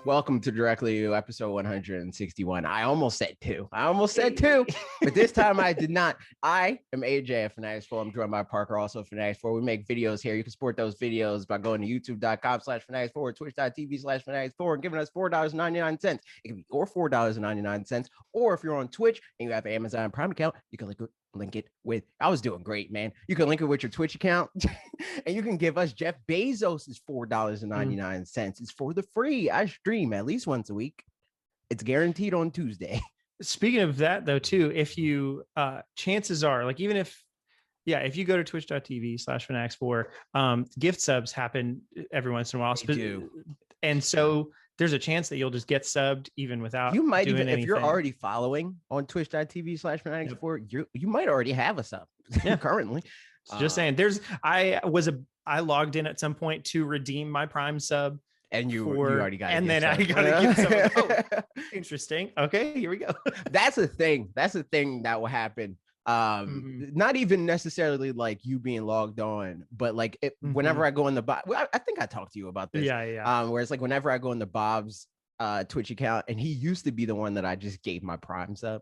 Welcome to Directly You, episode 161. I almost said two, but this time I did not. I am AJ at fanatixfour. I'm joined by Parker, also fanatixfour. We make videos here. You can support those videos by going to youtube.com/fanatixfour, twitch.tv/fanatixfour, and giving us $4.99. It can be or $4.99, or if you're on Twitch and you have an Amazon Prime account, you can link it with, I was doing great, man. You can link it with your Twitch account and you can give us Jeff Bezos's $4.99. It's for the free. I stream at least once a week. It's guaranteed on Tuesday. Speaking of that though, too, if you chances are, like, even if you go to twitch.tv/fanatixfour, gift subs happen every once in a while. They do. And so there's a chance that you'll just get subbed even without you might doing even anything. If you're already following on twitch.tv/fanatixfour, you might already have a sub currently. Just saying, I logged in at some point to redeem my Prime sub, and you already got it, and then I got to get some. Interesting. Okay, here we go. That's a thing that will happen. Not even necessarily like you being logged on, but like whenever I go in the I think I talked to you about this. Where it's like whenever I go into Bob's Twitch account, and he used to be the one that I just gave my Prime sub.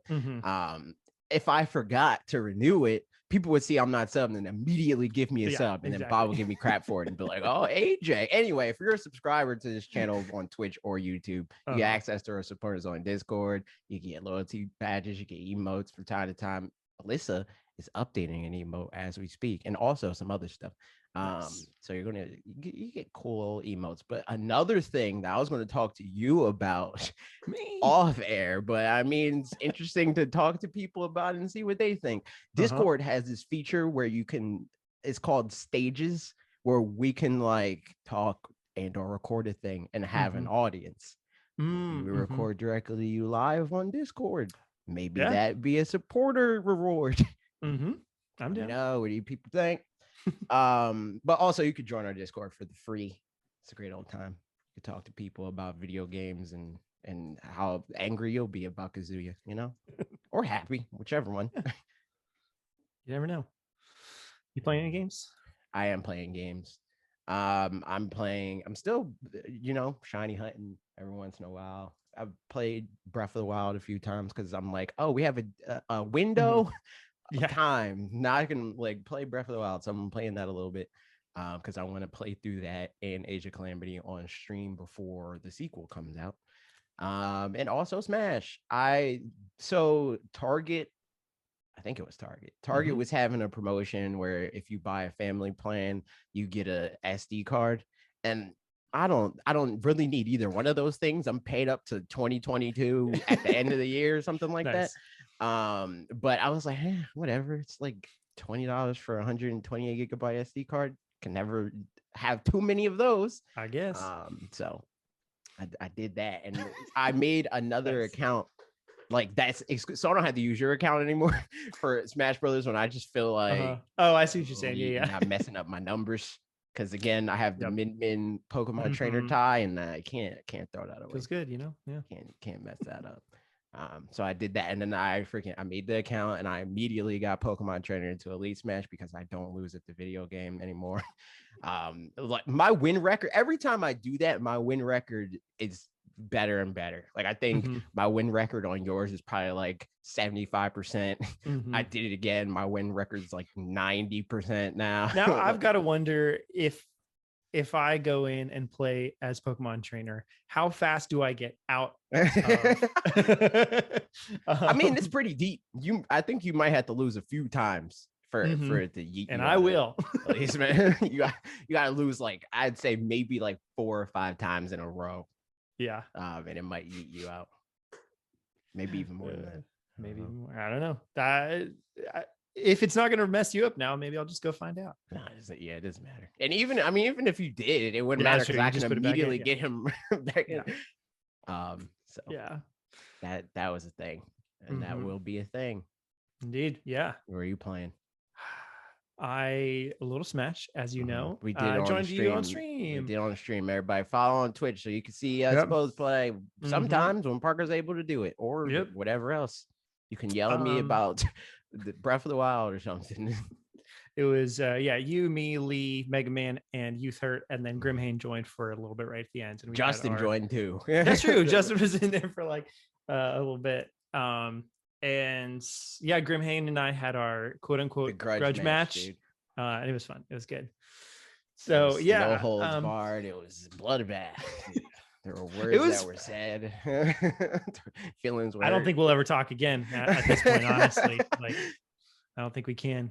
If I forgot to renew it, people would see I'm not subbed and immediately give me a sub, and then Bob will give me crap for it and be like, "Oh, AJ." Anyway, if you're a subscriber to this channel on Twitch or YouTube, you get access to our supporters on Discord. You get loyalty badges, you get emotes from time to time. Alyssa is updating an emote as we speak, and also some other stuff. So you get cool emotes. But another thing that I was going to talk to you about off air, but I mean, it's interesting to talk to people about it and see what they think. Discord has this feature where it's called stages, where we can like talk and or record a thing and have an audience. We record directly you live on Discord. Maybe that be a supporter reward. I'm down. What do you people think? But also you could join our Discord for the free. It's a great old time. You could talk to people about video games and how angry you'll be about Kazuya, or happy, whichever one. You never know. You playing any games? I am playing games. I'm still, shiny hunting every once in a while. I've played Breath of the Wild a few times because I'm like, oh, we have a window of time. Now I can like play Breath of the Wild. So I'm playing that a little bit because I want to play through that and Age of Calamity on stream before the sequel comes out. And also Smash. Target, I think it was Target. Target was having a promotion where if you buy a family plan, you get a SD card. And I don't really need either one of those things. I'm paid up to 2022 at the end of the year or something like that. But I was like, whatever. It's like $20 for 128 gigabyte SD card. Can never have too many of those, I guess. So I did that, and I made another account. Like so I don't have to use your account anymore for Smash Brothers when I just feel like, oh, I see what you're saying. Not messing up my numbers. Because again, I have the Min Pokemon trainer tie, and I can't throw that away. Feels good, Can't mess that up. So I did that, and then I made the account, and I immediately got Pokemon trainer into Elite Smash because I don't lose at the video game anymore. Like my win record, every time I do that, my win record is better and better. Like I think my win record on yours is probably like 75%. I did it again. My win record is like 90% now. Now I've got to wonder if I go in and play as Pokemon trainer, how fast do I get out? I mean, it's pretty deep. I think you might have to lose a few times for it to yeet. And I will. At least, man, you got to lose like I'd say maybe like 4 or 5 times in a row. Yeah. And it might eat you out. Maybe even more than that. Maybe more. I don't know. If it's not going to mess you up now, maybe I'll just go find out. No, it doesn't matter. And even if you did, it wouldn't matter because I can immediately get him back in. So that was a thing, and that will be a thing. Indeed. Yeah. Where are you playing? A little Smash, as you know. We did joined you on stream. We did on stream. Everybody follow on Twitch so you can see us both play sometimes when Parker's able to do it, or whatever else. You can yell at me about the Breath of the Wild or something. it was you, me, Lee, Mega Man, and Youth Hurt, and then Grimhain joined for a little bit right at the end. And Justin joined too. That's true. Justin was in there for like a little bit. And yeah, Grimhain and I had our quote unquote grudge match. And it was fun. It was good. So no holds barred. It was bloodbath. There were words that were said. Feelings were. I don't think we'll ever talk again at this point, honestly. Like, I don't think we can.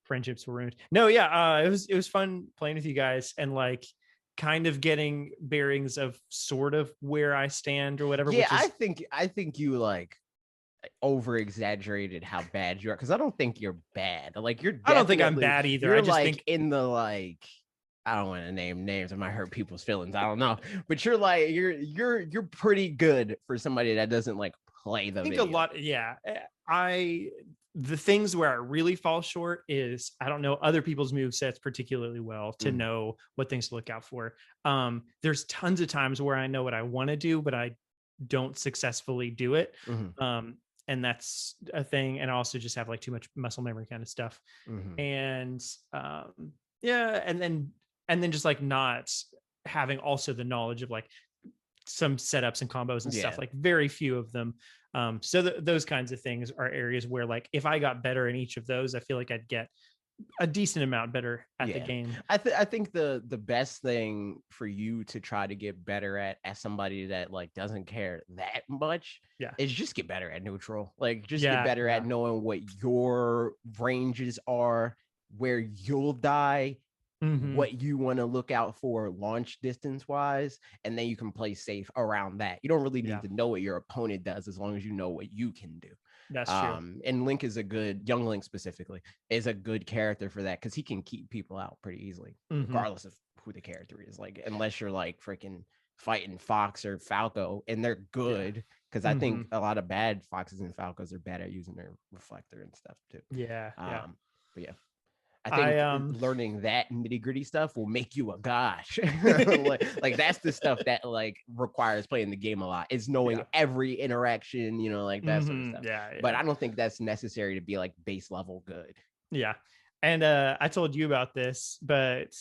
Friendships were ruined. No, yeah, it was fun playing with you guys and like kind of getting bearings of sort of where I stand or whatever. Yeah, I think you like over exaggerated how bad you are, because I don't think you're bad. Like I don't think I'm bad either. I just think in the like, I don't want to name names, it might hurt people's feelings, I don't know, but you're like you're pretty good for somebody that doesn't like play the video. A lot. Yeah, the things where I really fall short is I don't know other people's movesets particularly well to know what things to look out for. There's tons of times where I know what I want to do, but I don't successfully do it. And that's a thing. And I also just have like too much muscle memory kind of stuff. And and then just like not having also the knowledge of like some setups and combos and stuff, like very few of them. So those kinds of things are areas where like if I got better in each of those, I feel like I'd get a decent amount better at the game. I think the best thing for you to try to get better at as somebody that like doesn't care that much is just get better at neutral. Like just get better at knowing what your ranges are, where you'll die, what you want to look out for launch distance wise, and then you can play safe around that. You don't really need to know what your opponent does as long as you know what you can do. That's true. And Link is young Link specifically is a good character for that, because he can keep people out pretty easily, regardless of who the character is. Like, unless you're like freaking fighting Fox or Falco, and they're good, because I think a lot of bad Foxes and Falcos are bad at using their reflector and stuff too. But yeah. I think learning that nitty gritty stuff will make you a god. like that's the stuff that like requires playing the game a lot. Is knowing every interaction, like that sort of stuff. But I don't think that's necessary to be like base level good. Yeah. And I told you about this, but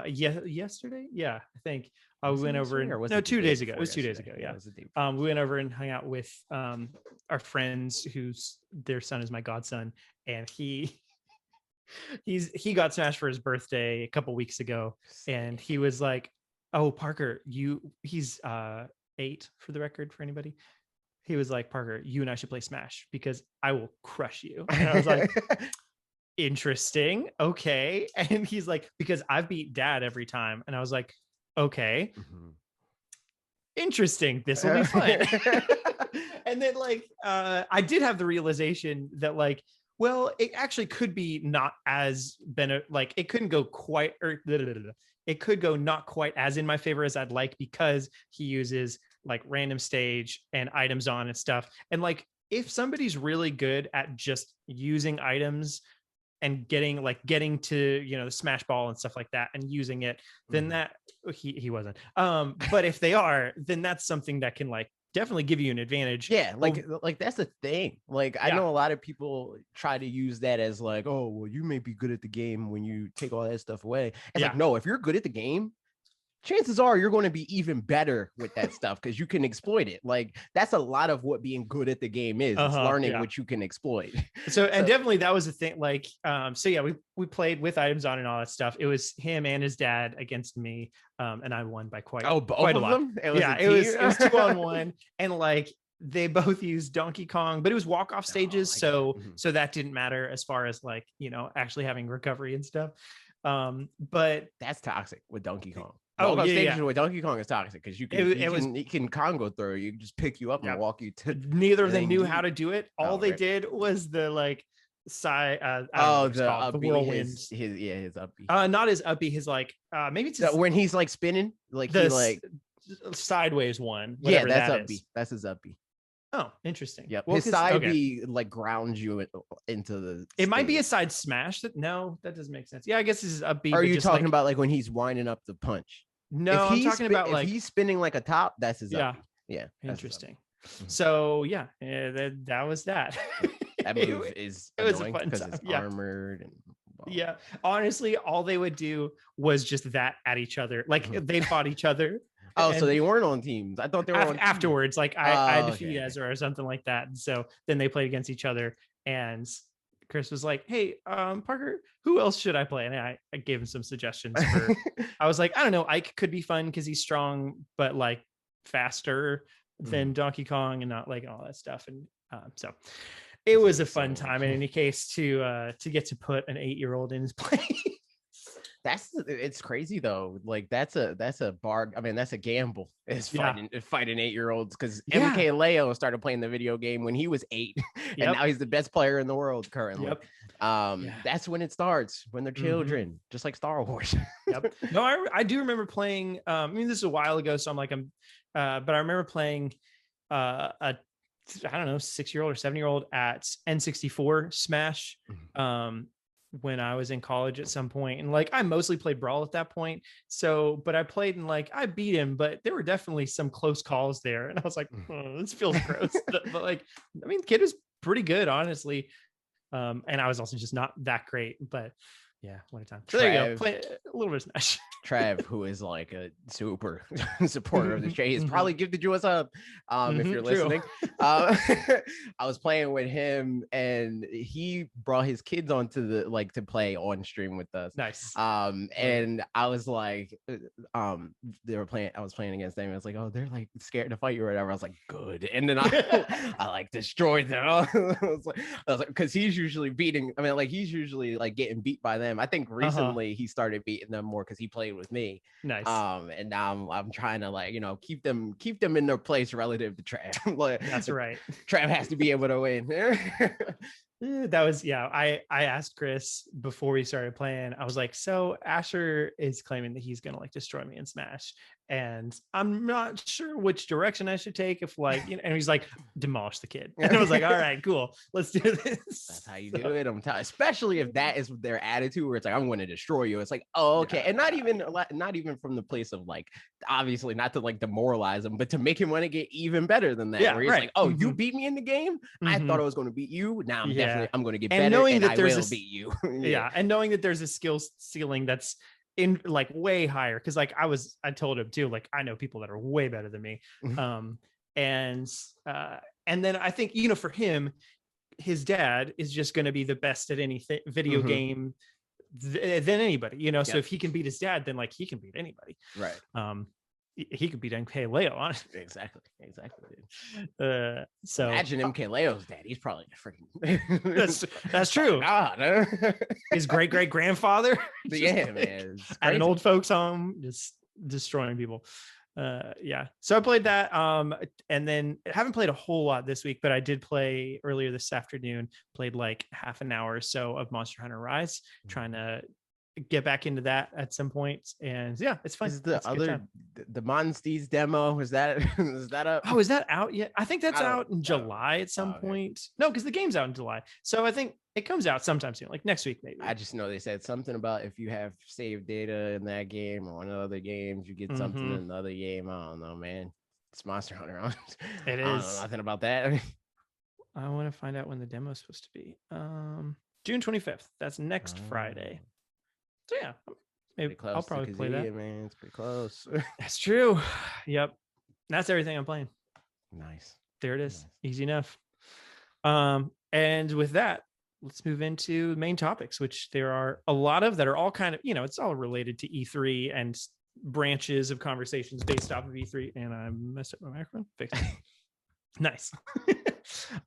yesterday, I think we went over 2 days ago. It was 2 days ago. Yeah. We went over and hung out with our friends their son is my godson, and he got smashed for his birthday a couple weeks ago, and he was like, "Oh, Parker, he's 8 for the record for anybody." He was like, "Parker, you and I should play Smash because I will crush you." And I was like, "Interesting, okay." And he's like, "Because I've beat Dad every time," and I was like, "Okay, interesting. This will be fun." And then like, I did have the realization that like, well, it actually could be not as like it couldn't go quite, or it could go not quite as in my favor as I'd like, because he uses like random stage and items on and stuff. And like, if somebody's really good at just using items and getting to, the smash ball and stuff like that and using it, then that he wasn't. But if they are, then that's something that can like definitely give you an advantage. Like that's the thing. Like I know a lot of people try to use that as like, oh well, you may be good at the game when you take all that stuff away. It's like, no, if you're good at the game, chances are you're going to be even better with that stuff, because you can exploit it. Like that's a lot of what being good at the game is. It's learning what you can exploit. So and definitely that was the thing. Like we played with items on and all that stuff. It was him and his dad against me, and I won by quite a lot. It was 2-on-1, and like they both used Donkey Kong, but it was walk-off stages, so that didn't matter as far as like actually having recovery and stuff. But that's toxic with Donkey Kong. Stages with Donkey Kong is toxic, because he can Congo throw you, can just pick you up and walk you to. Neither of them knew how to do it. All they did was the like the whirlwind. His uppy. Not his uppy. His like maybe it's his, when he's like spinning, like the he like sideways one. Yeah, that's uppy. That's his uppy. Oh, interesting. Yep. Well, his side B like grounds you into the. It might be a side smash. That doesn't make sense. Yeah, I guess this is up B. Are you talking about like when he's winding up the punch? No, I'm talking about like if he's spinning like a top. That's his. Yeah. Up B. Yeah. Interesting. So that was that. That move is annoying because it's armored and Yeah, honestly, all they would do was just that at each other. Like they fought each other. Oh, so they weren't on teams. I thought they were on afterwards. Like I defeated Ezra or something like that. And so then they played against each other. And Chris was like, "Hey, Parker, who else should I play?" And I gave him some suggestions. I was like, I don't know, Ike could be fun because he's strong, but like faster than Donkey Kong and not like all that stuff. And so it was a fun time in any case to get to put an 8-year-old in his place. It's crazy though. Like that's a bar. I mean, that's a gamble. Is fighting 8-year-olds because MK Leo started playing the video game when he was 8, and now he's the best player in the world currently. That's when it starts, when they're children, just like Star Wars. No, I do remember playing. I mean, this is a while ago, so but I remember playing a 6-year-old or 7-year-old at N64 Smash. When I was in college at some point, and like I mostly played Brawl at that point. So, but I played and like I beat him, but there were definitely some close calls there, and I was like, this feels gross. but like, I mean, the kid was pretty good, honestly. And I was also just not that great, but yeah, what a time. So there you go. Play a little bit of Smash. Trev, who is like a super supporter of the show, he's probably gifted you up if you're listening. I was playing with him and he brought his kids onto to play on stream with us. Nice. And I was like, they were playing, I was playing against them. I was like, oh, they're like scared to fight you or whatever. I was like, good. And then I like destroyed them. I was like, because he's usually he's usually like getting beat by them. I think recently he started beating them more because he played with me. Nice. And now I'm trying to keep them in their place relative to Trav. That's right. Trav has to be able to win. That was I asked Chris before we started playing. I was like, so Asher is claiming that he's gonna like destroy me in Smash, and I'm not sure which direction I should take. If and he's like, demolish the kid. And I was like, all right, cool, let's do this. That's how you do it. Especially if that is their attitude, where it's like, I'm going to destroy you. It's like, oh, okay, and not even from the place of like, obviously not to like demoralize him, but to make him want to get even better than that. Where he's like, oh, you beat me in the game. I thought I was going to beat you. Now I'm going to get better, knowing that I will beat you. And knowing that there's a skill ceiling that's in like way higher, because like I told him too, like I know people that are way better than me. And then I think for him, his dad is just going to be the best at any video game than anybody. So if he can beat his dad, then like he can beat anybody, right? He could beat MK Leo, honestly. Exactly, dude. So imagine MK Leo's dad. He's probably freaking. That's true. God. His great grandfather. Yeah, man. At an old folks home, just destroying people. So I played that. And then I haven't played a whole lot this week, but I did play earlier this afternoon. Played like half an hour or so of Monster Hunter Rise, trying to get back into that at some point. And yeah, it's fun. Is the Monstees demo, is that up? Oh, is that out yet? I think that's out in July at some point. No, because the game's out in July, so I think it comes out sometime soon, like next week maybe. I just know they said something about if you have saved data in that game or in other games, you get something in the other game. I don't know, man. It's Monster Hunter. It is. I don't know nothing about that. I want to find out when the demo is supposed to be. June 25th. That's next Friday. So yeah, maybe I'll probably play that. Man, it's pretty close. That's true. Yep, that's everything I'm playing. Nice. There it is. Nice. Easy enough. And with that, let's move into main topics, which there are a lot of that are all kind of, it's all related to E3 and branches of conversations based off of E3. And I messed up my microphone. Fixed it. Nice.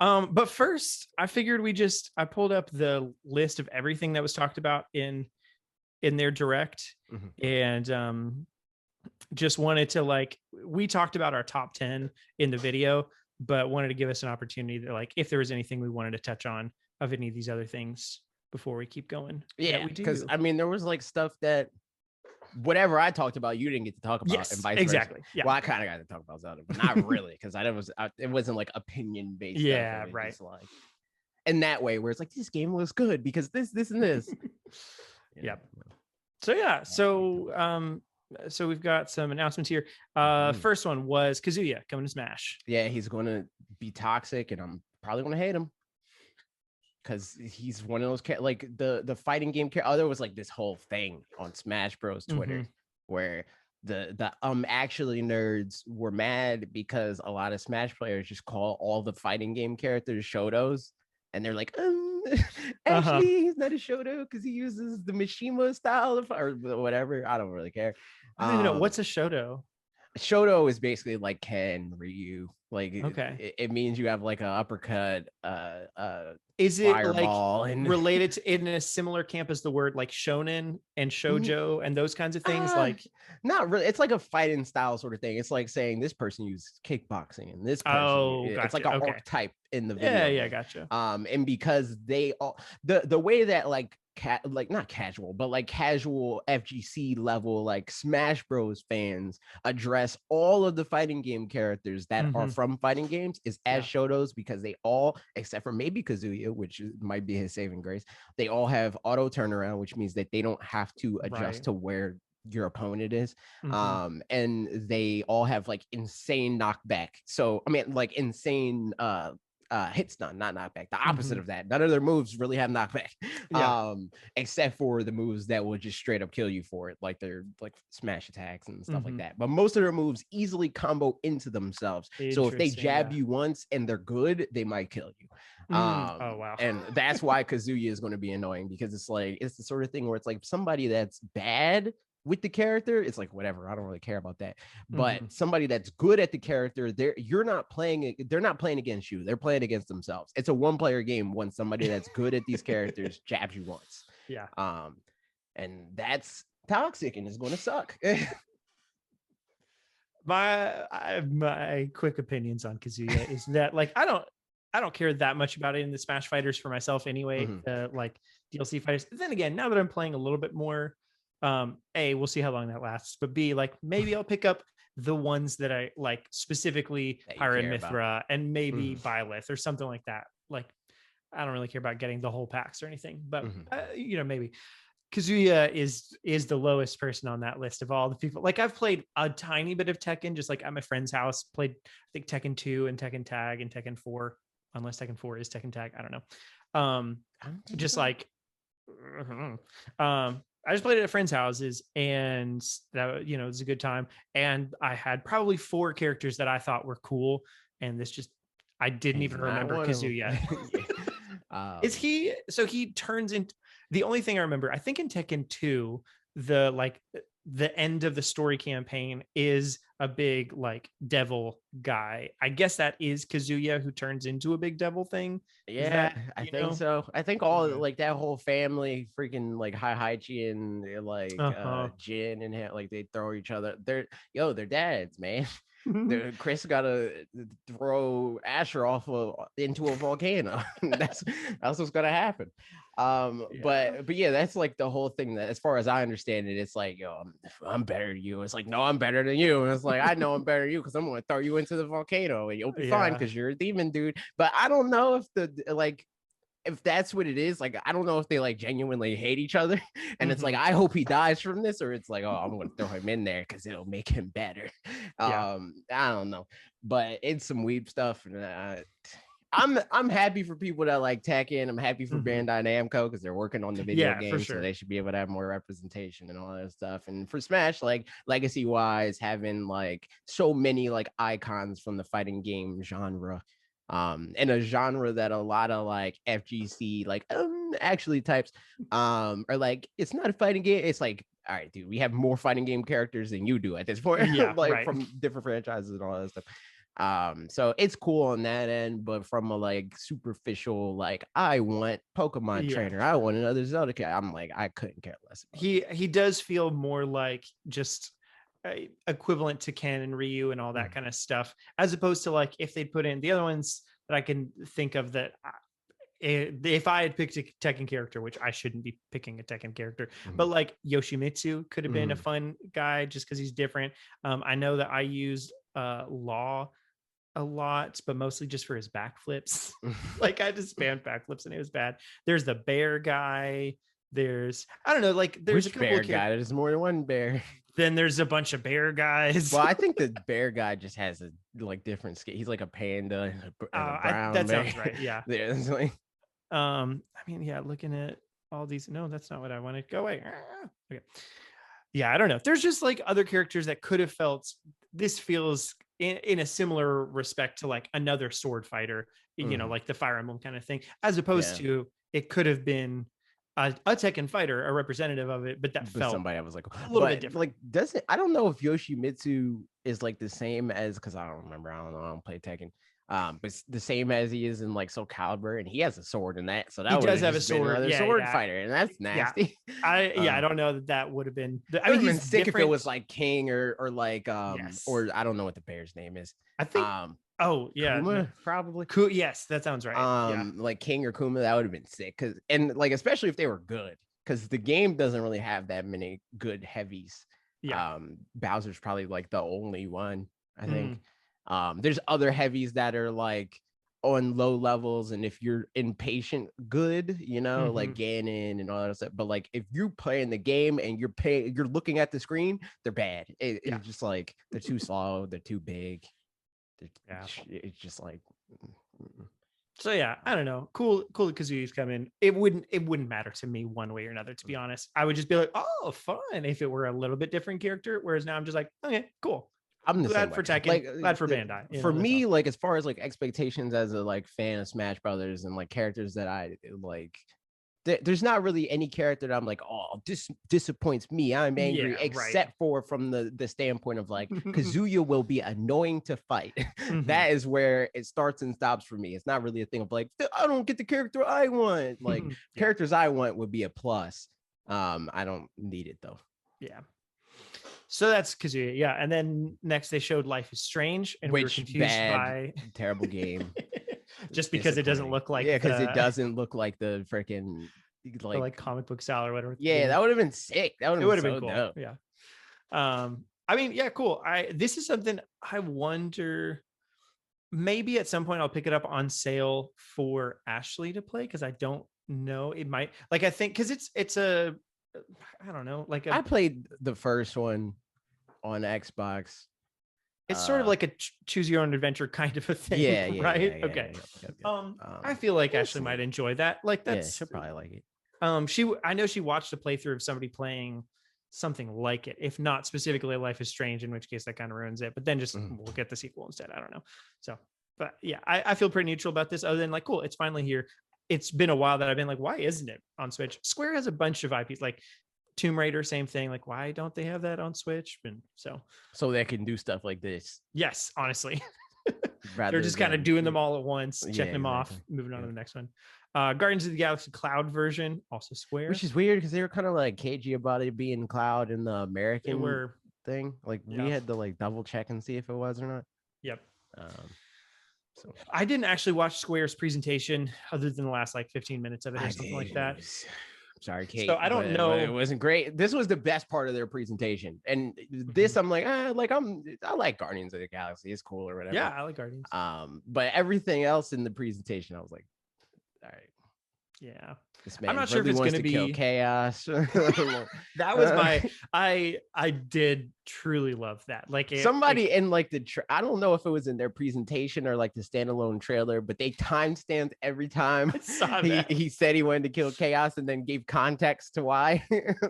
But first, I figured I pulled up the list of everything that was talked about in their direct, and just wanted to we talked about our top 10 in the video, but wanted to give us an opportunity to if there was anything we wanted to touch on of any of these other things before we keep going. Yeah, because I mean there was stuff that whatever I talked about you didn't get to talk about. Yes, and vice exactly. versa. Yeah. Well, I kind of got to talk about Zelda, but not really, because it wasn't opinion based. Yeah, right. In that way where it's this game looks good because this and this. Yep. So yeah, so we've got some announcements here. First one was Kazuya coming to Smash. Yeah, he's going to be toxic, and I'm probably going to hate him. because he's one of those like the fighting game character. There was like this whole thing on Smash Bros. Twitter where the actually nerds were mad because a lot of Smash players just call all the fighting game characters Shotos, and they're like, actually he's not a Shoto because he uses the Mishima style of, or whatever. I don't really care. I don't even know what's a Shoto. Shoto is basically like Ken Ryu. Like, it means you have like an uppercut, is it like and related to in a similar camp as the word like shonen and shoujo and those kinds of things? Like, not really. It's like a fighting style sort of thing. It's like saying this person uses kickboxing and this person, gotcha. It's like an archetype in the video. Yeah, gotcha. And because they all the way that like not casual, but like casual FGC level, like Smash Bros fans address all of the fighting game characters that are from fighting games is as Shotos, because they all, except for maybe Kazuya, which might be his saving grace, they all have auto turnaround, which means that they don't have to adjust to where your opponent is. And they all have like insane knockback. So I mean, like insane hit stun, not knockback. The opposite of that. None of their moves really have knockback, except for the moves that will just straight up kill you for it, like their like smash attacks and stuff like that. But most of their moves easily combo into themselves. So if they jab you once and they're good, they might kill you. Oh wow! And that's why Kazuya is going to be annoying, because it's like it's the sort of thing where it's like somebody that's bad with the character, it's like whatever, I don't really care about that. But somebody that's good at the character, they're not playing against you, they're playing against themselves. It's a one-player game when somebody that's good at these characters jabs you once. And that's toxic and it's going to suck. My quick opinions on Kazuya is that like I don't care that much about it in the Smash fighters for myself anyway, like DLC fighters. Then again, now that I'm playing a little bit more, A, we'll see how long that lasts, but B, like maybe I'll pick up the ones that I like, specifically Pyra and Mithra and maybe Byleth or something like that. Like, I don't really care about getting the whole packs or anything, but maybe. Kazuya is the lowest person on that list of all the people. Like, I've played a tiny bit of Tekken, just like at my friend's house, played I think Tekken 2 and Tekken Tag and Tekken 4, unless Tekken 4 is Tekken Tag, I don't know. Just like I just played it at friends' houses, and that it was a good time. And I had probably 4 characters that I thought were cool, and I didn't even remember Kazuya. Is he? So he turns into the only thing I remember. I think in Tekken 2, the end of the story campaign is a big like devil guy. I guess that is Kazuya, who turns into a big devil thing. Yeah, I think so. I think all like that whole family, freaking like Haichi and like Jin and like they throw each other. They're dads, man. Chris gotta throw Asher into a volcano. that's what's gonna happen. But yeah, that's like the whole thing. That as far as I understand it, it's like, I'm better than you. It's like, no, I'm better than you. And it's like, I know I'm better than you because I'm gonna throw you into the volcano and you'll be fine because you're a demon, dude. But I don't know if that's what it is. Like, I don't know if they like genuinely hate each other and it's like, I hope he dies from this, or it's like, I'm gonna throw him in there because it'll make him better. I don't know, but it's some weeb stuff, and I'm happy for people that like Tekken. I'm happy for Bandai Namco because they're working on the video game, so they should be able to have more representation and all that stuff. And for Smash, like legacy wise, having like so many like icons from the fighting game genre, in a genre that a lot of like FGC like actually types are like, it's not a fighting game. It's like, all right, dude, we have more fighting game characters than you do at this point, from different franchises and all that stuff. So it's cool on that end, but from a like superficial, like I want Pokemon trainer, I want another Zelda character, I'm like, I couldn't care less. He does feel more like just equivalent to Ken and Ryu and all that kind of stuff, as opposed to like if they put in the other ones that I can think of that if I had picked a Tekken character, which I shouldn't be picking a Tekken character, but like Yoshimitsu could have been a fun guy just because he's different. I know that I used Law a lot, but mostly just for his backflips. Like I just spammed backflips and it was bad. There's the bear guy. There's there's which a couple bear of guy. There's more than one bear. Then there's a bunch of bear guys. Well, I think the bear guy just has a like different skin. He's like a panda and a brown that bear. sounds right. Yeah. There's like, I mean, yeah, looking at all these, no, that's not what I wanted. Go away. Okay. Yeah, I don't know. There's just like other characters that could have felt, this feels in a similar respect to like another sword fighter, you know, like the Fire Emblem kind of thing, as opposed to it could have been a Tekken fighter, a representative of it, but felt somebody I was like a little bit different. Like, I don't know if Yoshimitsu is like the same as, because I don't remember. I don't play Tekken. But it's the same as he is in like Soul Calibur, and he has a sword in that. So that he does have a sword, another sword fighter, and that's nasty. I don't know that would have been. I mean, he's sick if it was like King or like or I don't know what the bear's name is. I think Kuma, probably. Yes, that sounds right. Like King or Kuma, that would have been sick, because and like especially if they were good, because the game doesn't really have that many good heavies. Bowser's probably like the only one, I think. There's other heavies that are like on low levels, and if you're impatient, good, you know, like Ganon and all that stuff. But like if you're playing the game and you're looking at the screen, they're bad. It's just like they're too slow, they're too big. It's just like. So yeah, I don't know. Cool that Kazuya's coming. It wouldn't matter to me one way or another, to be honest. I would just be like, oh, fun, if it were a little bit different character. Whereas now I'm just like, okay, cool. I'm glad for Tekken, like, glad for Bandai. For me, like as far as like expectations as a like fan of Smash Brothers and like characters that I like, there's not really any character that I'm like, oh, this disappoints me, I'm angry, except for from the standpoint of like Kazuya will be annoying to fight. That is where it starts and stops for me. It's not really a thing of like, I don't get the character I want. Like characters I want would be a plus. I don't need it though. So that's Kazuya, and then next they showed Life is Strange, and we were confused by terrible game, just because it doesn't look like because it doesn't look like the freaking like comic book style or whatever. Yeah, that would have been sick. That would have been cool. Dope. Yeah. I mean, yeah, cool. This is something I wonder. Maybe at some point I'll pick it up on sale for Ashley to play, because I don't know. It might, like, I think because it's a, I don't know, like I played the first one on Xbox. It's sort of like a choose your own adventure kind of a thing. Yeah, right. Okay. I feel like Ashley might enjoy that. Like that's she'll probably like it. I know she watched a playthrough of somebody playing something like it, if not specifically Life is Strange, in which case that kind of ruins it. But then just we'll get the sequel instead. I don't know. So, but yeah, I feel pretty neutral about this, other than like, cool, it's finally here. It's been a while that I've been like, why isn't it on Switch? Square has a bunch of IPs, like Tomb Raider, same thing. Like, why don't they have that on Switch? And so they can do stuff like this. Yes, honestly. They're just kind of doing them all at once, checking them off, moving on to the next one. Guardians of the Galaxy Cloud version, also Square. Which is weird, because they were kind of like cagey about it being Cloud in the American thing. Like we had to like double check and see if it was or not. Yep. So I didn't actually watch Square's presentation other than the last like 15 minutes of it or something like that. Sorry, Kate. So I don't know. It wasn't great. This was the best part of their presentation, and this I'm like, I like Guardians of the Galaxy. It's cool or whatever. Yeah, I like Guardians. But everything else in the presentation, I was like, all right. Yeah. This man, I'm not sure if it's going to be kill chaos. That was my. I did truly love that. Like somebody in like I don't know if it was in their presentation or like the standalone trailer, but they timestamped every time he said he wanted to kill chaos, and then gave context to why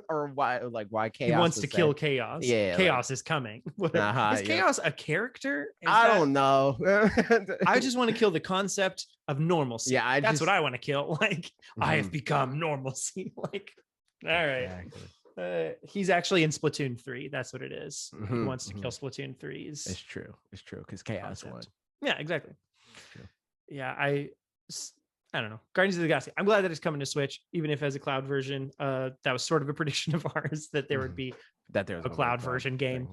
or why chaos. He wants to kill chaos. Yeah, chaos is coming. Is chaos a character? I don't know. I just want to kill the concept of normalcy. Yeah, that's what I want to kill. Like I have become normalcy. Like, all right. Exactly. He's actually in Splatoon 3. That's what it is. He wants to kill Splatoon 3's. It's true. Because chaos won. Yeah, exactly. Yeah, I don't know. Guardians of the Galaxy. I'm glad that it's coming to Switch, even if as a cloud version. That was sort of a prediction of ours that there would be a cloud version game.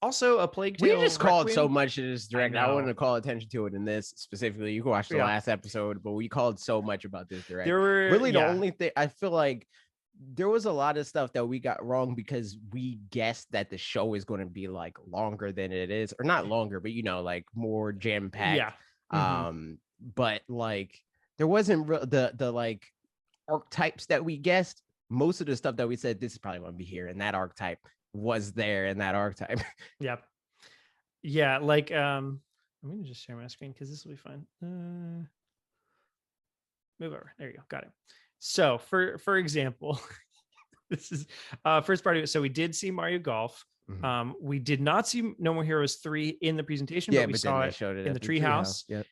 Also a Plague Tale. We just called so much in this direct. I wanted to call attention to it in this specifically. You can watch the last episode, but we called so much about this direct. There were really the only thing I feel like there was a lot of stuff that we got wrong because we guessed that the show is going to be like longer than it is, or not longer, but like more jam packed. Yeah. But like there wasn't the like archetypes that we guessed. Most of the stuff that we said this is probably going to be here, and that archetype was there in that archetype. Yep. Yeah, like I'm gonna just share my screen because this will be fun. Move over. There you go. Got it. So for example, this is first party. So we did see Mario Golf. We did not see No More Heroes 3 in the presentation, but we saw it in the Treehouse. Yep.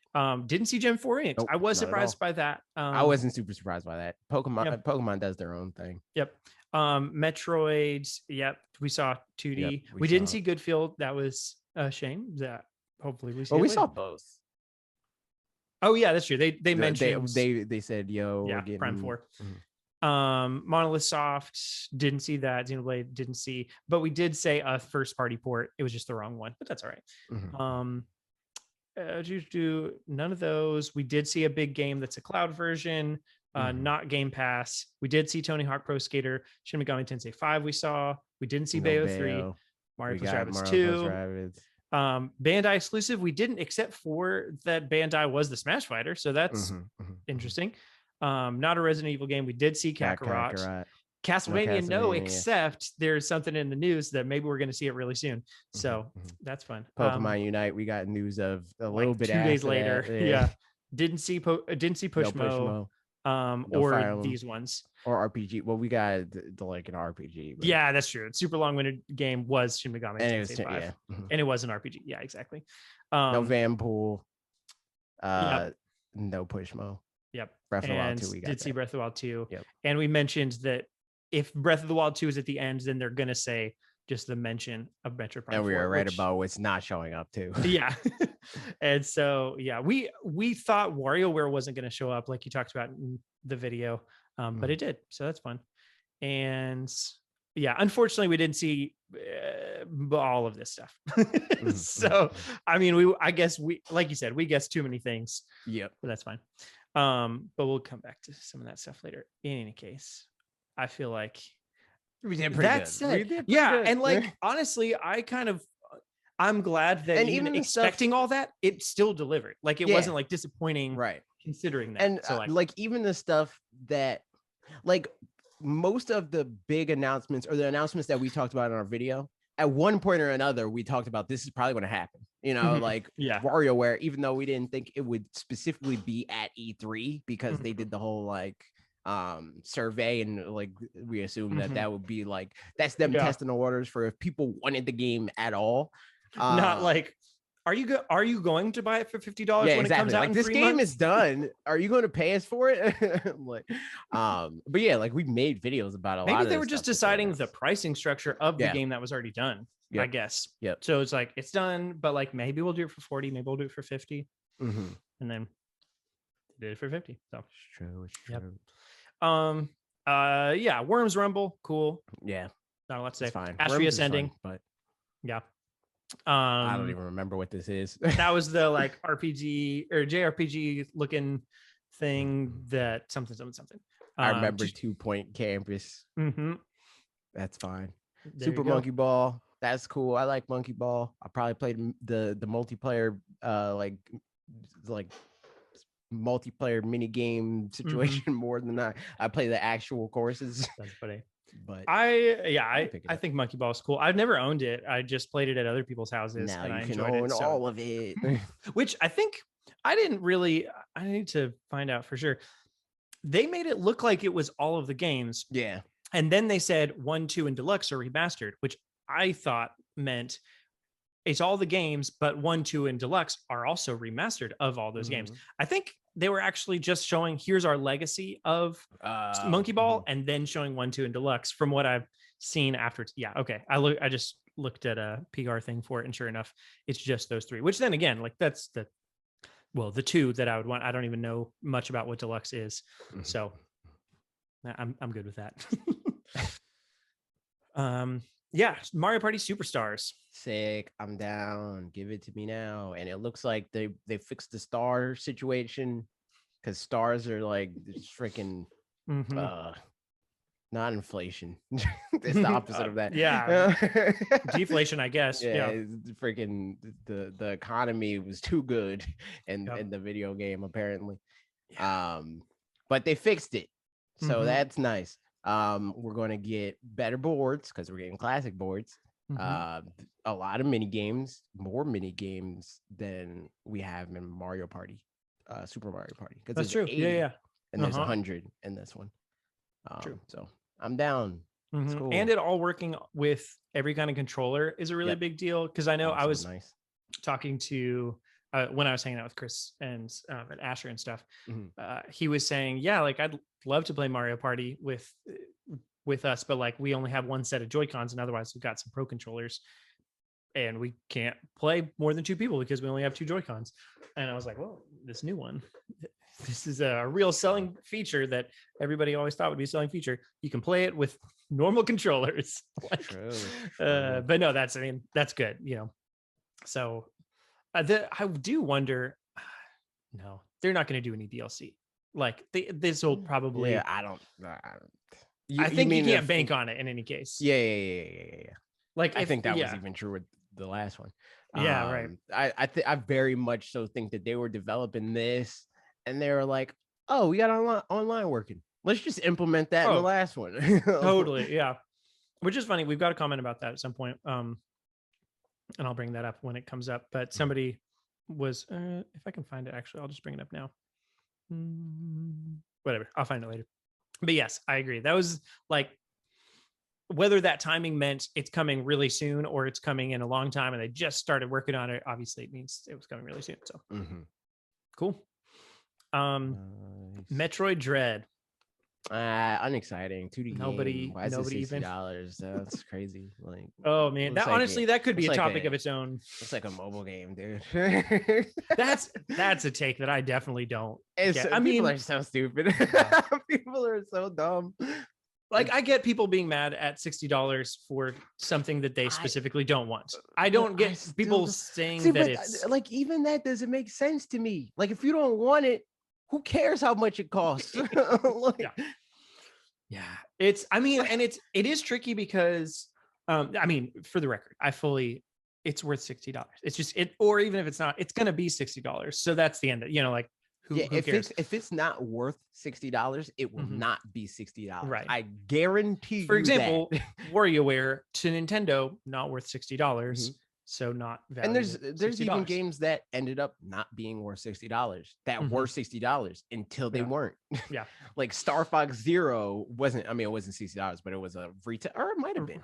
Didn't see Gen 4 Inks. Nope, I was surprised by that. I wasn't super surprised by that. Pokemon does their own thing. Yep. Metroids. Yep. We saw 2D. Yep, we didn't see Goodfield. That was a shame. That hopefully we see. Well, we saw both. Oh yeah, that's true. They mentioned they said, yo, yeah, Prime 4. Monolith Soft didn't see that. Xenoblade didn't see, but we did say a first party port. It was just the wrong one, but that's all right. None of those. We did see a big game that's a cloud version, not Game Pass. We did see Tony Hawk Pro Skater, Shin Megami Tensei 5. We didn't see Bayo 3, Mario plus Rabbids 2. Bandai exclusive, we didn't, except for that Bandai was the Smash Fighter, so that's interesting. Not a Resident Evil game. We did see Kakarot. Castlevania, no, except there's something in the news that maybe we're going to see it really soon. So that's fun. Pokemon Unite, we got news of a little bit 2 days later. Yeah. Didn't see Pushmo. Or these ones or RPG. Well, we got like an RPG. But... Yeah, that's true. It's super long-winded game was Shin Megami Tensei 5, and it was an RPG. Yeah, exactly. No Vanpool. No Pushmo. Yep. Breath of the Wild 2. We did see Breath of the Wild 2. Yep. And we mentioned that if Breath of the Wild 2 is at the end, then they're gonna say just the mention of Metroid Prime 4. And we were right about what's not showing up too. Yeah. And so yeah, we thought WarioWare wasn't going to show up like you talked about in the video, but it did. So that's fun. And yeah, unfortunately, we didn't see all of this stuff. So I mean, I guess like you said, we guessed too many things. Yep, but that's fine. But we'll come back to some of that stuff later. In any case, I feel like we did pretty good. Said, yeah, good. And like honestly, I'm glad that even expecting all that, it still delivered. Like it wasn't like disappointing, right? Considering that, and so like even the stuff that, like most of the big announcements or the announcements that we talked about in our video, at one point or another, we talked about this is probably going to happen. You know, like WarioWare, even though we didn't think it would specifically be at E3 because they did the whole like survey and like we assumed that would be like that's them testing the waters for if people wanted the game at all. Not like, are you going to buy it for $50 when it comes out? Like in this 3 game months? is done. Are you going to pay us for it? Like, but yeah, like we made videos about a lot. Maybe they were just deciding the pricing structure of the game that was already done. I guess. Yep. So it's like it's done, but like maybe we'll do it for 40, maybe we'll do it for 50, and then did it for 50. So it's true. It's true. Yep. Yeah, Worms Rumble, cool. Yeah, not a lot to say. It's fine. Astria Ascending, but yeah. I don't even remember what this is. That was the like RPG or JRPG looking thing that something. I remember 2 Point Campus. That's fine. Super Monkey Ball. That's cool. I like Monkey Ball. I probably played the multiplayer like multiplayer mini game situation more than I play the actual courses. That's funny. But I think Monkey Ball is cool. I've never owned it. I just played it at other people's houses. Now and you I can enjoyed own it, all of it. Which I think I need to find out for sure. They made it look like it was all of the games. Yeah. And then they said 1, 2, and Deluxe are remastered, which I thought meant it's all the games, but 1, 2, and Deluxe are also remastered of all those games. I think they were actually just showing here's our legacy of Monkey Ball, and then showing 1, 2, and Deluxe from what I've seen after. Yeah, okay. I just looked at a PR thing for it, and sure enough, it's just those 3. Which then again, like that's the 2 that I would want. I don't even know much about what Deluxe is, so I'm good with that. Yeah, Mario Party Superstars. Sick. I'm down. Give it to me now. And it looks like they fixed the star situation because stars are like freaking not inflation. It's the opposite of that. Yeah. Deflation, I guess. Yeah. Freaking the economy was too good in the video game apparently. Yeah. But they fixed it. So that's nice. We're going to get better boards because we're getting classic boards. A lot of mini games, more mini games than we have in Mario Party, Super Mario Party. That's true. Yeah. and there's 100 in this one. True. So I'm down. Cool. And it all working with every kind of controller is a really big deal, because I know I was talking to when I was hanging out with Chris and Asher and stuff. He was saying, yeah, like I'd love to play Mario Party with us, but like we only have one set of Joy-Cons, and otherwise we've got some Pro controllers, and we can't play more than 2 people because we only have 2 Joy-Cons. And I was like, well, this new one, this is a real selling feature that everybody always thought would be a selling feature. You can play it with normal controllers. Like, but no, that's good, you know. So I do wonder, no, they're not going to do any DLC. Like this will probably, I think you can't bank on it in any case. Yeah. Like I think that was even true with the last one. Yeah, right. I very much so think that they were developing this, and they were like, "Oh, we got online working. Let's just implement that in the last one." Totally, yeah. Which is funny. We've got a comment about that at some point, and I'll bring that up when it comes up. But somebody was, if I can find it, actually, I'll just bring it up now. Whatever, I'll find it later. But yes, I agree. That was like, whether that timing meant it's coming really soon or it's coming in a long time and they just started working on it, obviously it means it was coming really soon. So cool. Metroid Dread. Unexciting. 2D nobody game. Why is nobody it $60? That's crazy. Like, oh man, that honestly that could be a topic of its own. It's like a mobile game, dude. that's a take that I definitely don't get. I mean, people are so stupid. People are so dumb. Like, I get people being mad at $60 for something that they specifically don't want. I don't get people saying that it's like, even that doesn't make sense to me. Like, if you don't want it, who cares how much it costs? Like, yeah. It's, I mean, and it is tricky because, I mean, for the record, it's worth $60. It's just or even if it's not, it's going to be $60. So that's the end of, you know, like, who cares? If it's not worth $60, it will not be $60. Right. I guarantee. For example, Warioware to Nintendo, not worth $60. So not valuable. And there's even games that ended up not being worth $60 that were $60 until they weren't. Yeah. Like Star Fox Zero wasn't, I mean, it wasn't $60, but it was a retail, or it might have been.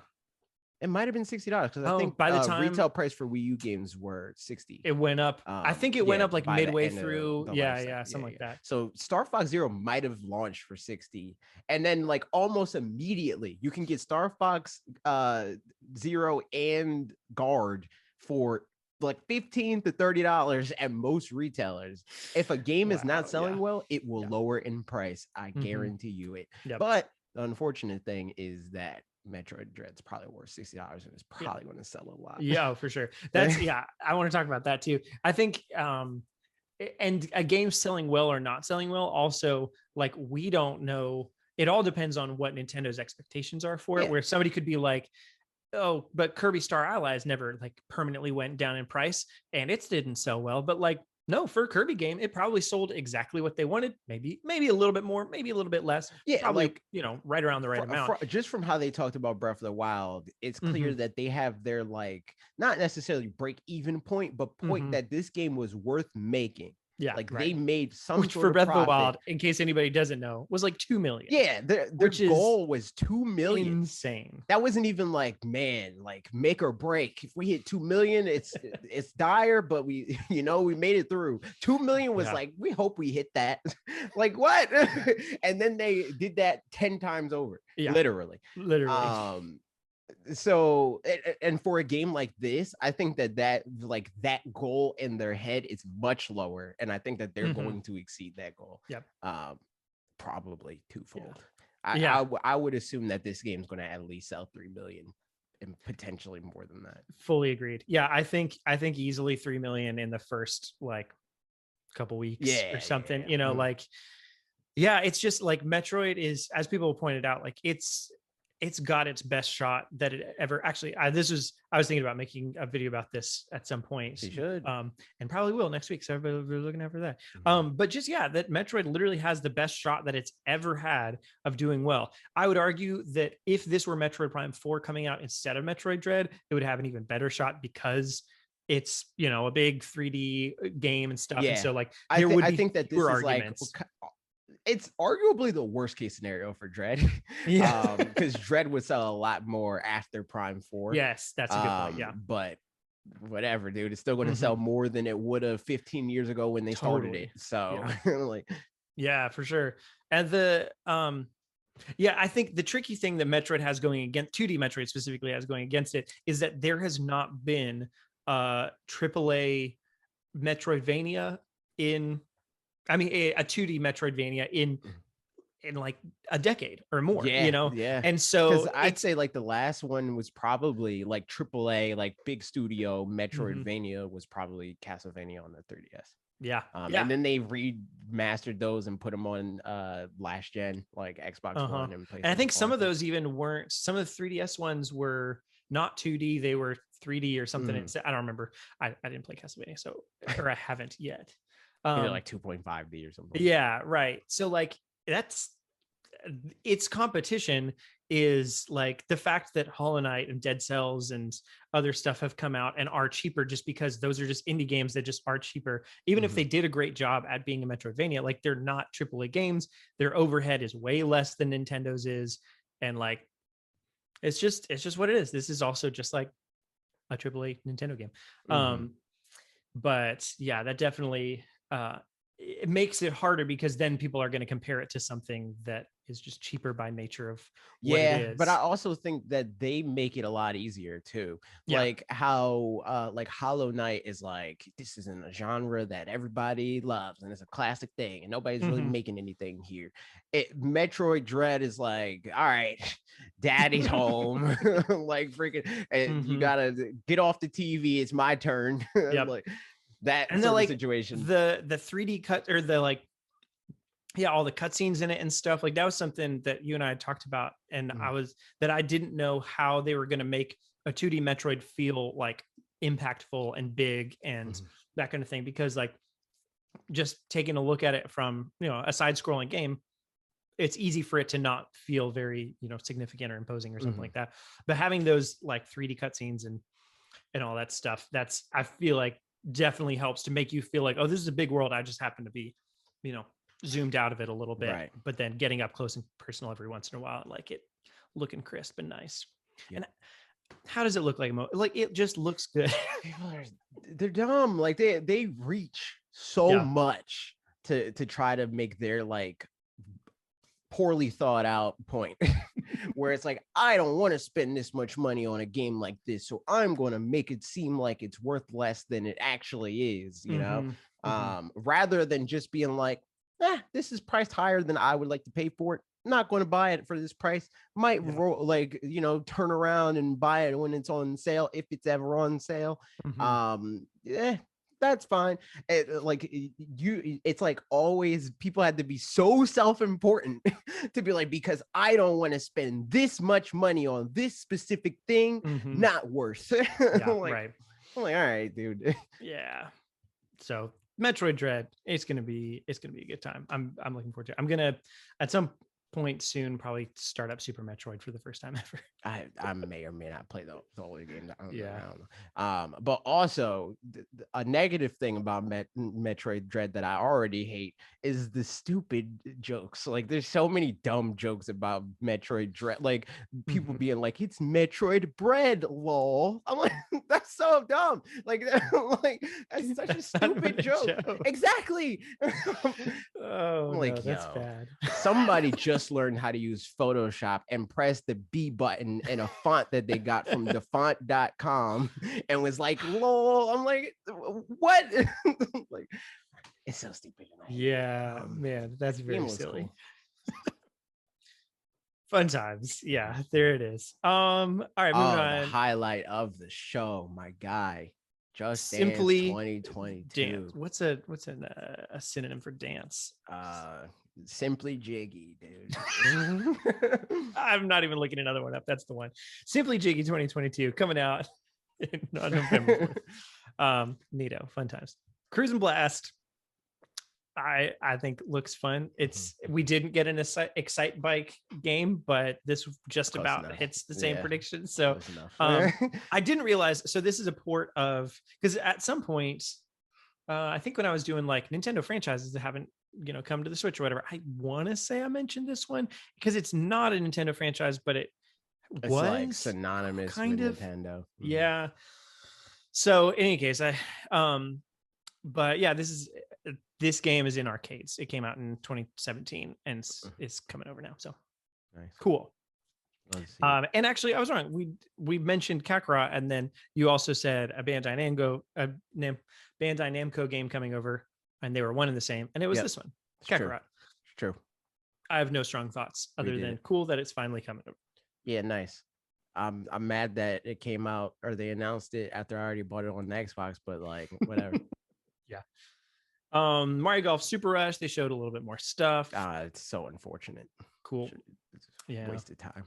It might have been $60 because I think by the time retail price for Wii U games were $60. It went up. I think it went up like midway through. Something like that. So Star Fox Zero might have launched for $60, and then like almost immediately you can get Star Fox Zero and Guard for like $15 to $30 at most retailers. If a game is not selling well, it will lower in price. I guarantee you it. But the unfortunate thing is that Metroid Dread's probably worth $60 and it's probably going to sell a lot. Yeah, for sure. That's I want to talk about that too. I think and a game selling well or not selling well, also, like, we don't know. It all depends on what Nintendo's expectations are for it, where somebody could be like, oh, but Kirby Star Allies never like permanently went down in price and it didn't sell well. But like, no, for a Kirby game, it probably sold exactly what they wanted. Maybe a little bit more, maybe a little bit less. Yeah, probably, like, you know, right around the right amount. Just from how they talked about Breath of the Wild, it's clear that they have their, like, not necessarily break even point, but point that this game was worth making. Yeah, like they made some which for Breath of the Wild, in case anybody doesn't know, was like 2 million. Yeah, their goal was 2 million. Insane. That wasn't even like, man, like make or break. If we hit 2 million, it's dire, but we, you know, we made it through. 2 million was like, we hope we hit that. Like, what? And then they did that 10 times over. Yeah, literally. So, and for a game like this, I think that like that goal in their head is much lower, and I think that they're going to exceed that goal. Yep. Probably twofold. I would assume that this game is going to at least sell 3 million and potentially more than that. Fully agreed. Yeah, I think easily 3 million in the first like couple weeks or something. You know, like, it's just like Metroid is, as people pointed out, like it's got its best shot that it ever actually. I was thinking about making a video about this at some point. You should, and probably will next week. So everybody, we're looking out for that. But just that Metroid literally has the best shot that it's ever had of doing well. I would argue that if this were Metroid Prime 4 coming out instead of Metroid Dread, it would have an even better shot because it's, you know, a big 3D game and stuff. And so like, I think that this is arguments. Like, it's arguably the worst case scenario for Dread. Yeah. Because Dread would sell a lot more after Prime 4. Yes, that's a good point. Yeah. But whatever, dude, it's still going to sell more than it would have 15 years ago when they started it. So like, yeah, for sure. And the yeah, I think the tricky thing that Metroid has going against 2D Metroid specifically has going against it is that there has not been AAA Metroidvania in, I mean, a 2D Metroidvania in like a decade or more, you know? Yeah. And so I'd say like the last one was probably like AAA, like big studio Metroidvania was probably Castlevania on the 3DS. Yeah. And then they remastered those and put them on last gen, like Xbox One and PlayStation. And I think some of those even weren't, some of the 3DS ones were not 2D, they were 3D or something. I don't remember. I didn't play Castlevania, so, or I haven't yet. Like 2.5D or something. Yeah, right. So like that's its competition is like the fact that Hollow Knight and Dead Cells and other stuff have come out and are cheaper just because those are just indie games that just are cheaper. Even if they did a great job at being a Metroidvania, like they're not AAA games. Their overhead is way less than Nintendo's is. And like, it's just what it is. This is also just like a AAA Nintendo game. But yeah, that definitely, it makes it harder because then people are going to compare it to something that is just cheaper by nature of what it is. But I also think that they make it a lot easier too. Like how like Hollow Knight is like, this isn't a genre that everybody loves and it's a classic thing and nobody's really making anything here. Metroid Dread is like, all right, daddy's home. Like freaking you gotta get off the TV, it's my turn. Like that and sort of situation. The 3D cut or the like, all the cutscenes in it and stuff, like that was something that you and I had talked about, and I didn't know how they were going to make a 2D Metroid feel like impactful and big and that kind of thing, because like just taking a look at it from, you know, a side-scrolling game, it's easy for it to not feel very, you know, significant or imposing or something like that. But having those like 3D cutscenes and all that stuff, that's, I feel like definitely helps to make you feel like, oh, this is a big world. I just happen to be, you know, zoomed out of it a little bit, but then getting up close and personal every once in a while, like it looking crisp and nice. And how does it look like? Like it just looks good. They're dumb. Like they reach so much to try to make their like poorly thought out point where it's like, I don't want to spend this much money on a game like this, so I'm going to make it seem like it's worth less than it actually is, you know? Rather than just being like, this is priced higher than I would like to pay for it. I'm not going to buy it for this price. Might like, you know, turn around and buy it when it's on sale, if it's ever on sale. That's fine. It's like always people had to be so self-important to be like, because I don't want to spend this much money on this specific thing, not worth. Right. I'm like, all right, dude. So Metroid Dread, it's gonna be a good time. I'm looking forward to it. I'm gonna at some point soon probably start up Super Metroid for the first time ever. I may or may not play the older game. I don't know. But also a negative thing about Metroid Dread that I already hate is the stupid jokes. Like there's so many dumb jokes about Metroid Dread, like people being like, it's Metroid bread, lol. I'm like, that's so dumb. Like that's such a stupid joke. Exactly. Oh, like, no, that's bad. Somebody just learned how to use Photoshop and press the B button in a font that they got from thefont.com and was like, lol. I'm like, what? Like, it's so stupid. Yeah, man, that's very silly. Cool. Fun times. Yeah, there it is. All right, moving on. The highlight of the show, my guy. Just Simply Dance 2022. Dance. What's a synonym for dance? Simply Jiggy, dude. I'm not even looking another one up. That's the one. Simply Jiggy 2022 coming out on November 4th. Neato, fun times. Cruise and Blast. I think looks fun. It's we didn't get an Excite Bike game, but this just close about enough. Hits the same prediction. So I didn't realize. So this is a port of, because at some point, I think when I was doing like Nintendo franchises that haven't come to the Switch or whatever. I want to say I mentioned this one because it's not a Nintendo franchise, but it's was like synonymous kind with of Nintendo. Yeah. So in any case, but yeah, this game is in arcades. It came out in 2017 and it's coming over now. So nice. Cool. And actually, I was wrong. We mentioned Kakarot, and then you also said a Bandai Namco game coming over, and they were one and the same, and it was this one, Kakarot. It's true. I have no strong thoughts other than cool that it's finally coming over. Yeah, nice. I'm mad that it came out or they announced it after I already bought it on the Xbox, but like whatever. Yeah. Mario Golf Super Rush, they showed a little bit more stuff. It's so unfortunate. Cool. Yeah. Wasted time.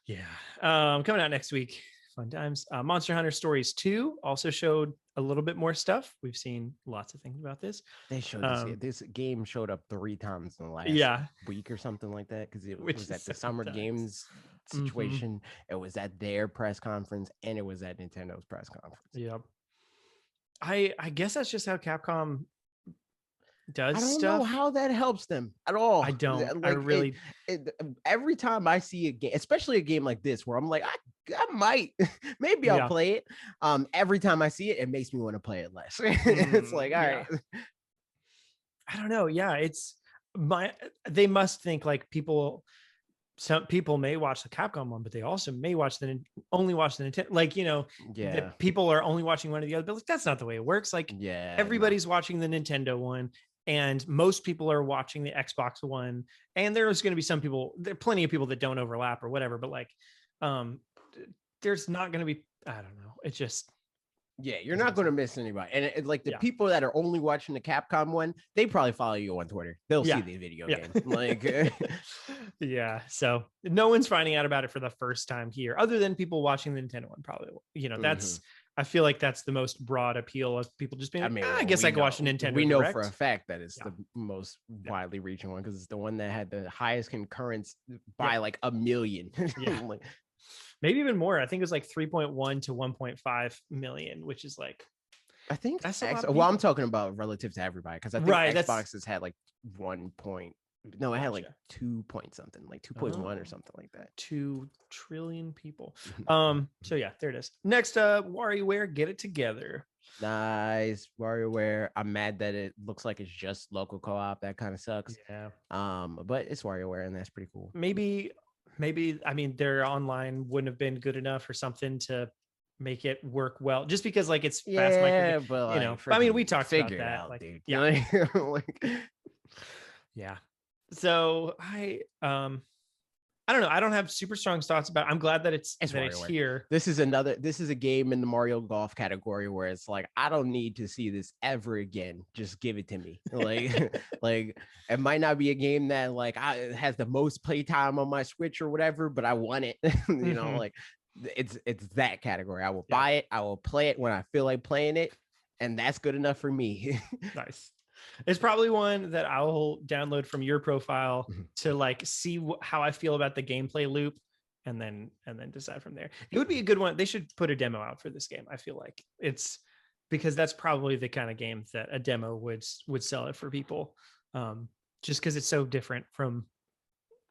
Yeah. Coming out next week. Fun times. Monster Hunter Stories 2 also showed a little bit more stuff. We've seen lots of things about this. They showed this game showed up 3 times in the last week or something like that, because it was at the Summer Games situation. It was at their press conference, and it was at Nintendo's press conference. Yeah. I guess that's just how Capcom does stuff. I don't know how that helps them at all. I don't. Like, I really. Every time I see a game, especially a game like this, where I'm like, I might, maybe I'll play it. Every time I see it, it makes me want to play it less. It's like, all right. I don't know. Yeah, they must think like some people may watch the Capcom one, but they also may only watch the Nintendo. Like, people are only watching one or the other. But like, that's not the way it works. Like, everybody's watching the Nintendo one, and most people are watching the Xbox one. And there's going to be there are plenty of people that don't overlap or whatever. But like, there's not going to be. I don't know. It's just. Yeah, you're not going to miss anybody. And like the people that are only watching the Capcom one, they probably follow you on Twitter. They'll see the video game. Like, yeah. So no one's finding out about it for the first time here, other than people watching the Nintendo one. Probably, that's. I feel like that's the most broad appeal of people just being. I guess I can watch a Nintendo. We know for a fact that it's the most widely reaching one, because it's the one that had the highest concurrence by like 1 million. Like, maybe even more. I think it was like 3.1 to 1.5 million, which is like, I think that's I'm talking about relative to everybody, because I think Xbox has had like 1 point. No, it had like 2 point something, like 2.1 or something like that. 2 trillion people. So yeah, there it is. Next, WarioWare, get it together. Nice. WarioWare. I'm mad that it looks like it's just local co-op. That kind of sucks. Yeah. But it's WarioWare, and that's pretty cool. Maybe I mean, their online wouldn't have been good enough or something to make it work well, just because like it's fast micro, but like, I mean, we talked about that, out, like, dude. Yeah. Like, yeah. So I don't know. I don't have super strong thoughts about it. I'm glad that it's here. This is a game in the Mario Golf category where it's like, I don't need to see this ever again. Just give it to me. Like, like it might not be a game that like it has the most playtime on my Switch or whatever, but I want it. Like it's that category. I will buy it. I will play it when I feel like playing it, and that's good enough for me. Nice. It's probably one that I'll download from your profile to like see how I feel about the gameplay loop, and then decide from there. It would be a good one. They should put a demo out for this game. I feel like it's because that's probably the kind of game that a demo would sell it for people, just because it's so different from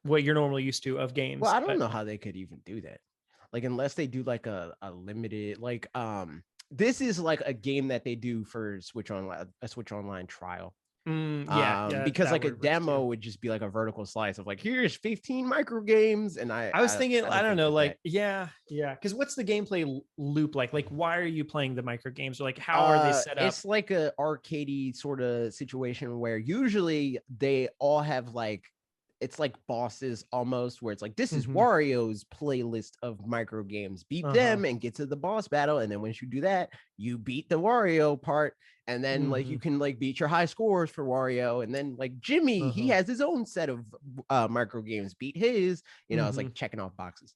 what you're normally used to of games. Well, I don't know how they could even do that. Like, unless they do like a limited, like, this is like a game that they do for Switch Online, a Switch Online trial. Because like a demo would just be like a vertical slice of like, here's 15 micro games, and I was thinking, I don't know, like because what's the gameplay loop like? Like, why are you playing the micro games, or like how are they set up? It's like a arcadey sort of situation where usually they all have like, it's like bosses almost, where it's like, this is Wario's playlist of micro games. Beat them and get to the boss battle, and then once you do that, you beat the Wario part, and then like you can like beat your high scores for Wario, and then like Jimmy, he has his own set of micro games. Beat his, it's like checking off boxes.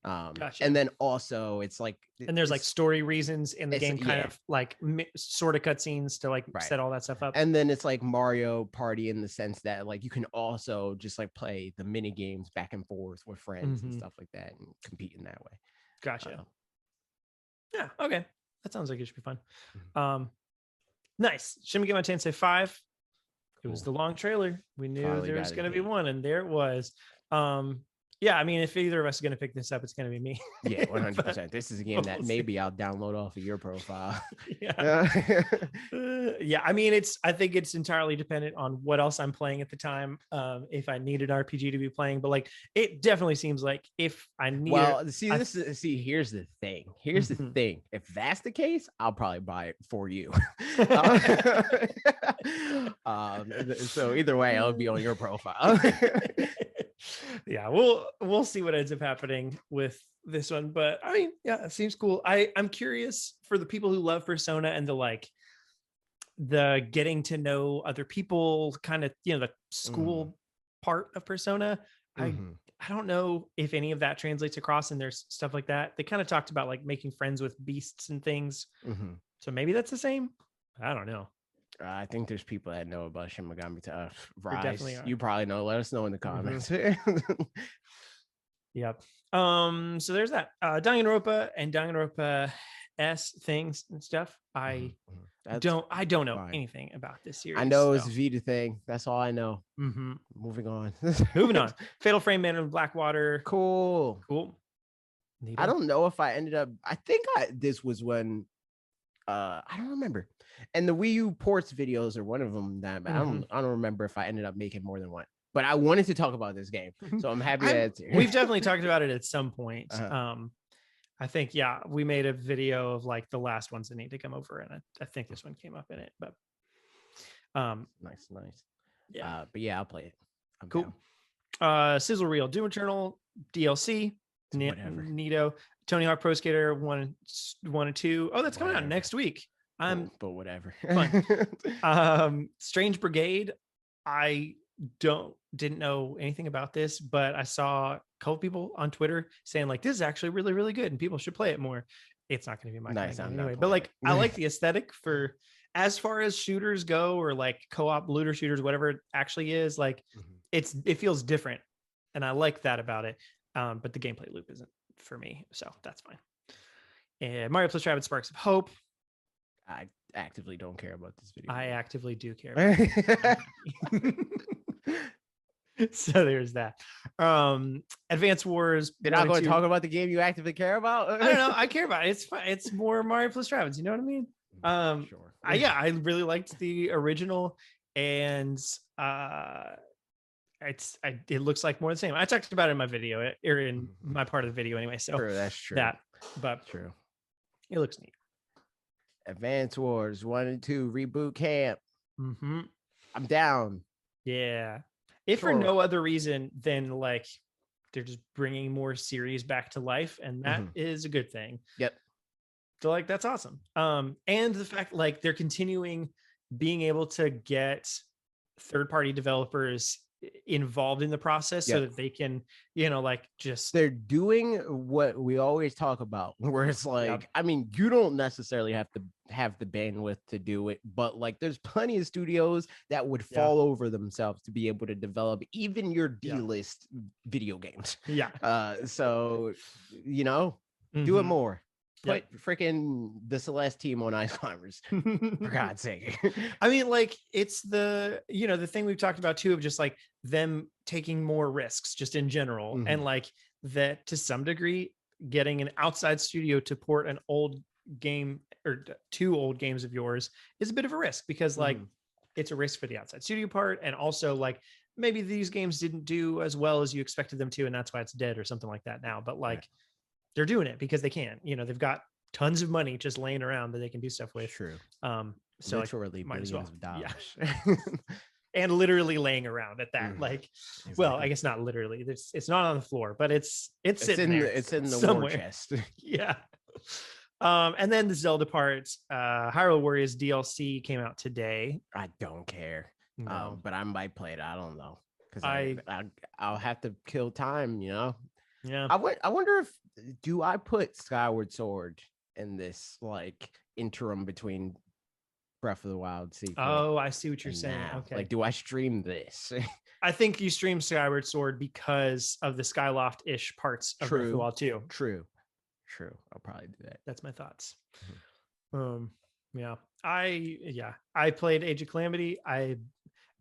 Gotcha. And then also it's like, and there's like story reasons in the game, kind of like sort of cutscenes to like set all that stuff up. And then it's like Mario Party in the sense that like you can also just like play the mini games back and forth with friends and stuff like that, and compete in that way. Gotcha. Yeah. Okay. That sounds like it should be fun. Nice. Shin Megami Tensei 5 It was the long trailer. We knew there was going to be one, and there it was. Yeah, I mean, if either of us is going to pick this up, it's going to be me. Yeah, 100%. This is a game that maybe I'll download off of your profile. Yeah. Yeah, I mean, I think it's entirely dependent on what else I'm playing at the time. If I need an RPG to be playing, but like, it definitely seems like if I need. Well, here's the thing. Here's the thing. If that's the case, I'll probably buy it for you. So either way, I'll be on your profile. Yeah, we'll see what ends up happening with this one, but I mean, yeah, it seems cool. I'm curious for the people who love Persona and the getting to know other people kind of, the school part of Persona. I don't know if any of that translates across, and there's stuff like that. They kind of talked about like making friends with beasts and things. So maybe that's the same. I don't know. I think there's people that know about Shin Megami Rise. You probably know. Let us know in the comments. Yep. So there's that. Danganronpa and Danganronpa S things and stuff. I don't know anything about this series. I know it's a Vita thing. That's all I know. Moving on. Fatal Frame, Man in Blackwater. Cool. Neato. I don't know if I ended up. I think this was when. I don't remember. And the Wii U ports videos are one of them that I don't remember if I ended up making more than one. But I wanted to talk about this game, so I'm happy that it's here. We've definitely talked about it at some point. I think we made a video of like the last ones that need to come over, and I think this one came up in it. But nice. Yeah, but yeah, I'll play it. I'm cool. Sizzle Reel, Doom Eternal DLC, Neato, Tony Hawk Pro Skater 1 and 2. Oh, that's coming out next week. But whatever. Strange Brigade. I didn't know anything about this, but I saw a couple people on Twitter saying like this is actually really, really good and people should play it more. It's not going to be my thing anyway, but like I like the aesthetic for as far as shooters go, or like co-op looter shooters, whatever it actually is. Like it feels different, and I like that about it. But the gameplay loop isn't for me, so that's fine. And Mario plus Rabbids Sparks of Hope. I actively don't care about this video. I actively do care about So there's that. Advance Wars. You're not going to talk about the game you actively care about? I don't know. I care about it. It's fine. It's more Mario plus Rabbids. You know what I mean? Sure. I really liked the original, and it looks like more the same. I talked about it in my video, or in my part of the video anyway. So true, that's true. But true. It looks neat. Advance Wars 1 and 2 reboot camp. I'm down. Yeah. If for no other reason than like they're just bringing more series back to life, and that is a good thing. Yep. So like that's awesome. And the fact like they're continuing being able to get third-party developers involved in the process so that they can, they're doing what we always talk about, where it's like, I mean, you don't necessarily have to have the bandwidth to do it, but like there's plenty of studios that would fall over themselves to be able to develop even your D-list video games. So do it more. Put freaking the Celeste team on Ice Climbers, for God's sake. I mean, like it's the thing we've talked about too, of just like them taking more risks just in general. And like that to some degree, getting an outside studio to port an old game or 2 old games of yours is a bit of a risk, because like it's a risk for the outside studio part. And also like maybe these games didn't do as well as you expected them to, and that's why it's dead or something like that now. But like, they're doing it because they can, they've got tons of money just laying around that they can do stuff with. True. So literally like, billions of dollars. And literally laying around at that. Like, well, I guess not literally. It's not on the floor, but it's sitting there. It's in the somewhere. war chest. Yeah. And then the Zelda parts, Hyrule Warriors Dlc came out today. I don't care. No. But I might play it. I don't know. Because I'll have to kill time, Yeah. I wonder if do I put Skyward Sword in this like interim between Breath of the Wild sequel? Oh, I see what you're saying. Now. Okay. Like, do I stream this? I think you stream Skyward Sword because of the Skyloft-ish parts of Breath of the Wild too. True. I'll probably do that. That's my thoughts. I played Age of Calamity.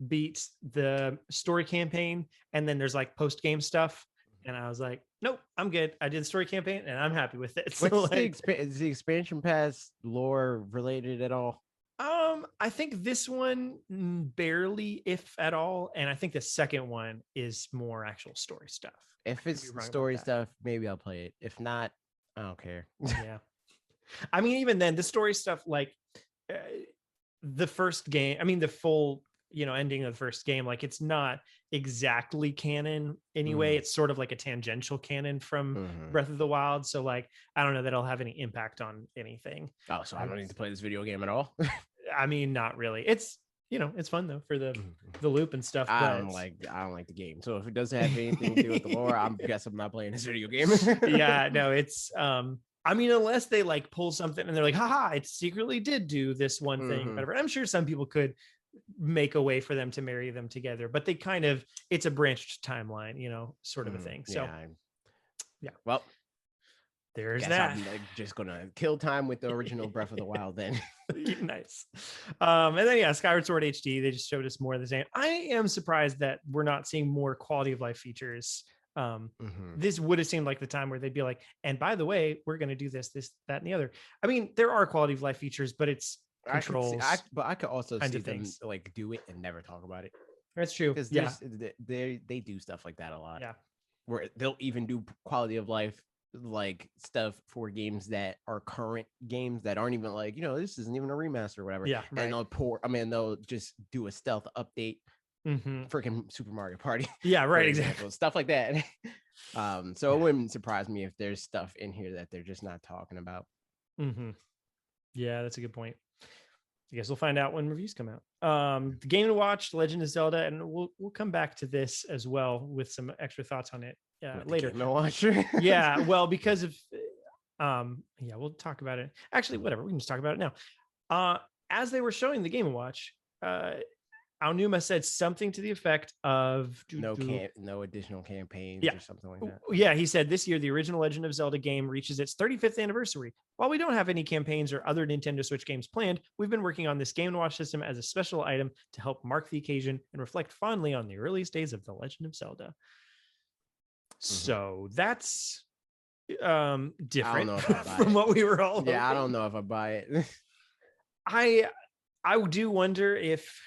beat the story campaign, and then there's like post game stuff. And I was like, nope, I'm good. I did the story campaign and I'm happy with it. So What's is the expansion pass lore related at all? I think this one barely, if at all. And I think the second one is more actual story stuff. If it's story stuff, maybe I'll play it. If not, I don't care. Yeah. I mean, even then, the story stuff, like the first game, I mean, the full, ending of the first game, like it's not exactly canon anyway. It's sort of like a tangential canon from Breath of the Wild. So like, I don't know that it'll have any impact on anything. Oh, so I don't need to play this video game at all? I mean, not really. It's, it's fun though for the loop and stuff. I don't like the game. So if it doesn't have anything to do with the lore, I'm not playing this video game. Yeah, no, it's I mean, unless they like pull something and they're like, haha, it secretly did do this one thing, whatever. I'm sure some people could make a way for them to marry them together, but they kind of, it's a branched timeline, sort of a thing. So yeah. Well, there's that. I'm just gonna kill time with the original Breath of the Wild then. Nice. And then Skyward Sword HD, they just showed us more of the same. I am surprised that we're not seeing more quality of life features. This would have seemed like the time where they'd be like, and by the way, we're going to do this, that, and the other. I mean, there are quality of life features, but it's controls. But I could also see them like do it and never talk about it. That's true. Because they do stuff like that a lot. Yeah. Where they'll even do quality of life like stuff for games that are current games that aren't even like, this isn't even a remaster or whatever. Yeah. Right. And they'll just do a stealth update. Freaking Super Mario Party. Yeah, right. Exactly. Stuff like that. So it wouldn't surprise me if there's stuff in here that they're just not talking about. Yeah, that's a good point. I guess we'll find out when reviews come out. The game to watch, Legend of Zelda, and we'll come back to this as well with some extra thoughts on it later. Game to watch. Yeah, well, because of we'll talk about it. Actually, whatever, we can just talk about it now. As they were showing the Game to Watch, Aonuma said something to the effect of no additional campaigns or something like that. Yeah, he said this year the original Legend of Zelda game reaches its 35th anniversary. While we don't have any campaigns or other Nintendo Switch games planned, we've been working on this Game & Watch system as a special item to help mark the occasion and reflect fondly on the earliest days of the Legend of Zelda. So that's different from what we were all hoping. I don't know if I buy it. I do wonder if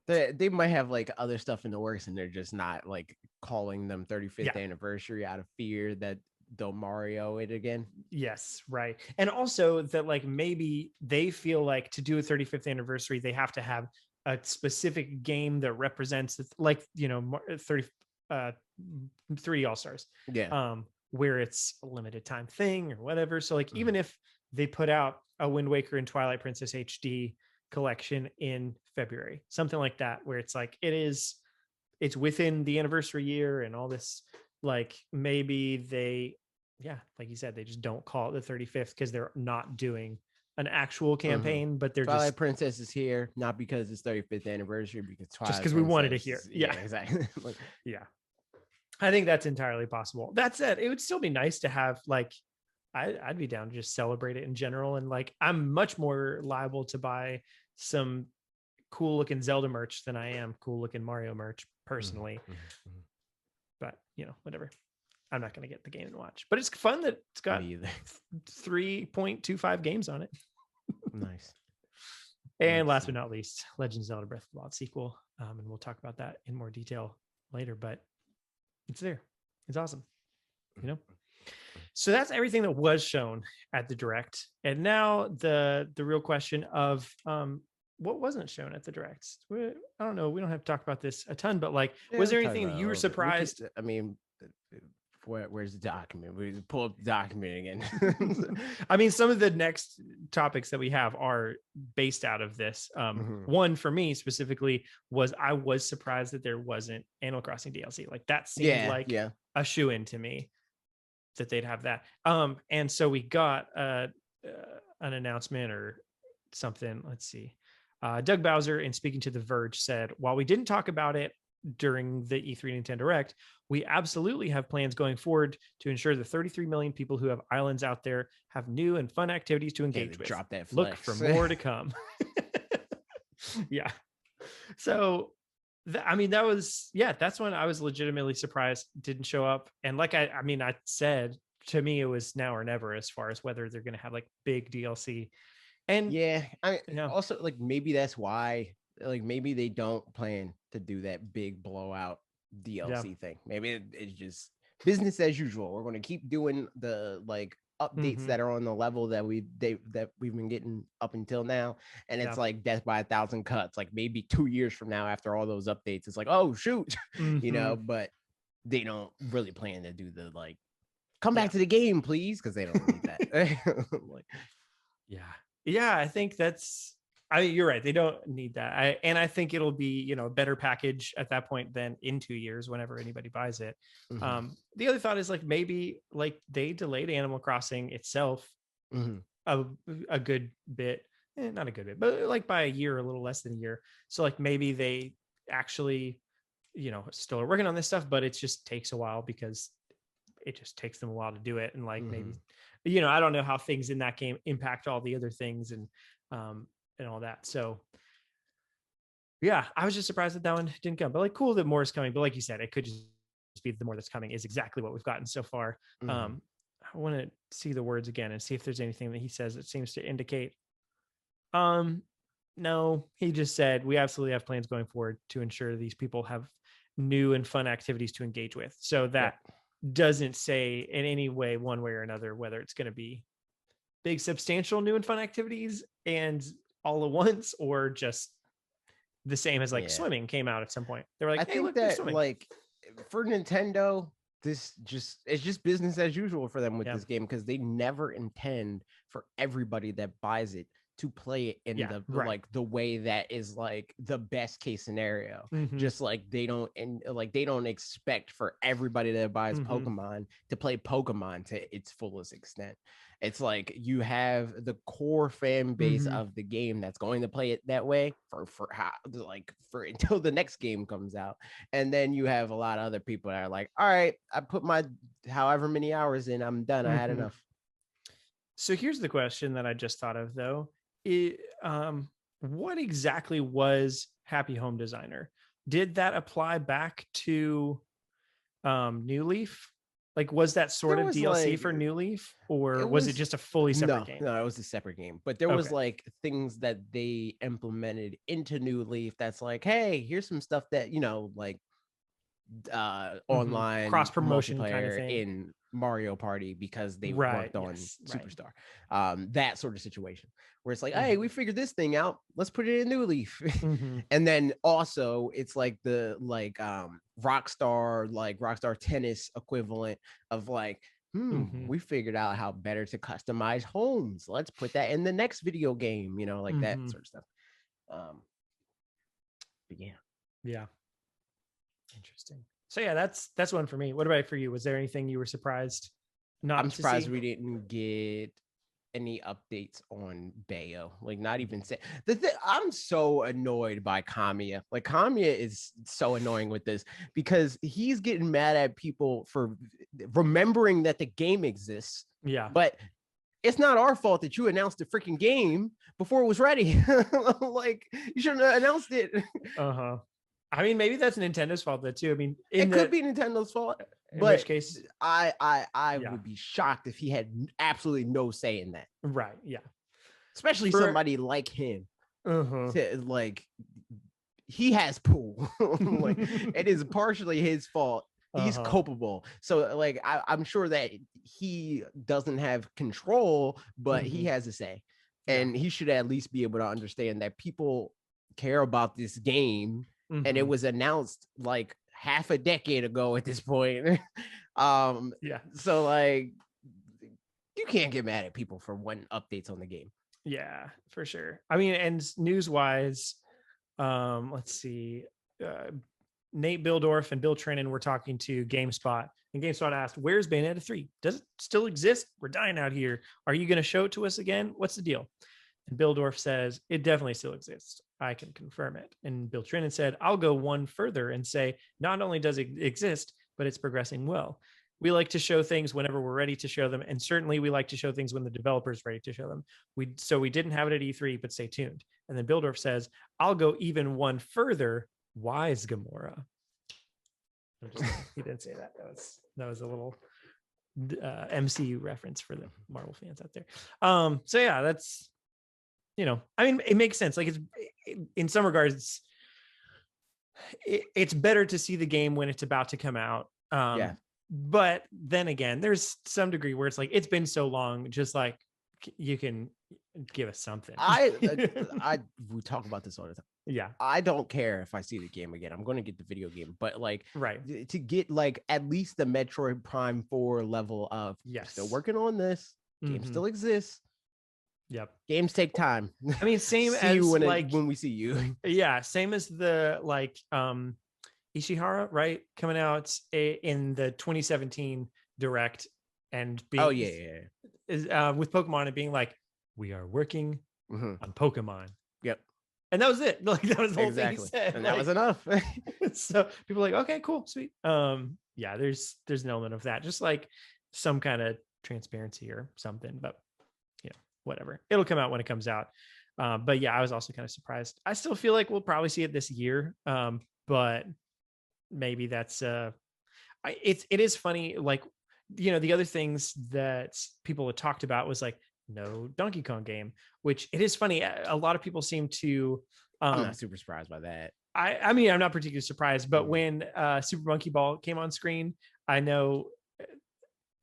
they might have like other stuff in the works and they're just not like calling them 35th anniversary out of fear that they'll Mario it again. Yes, right. And also that like maybe they feel like to do a 35th anniversary they have to have a specific game that represents like 3 All-Stars. Where it's a limited time thing or whatever. So like even if they put out a Wind Waker and Twilight Princess HD collection in February, something like that, where it's like it's within the anniversary year and all this, like maybe they like you said, they just don't call it the 35th because they're not doing an actual campaign, but they're Twilight Princess is here not because it's 35th anniversary, because just because we wanted it here. Exactly. I think that's entirely possible. That said, it would still be nice to have like I'd be down to just celebrate it in general. And like, I'm much more liable to buy some cool looking Zelda merch than I am cool looking Mario merch personally. But whatever. I'm not going to get the Game & Watch, but it's fun that it's got 3.25 games on it. Nice. And last but not least, Legend of Zelda Breath of the Wild sequel. And we'll talk about that in more detail later, but it's there. It's awesome. So that's everything that was shown at the Direct. And now the real question of what wasn't shown at the Direct. I don't know. We don't have to talk about this a ton, but like, was there anything that you were surprised? Where's the document? We pull up the document again. I mean, some of the next topics that we have are based out of this. One for me specifically was I was surprised that there wasn't Animal Crossing DLC. Like that seemed like a shoe-in to me that they'd have that. And so we got an announcement or something. Let's see. Doug Bowser, in speaking to The Verge, said, while we didn't talk about it during the E3 Nintendo Direct, we absolutely have plans going forward to ensure the 33 million people who have islands out there have new and fun activities to engage with. Drop that flex. Look for more to come. So that was, that's when I was legitimately surprised didn't show up. And like I said, to me, it was now or never as far as whether they're going to have like big DLC. And also like maybe that's why, like maybe they don't plan to do that big blowout DLC thing. Maybe it's just business as usual. We're going to keep doing the like updates that are on the level that we've been getting up until now, and it's like death by 1,000 cuts. Like maybe 2 years from now, after all those updates, it's like, oh shoot, but they don't really plan to do the like come back to the game, please, because they don't need that. Like, I think you're right. They don't need that. I think it'll be, a better package at that point than in 2 years, whenever anybody buys it. The other thought is like, maybe like they delayed Animal Crossing itself a good bit, not a good bit, but like by a year, a little less than a year. So like maybe they actually, still are working on this stuff, but it just takes a while because it just takes them a while to do it. And like, maybe, I don't know how things in that game impact all the other things and all that. So I was just surprised that one didn't come, but like cool that more is coming. But like you said, it could just be the more that's coming is exactly what we've gotten so far. I want to see the words again and see if there's anything that he says that seems to indicate. No, he just said we absolutely have plans going forward to ensure these people have new and fun activities to engage with. So that doesn't say in any way, one way or another, whether it's going to be big, substantial, new and fun activities and all at once, or just the same as like swimming came out at some point. They were like, I think that like for Nintendo, it's just business as usual for them with this game, because they never intend for everybody that buys it to play it in like the way that is like the best case scenario. Just like they don't expect for everybody that buys Pokemon to play Pokemon to its fullest extent. It's like you have the core fan base of the game that's going to play it that way for until the next game comes out, and then you have a lot of other people that are like, all right, I put my however many hours in, I'm done, I had enough. So here's the question that I just thought of though. What exactly was Happy Home Designer? Did that apply back to New Leaf? Like, was that sort of DLC for New Leaf, or was it just a fully separate game? No, it was a separate game. But there was like things that they implemented into New Leaf that's like, hey, here's some stuff that, like online cross promotion kind of thing in Mario Party, because they worked on Superstar. That sort of situation where it's like, hey, we figured this thing out, let's put it in New Leaf. And then also it's like the Rockstar Tennis equivalent of like, we figured out how better to customize homes, let's put that in the next video game, like that sort of stuff. But yeah, interesting. So that's one for me. What about for you? Was there anything you were surprised I'm surprised we didn't get any updates on Bayo. Like, not even say I'm so annoyed by Kamiya. Like, Kamiya is so annoying with this because he's getting mad at people for remembering that the game exists. Yeah. But it's not our fault that you announced the freaking game before it was ready. Like, you shouldn't have announced it. I mean, maybe that's Nintendo's fault though too. I mean, it could be Nintendo's fault. In which case, I would be shocked if he had absolutely no say in that. Right. Yeah. Especially somebody like him. Like, he has pull. Like, it is partially his fault. He's culpable. So like, I'm sure that he doesn't have control, but he has a say. And he should at least be able to understand that people care about this game. And it was announced like half a decade ago at this point. So like, you can't get mad at people for wanting updates on the game. Yeah, for sure. I mean, and news wise, let's see, Nate Bildorf and Bill Trennan were talking to GameSpot, and GameSpot asked, where's Bayonetta 3? Does it still exist? We're dying out here. Are you going to show it to us again? What's the deal? And Bildorf says, it definitely still exists. I can confirm it. And Bill Trennan said, I'll go one further and say, not only does it exist, but it's progressing well. we like to show things whenever we're ready to show them, and certainly we like to show things when the developer's ready to show them. We didn't have it at E3, but stay tuned. And then Bildorf says, "I'll go even one further. Wise Gamora." He didn't say that. That was a little MCU reference for the Marvel fans out there. So yeah, that's, I mean, it makes sense. Like, it's in some regards, it's better to see the game when it's about to come out. But then again, there's some degree where it's like, it's been so long, just like, you can give us something. We talk about this all the time. Yeah, I don't care if I see the game again. I'm going to get the video game, but like, right, to get like at least the Metroid Prime 4 level of, still working on this. Game still exists. Yep. Games take time. I mean, same as when we see you. Yeah, same as the Ishihara, right? Coming out in the 2017 Direct and being with Pokemon and being like, we are working on Pokemon. Yep. And that was it. Like, that was the whole thing he said. And that was enough. So people are like, okay, cool, sweet. Yeah, there's an element of that, just like some kind of transparency or something, but whatever. It'll come out when it comes out. But yeah, I was also kind of surprised. I still feel like we'll probably see it this year. But maybe that's it is funny. Like, the other things that people had talked about was like, no Donkey Kong game, which it is funny. A lot of people seem to. I'm not super surprised by that. I mean, I'm not particularly surprised, but when Super Monkey Ball came on screen, I know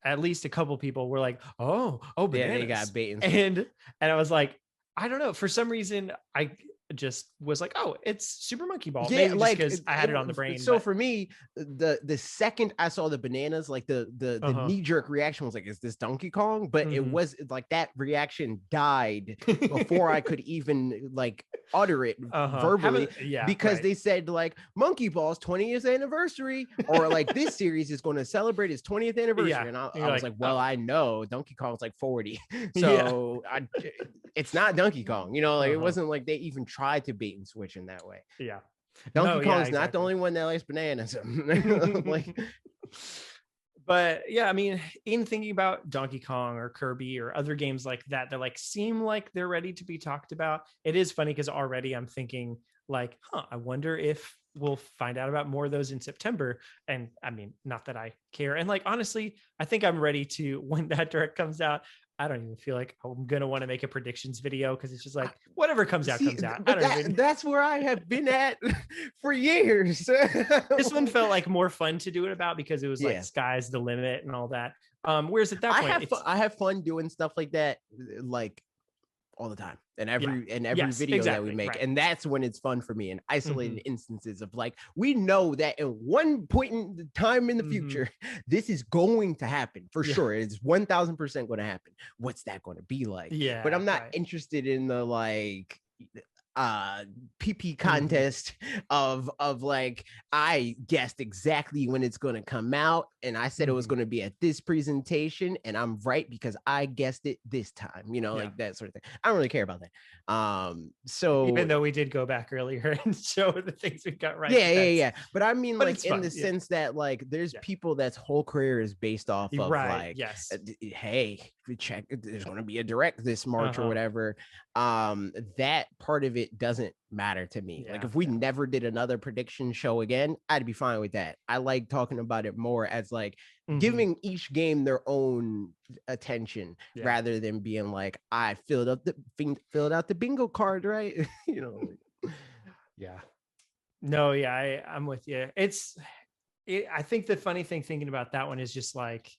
at least a couple people were like, oh, bananas. Yeah, they got bait and I was like, I don't know, for some reason I just was like, oh, it's Super Monkey Ball. Yeah, maybe like, because I had it on the brain. So for me, the second I saw the bananas, like the knee-jerk reaction was like, is this Donkey Kong? But it was like, that reaction died before I could even like utter it verbally, because they said like Monkey Ball's 20th anniversary, or like this series is going to celebrate its 20th anniversary. And I was like, well, I know Donkey Kong's like 40, so it's not Donkey Kong, it wasn't like they even tried to bait and switch in that way. Donkey Kong's not the only one that likes bananas. Like, but yeah, I mean, in thinking about Donkey Kong or Kirby or other games like that like seem like they're ready to be talked about, it is funny because already I'm thinking like, I wonder if we'll find out about more of those in September. And I mean, not that I care. And like, honestly, I think I'm ready to, when that Direct comes out, I don't even feel like I'm going to want to make a predictions video, because it's just like, whatever comes out, comes out. That's where I have been at for years. This one felt like more fun to do it about, because it was like sky's the limit and all that. Whereas at that point, I have fun doing stuff like that, like all the time, and every video that we make, and that's when it's fun for me, in isolated instances of like, we know that at one point in time in the future, this is going to happen for sure. It's 1000% going to happen. What's that going to be like? But I'm not interested in the like PP contest of like, I guessed exactly when it's going to come out, and I said it was going to be at this presentation, and I'm right because I guessed it this time, like that sort of thing. I don't really care about that. So even though we did go back earlier and show the things we got right, but I mean, like, in the sense that like, there's people that's whole career is based off of like, hey, check, there's going to be a Direct this March or whatever. That part of it doesn't matter to me. Like, if we never did another prediction show again, I'd be fine with that. I like talking about it more as like giving each game their own attention, rather than being like, I filled out the bingo card, right? I'm with you. I think the funny thing thinking about that one is just like,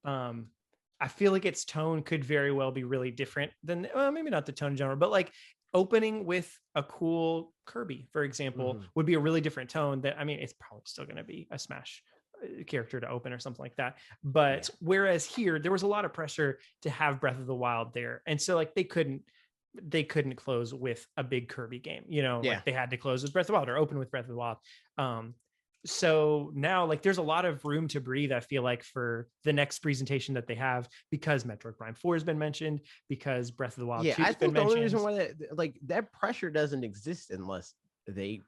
I feel like its tone could very well be really different than, maybe not the tone in general, but like opening with a cool Kirby, for example, would be a really different tone. That, I mean, it's probably still going to be a Smash character to open or something like that. But whereas here, there was a lot of pressure to have Breath of the Wild there. And so like, they couldn't close with a big Kirby game, like they had to close with Breath of the Wild or open with Breath of the Wild. So now, like, there's a lot of room to breathe, I feel like, for the next presentation that they have, because Metroid Prime 4 has been mentioned, because Breath of the Wild 2 has been mentioned. The only reason why that pressure doesn't exist unless they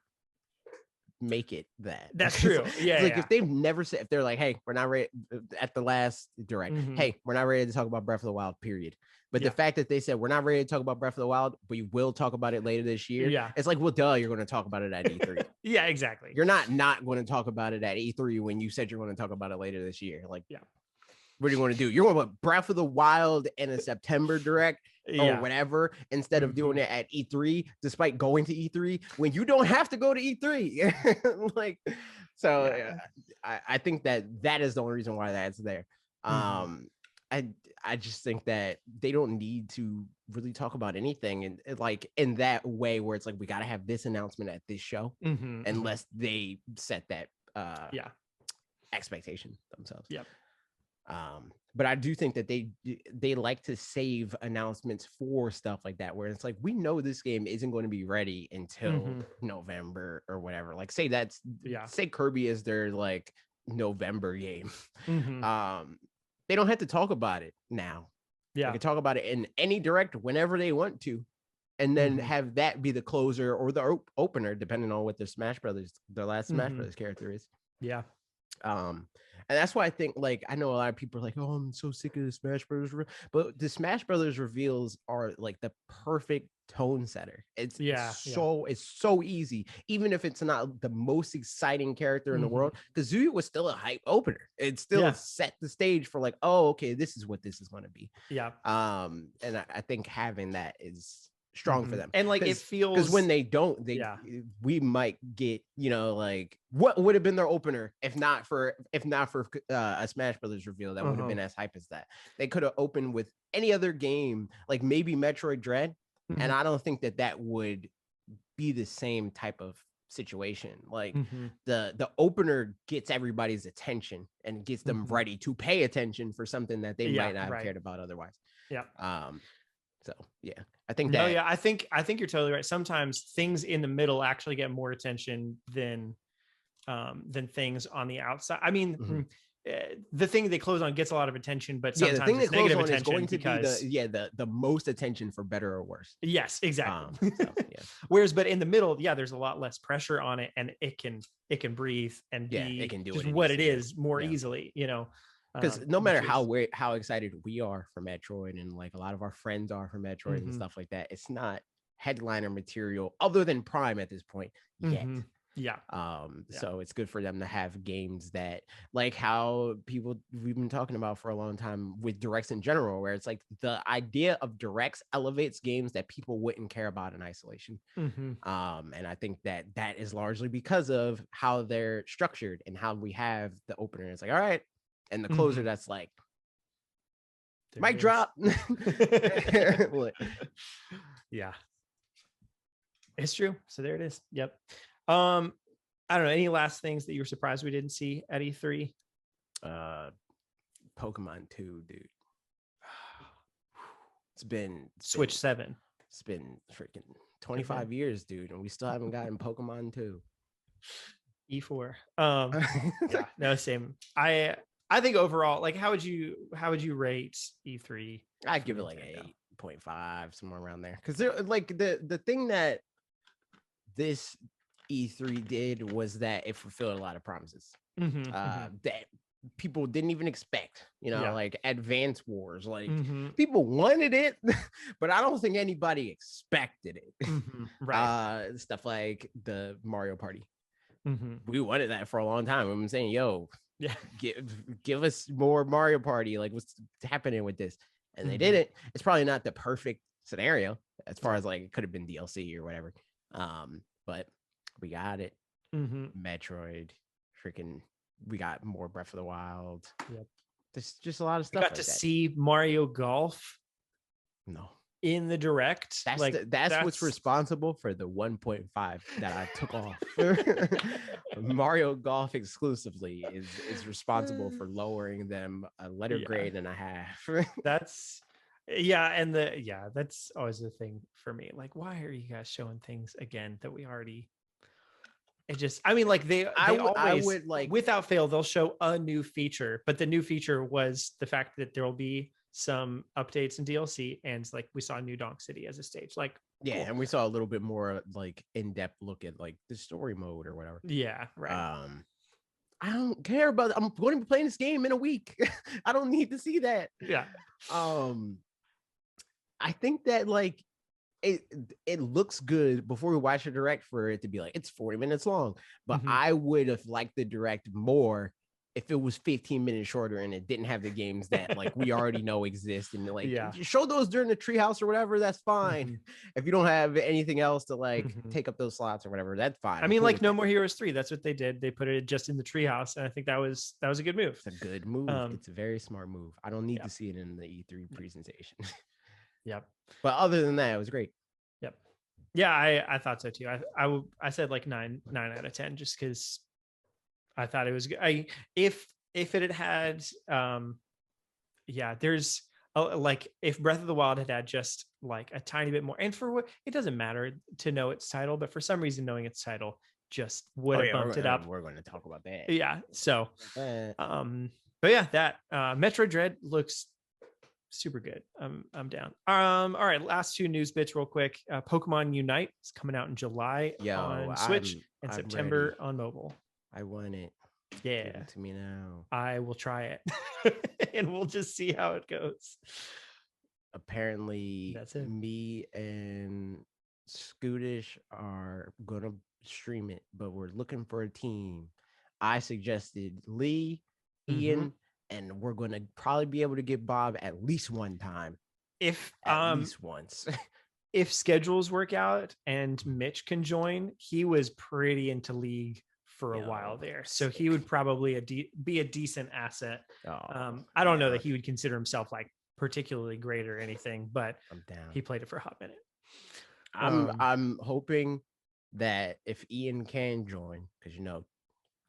make it that. That's true. Yeah. Like if they've never said, if they're like, hey, we're not ready at the last direct, hey, we're not ready to talk about Breath of the Wild, period. But the fact that they said we're not ready to talk about Breath of the Wild, we will talk about it later this year. Yeah. It's like, well, duh, you're going to talk about it at E3. Yeah, exactly. You're not going to talk about it at E3 when you said you're going to talk about it later this year. Like, what do you want to do? You're going to put Breath of the Wild in a September direct or whatever instead of doing it at E3, despite going to E3 when you don't have to go to E3. Like, so I think that is the only reason why that's there. I just think that they don't need to really talk about anything and like in that way where it's like we got to have this announcement at this show unless they set that expectation themselves. But I do think that they like to save announcements for stuff like that where it's like we know this game isn't going to be ready until November or whatever. Like say Kirby is their like November game. They don't have to talk about it now. They can talk about it in any direct whenever they want to, and then have that be the closer or the opener, depending on what their last Smash Brothers character is. And that's why I think, like, I know a lot of people are like, oh, I'm so sick of the Smash Brothers, but the Smash Brothers reveals are like the perfect tone setter. It's so easy, even if it's not the most exciting character in the world. Kazuya was still a hype opener. It still set the stage for like, oh, okay, this is what this is going to be. And I think having that is strong for them, and like it feels, because when they don't, we might get, you know, like what would have been their opener if not for a Smash Brothers reveal that would have been as hype as that. They could have opened with any other game, like maybe Metroid Dread, and I don't think that would be the same type of situation. Like the opener gets everybody's attention and gets them ready to pay attention for something that they might not have cared about otherwise. So I think that. I think you're totally right. Sometimes things in the middle actually get more attention than things on the outside. I mean, the thing they close on gets a lot of attention, but sometimes the thing it's they close negative on attention is going to because be the most attention for better or worse. Yes, exactly. Whereas, but in the middle, there's a lot less pressure on it, and it can breathe and be it can do just what it is more easily, you know. Because no matter how excited we are for Metroid, and like a lot of our friends are for Metroid and stuff like that, it's not headliner material other than Prime at this point yet. So it's good for them to have games that, like how we've been talking about for a long time with directs in general, where it's like the idea of directs elevates games that people wouldn't care about in isolation. And I think that is largely because of how they're structured and how we have the opener. It's like, all right. And the closer that's like mic drop. It's true. So there it is. Yep. I don't know, any last things that you were surprised we didn't see at E3? Pokemon 2, dude. It's been Switch 7. It's been freaking 25 years, dude, and we still haven't gotten Pokemon 2. E4. No, same. I think overall, like, how would you rate E3? I'd give it like 8.5, somewhere around there. Because they're like the thing that this E3 did was that it fulfilled a lot of promises that people didn't even expect. You know, like Advance Wars, like people wanted it, but I don't think anybody expected it. Stuff like the Mario Party. We wanted that for a long time. We've been saying, yo, give us more Mario Party, like what's happening with this, and they did it. It's probably not the perfect scenario as far as like it could have been DLC or whatever, but we got it. Metroid, freaking, we got more Breath of the Wild. There's just a lot of stuff. We got to see Mario Golf in the direct. That's what's responsible for the 1.5 that I took off. Mario Golf exclusively is responsible for lowering them a letter grade and a half. That's always the thing for me. Like, why are you guys showing things again that we already? It just, I mean, like I would like, without fail, they'll show a new feature, but the new feature was the fact that there will be some updates and DLC, and like we saw New Donk City as a stage. Like, Yeah, cool. And we saw a little bit more like in-depth look at like the story mode or whatever. Yeah, right. I don't care about I'm going to be playing this game in a week. I don't need to see that. Yeah. I think that like it looks good before we watch a direct for it to be like it's 40 minutes long, but I would have liked the direct more if it was 15 minutes shorter and it didn't have the games that like we already know exist, and like show those during the Treehouse or whatever, that's fine. If you don't have anything else to like take up those slots or whatever, that's fine. I mean, like No More Heroes 3, that's what they did. They put it just in the Treehouse, and I think that was a good move. It's a good move. It's a very smart move. I don't need to see it in the E3 presentation. Yep. But other than that, it was great. Yep. Yeah, I thought so too. I said like 9 out of 10 just because I thought it was good. If it had there's like if Breath of the Wild had just like a tiny bit more, and for what it doesn't matter to know its title, but for some reason knowing its title just would have bumped it up. We're going to talk about that. Yeah. So but yeah, that Metroid Dread looks super good. I'm down. All right, last two news bits real quick. Pokemon Unite is coming out in July on Switch and September on mobile. I want it. Yeah. Give it to me now. I will try it and we'll just see how it goes. Apparently that's it. Me and Scootish are gonna stream it, but we're looking for a team. I suggested Lee, Ian, and we're going to probably be able to get Bob at least one time. If at least once. If schedules work out and Mitch can join, he was pretty into League for a while there. So he would probably be a decent asset. I don't know that he would consider himself like particularly great or anything, but I'm down. He played it for a hot minute. I'm hoping that if Ian can join, because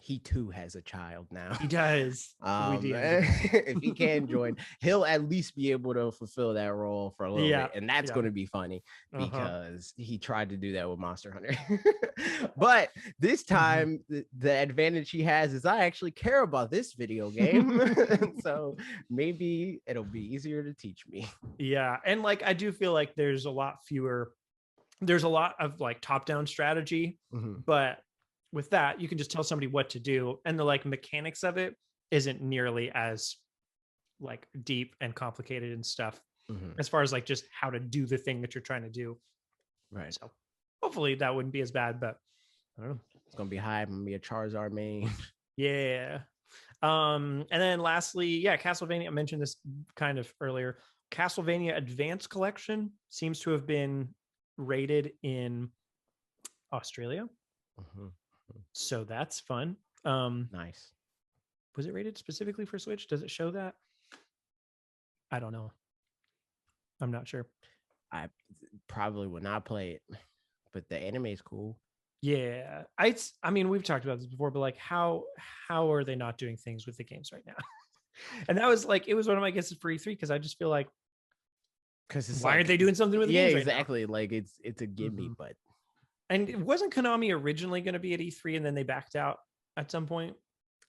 he too has a child now. He does. If he can join, he'll at least be able to fulfill that role for a little bit. And that's going to be funny because he tried to do that with Monster Hunter. But this time, the advantage he has is I actually care about this video game. So maybe it'll be easier to teach me. Yeah. And like, I do feel like there's a lot of like top-down strategy, but with that, you can just tell somebody what to do, and the like mechanics of it isn't nearly as like deep and complicated and stuff as far as like just how to do the thing that you're trying to do. Right. So hopefully that wouldn't be as bad, but I don't know. It's gonna be high. I'm gonna be a Charizard main. Yeah. And then lastly, Castlevania. I mentioned this kind of earlier. Castlevania Advanced Collection seems to have been rated in Australia. So that's fun. Nice. Was it rated specifically for Switch? Does it show that? I don't know. I'm not sure. I probably would not play it, but the anime is cool. Yeah. I mean, we've talked about this before, but like how are they not doing things with the games right now? And that was like, it was one of my guesses for E3 because I just feel like, because why aren't they doing something with the games right now? Exactly. Like it's a gimme, but. And wasn't Konami originally going to be at E3 and then they backed out at some point?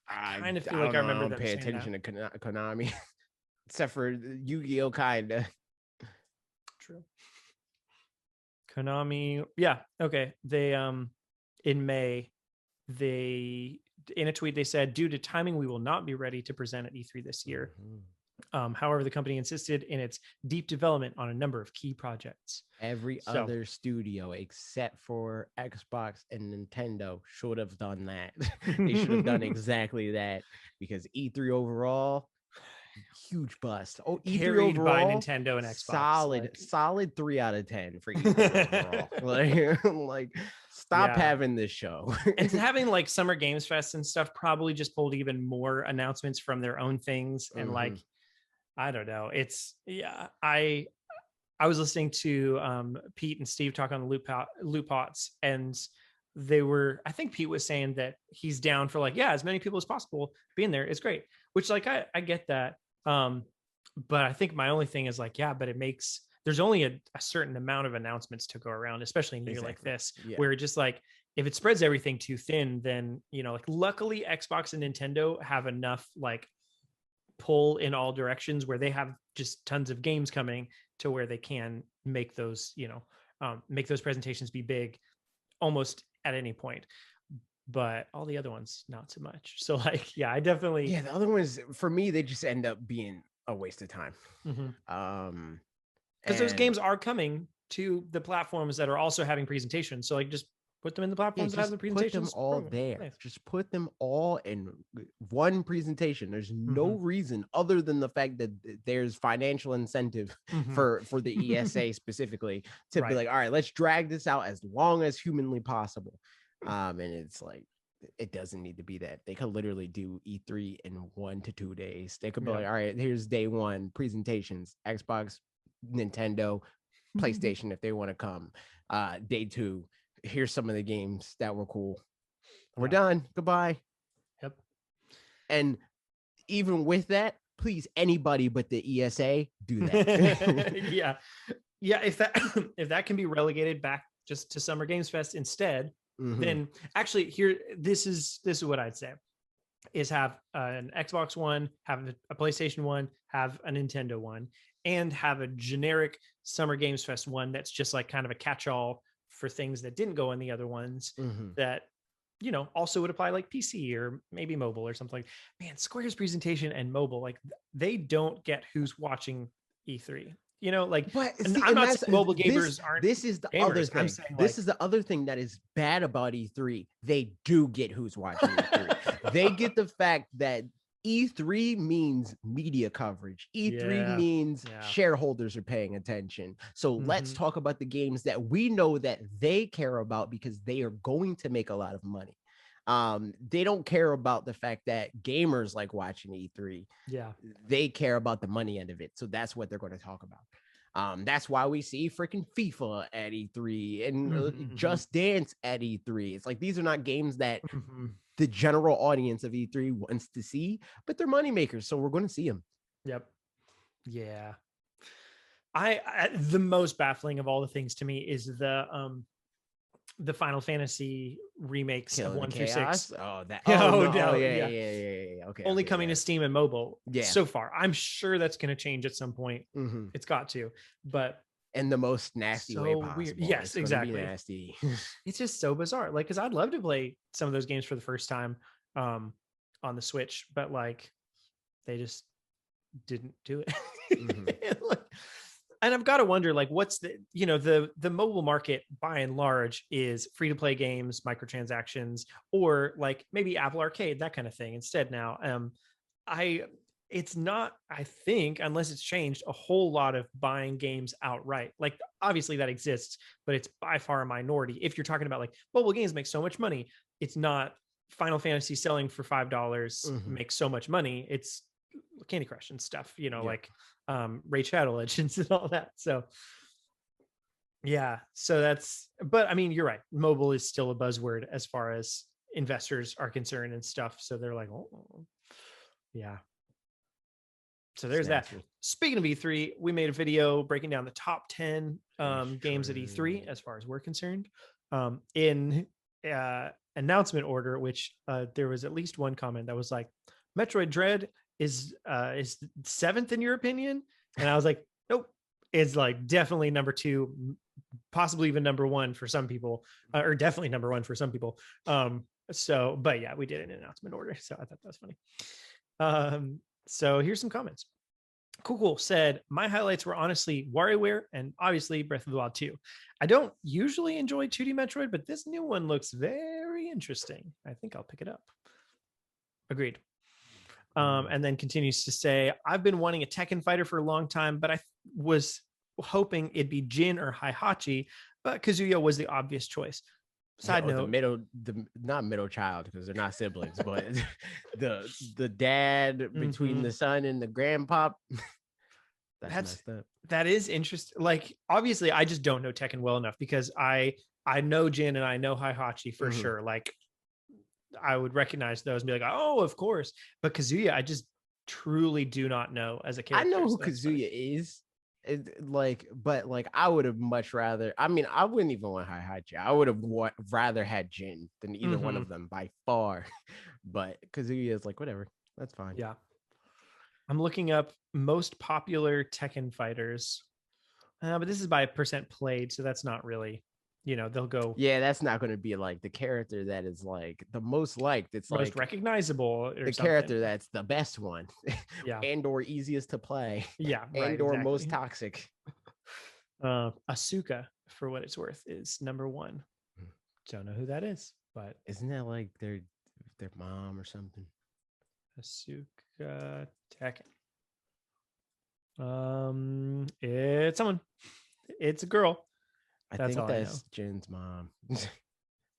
I kind of feel like I remember them paying attention to Konami, except for Yu-Gi-Oh! Kinda. True. Konami, yeah, okay. They in May, in a tweet they said, due to timing, we will not be ready to present at E3 this year. However, the company insisted in its deep development on a number of key projects. Every other studio except for Xbox and Nintendo should have done that. They should have done exactly that, because E3 overall, huge bust. Oh, E3 carried overall, by Nintendo and Xbox. Solid 3 out of 10 for E3 overall. Like stop having this show. And having like Summer Games Fest and stuff probably just pulled even more announcements from their own things. And like, I don't know. I was listening to Pete and Steve talk on the Loot Pots, and I think Pete was saying that he's down for like, as many people as possible being there is great, which like, I get that. But I think my only thing is like, but there's only a certain amount of announcements to go around, especially in a year like this, where just like, if it spreads everything too thin, then, like luckily Xbox and Nintendo have enough like pull in all directions where they have just tons of games coming to where they can make those, make those presentations be big almost at any point. But all the other ones, not so much. So like, yeah, I definitely. Yeah, the other ones, for me, they just end up being a waste of time. Because those games are coming to the platforms that are also having presentations. So like, just put them in the platforms that have the presentations. Put them all there. Nice. Just put them all in one presentation. There's no reason other than the fact that there's financial incentive for the ESA specifically to be like, all right, let's drag this out as long as humanly possible. And it's like, it doesn't need to be that. They could literally do E3 in 1 to 2 days. They could be like, all right, here's day one presentations, Xbox, Nintendo, PlayStation, if they want to come. Day two, here's some of the games that were cool. We're done. Goodbye. Yep. And even with that, please, anybody but the ESA do that. Yeah. If that can be relegated back just to Summer Games Fest instead, then actually this is what I'd say is have an Xbox One, have a PlayStation One, have a Nintendo One, and have a generic Summer Games Fest one that's just like kind of a catch-all for things that didn't go in the other ones that, you know, also would apply like PC or maybe mobile or something. Man, Square's presentation and mobile, like they don't get who's watching E3. You know, like, I'm not saying mobile gamers aren't. This is the gamers. other thing. This is the other thing that is bad about E3. They do get who's watching E3. They get the fact that E3 means media coverage. E3 means shareholders are paying attention. So let's talk about the games that we know that they care about because they are going to make a lot of money. They don't care about the fact that gamers like watching E3. Yeah. They care about the money end of it. So that's what they're going to talk about. That's why we see freaking FIFA at E3 and Just Dance at E3. It's like, these are not games that the general audience of E3 wants to see, but they're moneymakers. So we're going to see them. Yep. Yeah. I the most baffling of all the things to me is the Final Fantasy remakes of 1 through 6. Oh, that. Yeah. Okay. Only coming to Steam and mobile. Yeah. So far, I'm sure that's going to change at some point. It's got to, but in the most nasty way possible. Weird. Yes, exactly. Nasty. It's just so bizarre. Like, because I'd love to play some of those games for the first time on the Switch, but like, they just didn't do it. And I've got to wonder, like, what's the mobile market by and large is free to play games, microtransactions, or like maybe Apple Arcade, that kind of thing instead now. It's not, I think, unless it's changed, a whole lot of buying games outright. Like, obviously that exists, but it's by far a minority. If you're talking about like mobile games make so much money, it's not Final Fantasy selling for $5 makes so much money. It's Candy Crush and stuff, like Raid Shadow Legends and all that. So yeah, but I mean, you're right. Mobile is still a buzzword as far as investors are concerned and stuff. So they're like, oh yeah. So there's that. Speaking of E3, we made a video breaking down the top 10 games at E3 as far as we're concerned. In announcement order, which there was at least one comment that was like, Metroid Dread is 7th in your opinion? And I was like, nope. It's like definitely number 2, possibly even number 1 for some people, or definitely number 1 for some people. But yeah, we did an announcement order. So I thought that was funny. So here's some comments. Cool said, my highlights were honestly WarioWare and obviously Breath of the Wild 2. I don't usually enjoy 2D Metroid, but this new one looks very interesting. I think I'll pick it up. Agreed. And then continues to say, I've been wanting a Tekken fighter for a long time, but I was hoping it'd be Jin or Heihachi, but Kazuya was the obvious choice. Side note, not middle child, because they're not siblings, but the dad between the son and the grandpop. That's messed up. That is interesting. Like, obviously, I just don't know Tekken well enough because I know Jin and I know Heihachi for sure. Like, I would recognize those and be like, oh, of course. But Kazuya, I just truly do not know as a character. I know who Kazuya is. But I would have much rather. I mean, I wouldn't even want Heihachi. I would have rather had Jin than either one of them by far. But Kazuya is like, whatever, that's fine. Yeah, I'm looking up most popular Tekken fighters. But this is by percent played, so that's not really, they'll go. Yeah, that's not going to be like the character that is like the most liked. It's most like recognizable, or the character that's the best one, yeah, and or easiest to play, yeah, and or most toxic. Asuka, for what it's worth, is number 1. Don't know who that is, but isn't that like their mom or something? Asuka Tekken. It's someone. It's a girl. I think that's Jin's mom.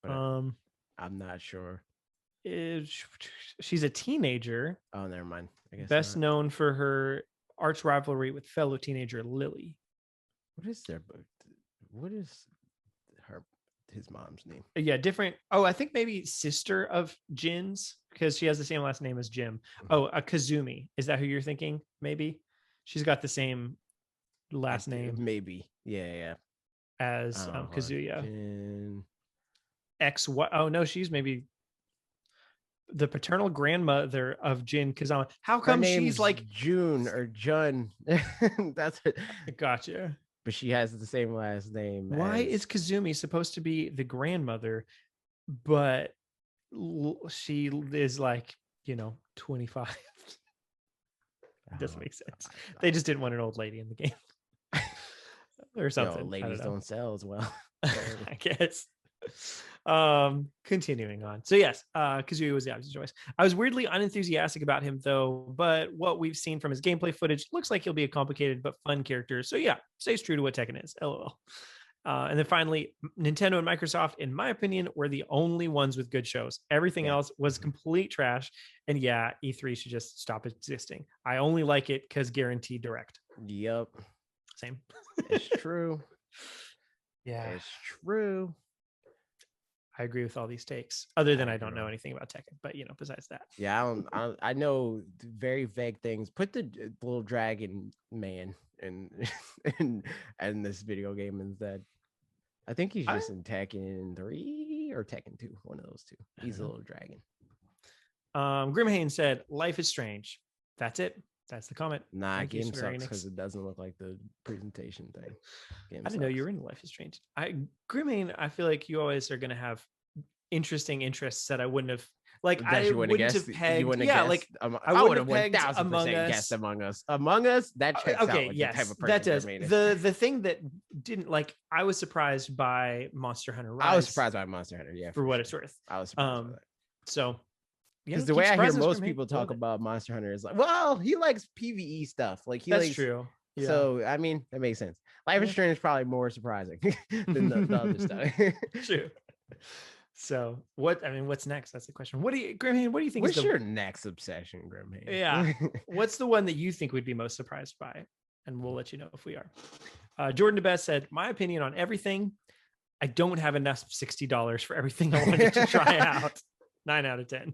But I'm not sure. She's a teenager. Oh, never mind. I guess best known for her arch rivalry with fellow teenager Lily. What is his mom's name? Yeah, different. Oh, I think maybe sister of Jin's, because she has the same last name as Jim. Oh, Kazumi. Is that who you're thinking? Maybe she's got the same last name. Maybe. Yeah. As Kazuya. Oh no, she's maybe the paternal grandmother of Jin Kazama. How come she's like June or Jun? That's it. Gotcha. But she has the same last name. Why is Kazumi supposed to be the grandmother, but she is like, 25? It doesn't make sense. They just didn't want an old lady in the game. Or something. Ladies don't sell as well. I guess. Continuing on. So yes, Kazuya was the obvious choice. I was weirdly unenthusiastic about him though, but what we've seen from his gameplay footage looks like he'll be a complicated but fun character. So yeah, stays true to what Tekken is. LOL. And then finally, Nintendo and Microsoft, in my opinion, were the only ones with good shows. Everything else was complete trash. And yeah, E3 should just stop existing. I only like it because guaranteed direct. Yep. Same. It's true. Yeah. It's true. I agree with all these takes, other than I don't know anything about Tekken, but besides that. Yeah, I know very vague things. Put the little dragon man in this video game instead. I think he's just in Tekken 3 or Tekken 2, one of those two. He's a little dragon. Grimhane said, "Life is strange." That's it. That's the comment. Nah, game sucks because it doesn't look like the presentation thing. I didn't know you were in Life is Strange. Grimhane, I feel like you always are going to have interesting interests that I wouldn't have. Like, I wouldn't have pegged. Yeah, like I would have 1,000% guessed Among Us. Among Us, that checks out. Like yes, the type of person that does. The thing that didn't, like, I was surprised by Monster Hunter Rise. I was surprised by Monster Hunter. Yeah, for what it's worth. I was surprised by that. So. Because the way I hear most people talk about Monster Hunter is like, well, he likes PvE stuff. Like that's true. Yeah. So I mean, that makes sense. Life is Strange is probably more surprising than the other stuff. True. So what's next? That's the question. Grimhane, what do you think? What's your next obsession, Grimhane? Yeah. What's the one that you think we'd be most surprised by? And we'll let you know if we are. Jordan DeBest said, "My opinion on everything. I don't have enough $60 for everything I wanted to try out." 9 out of 10.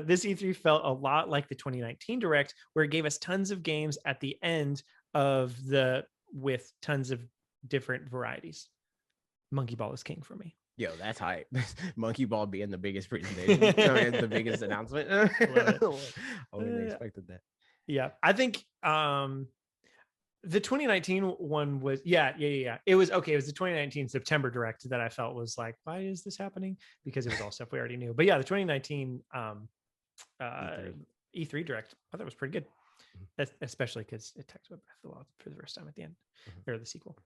This E3 felt a lot like the 2019 Direct, where it gave us tons of games at the end with tons of different varieties. Monkey Ball is king for me. Yo, that's hype. Monkey Ball being the biggest presentation, the biggest announcement. I wouldn't have expected that. Yeah, I think the 2019 one was it was okay. It was the 2019 September Direct that I felt was like, why is this happening? Because it was all stuff we already knew. But yeah, the 2019 E3 Direct, I thought it was pretty good. Especially because it talks about Breath of the Wild for the first time at the end, or the sequel.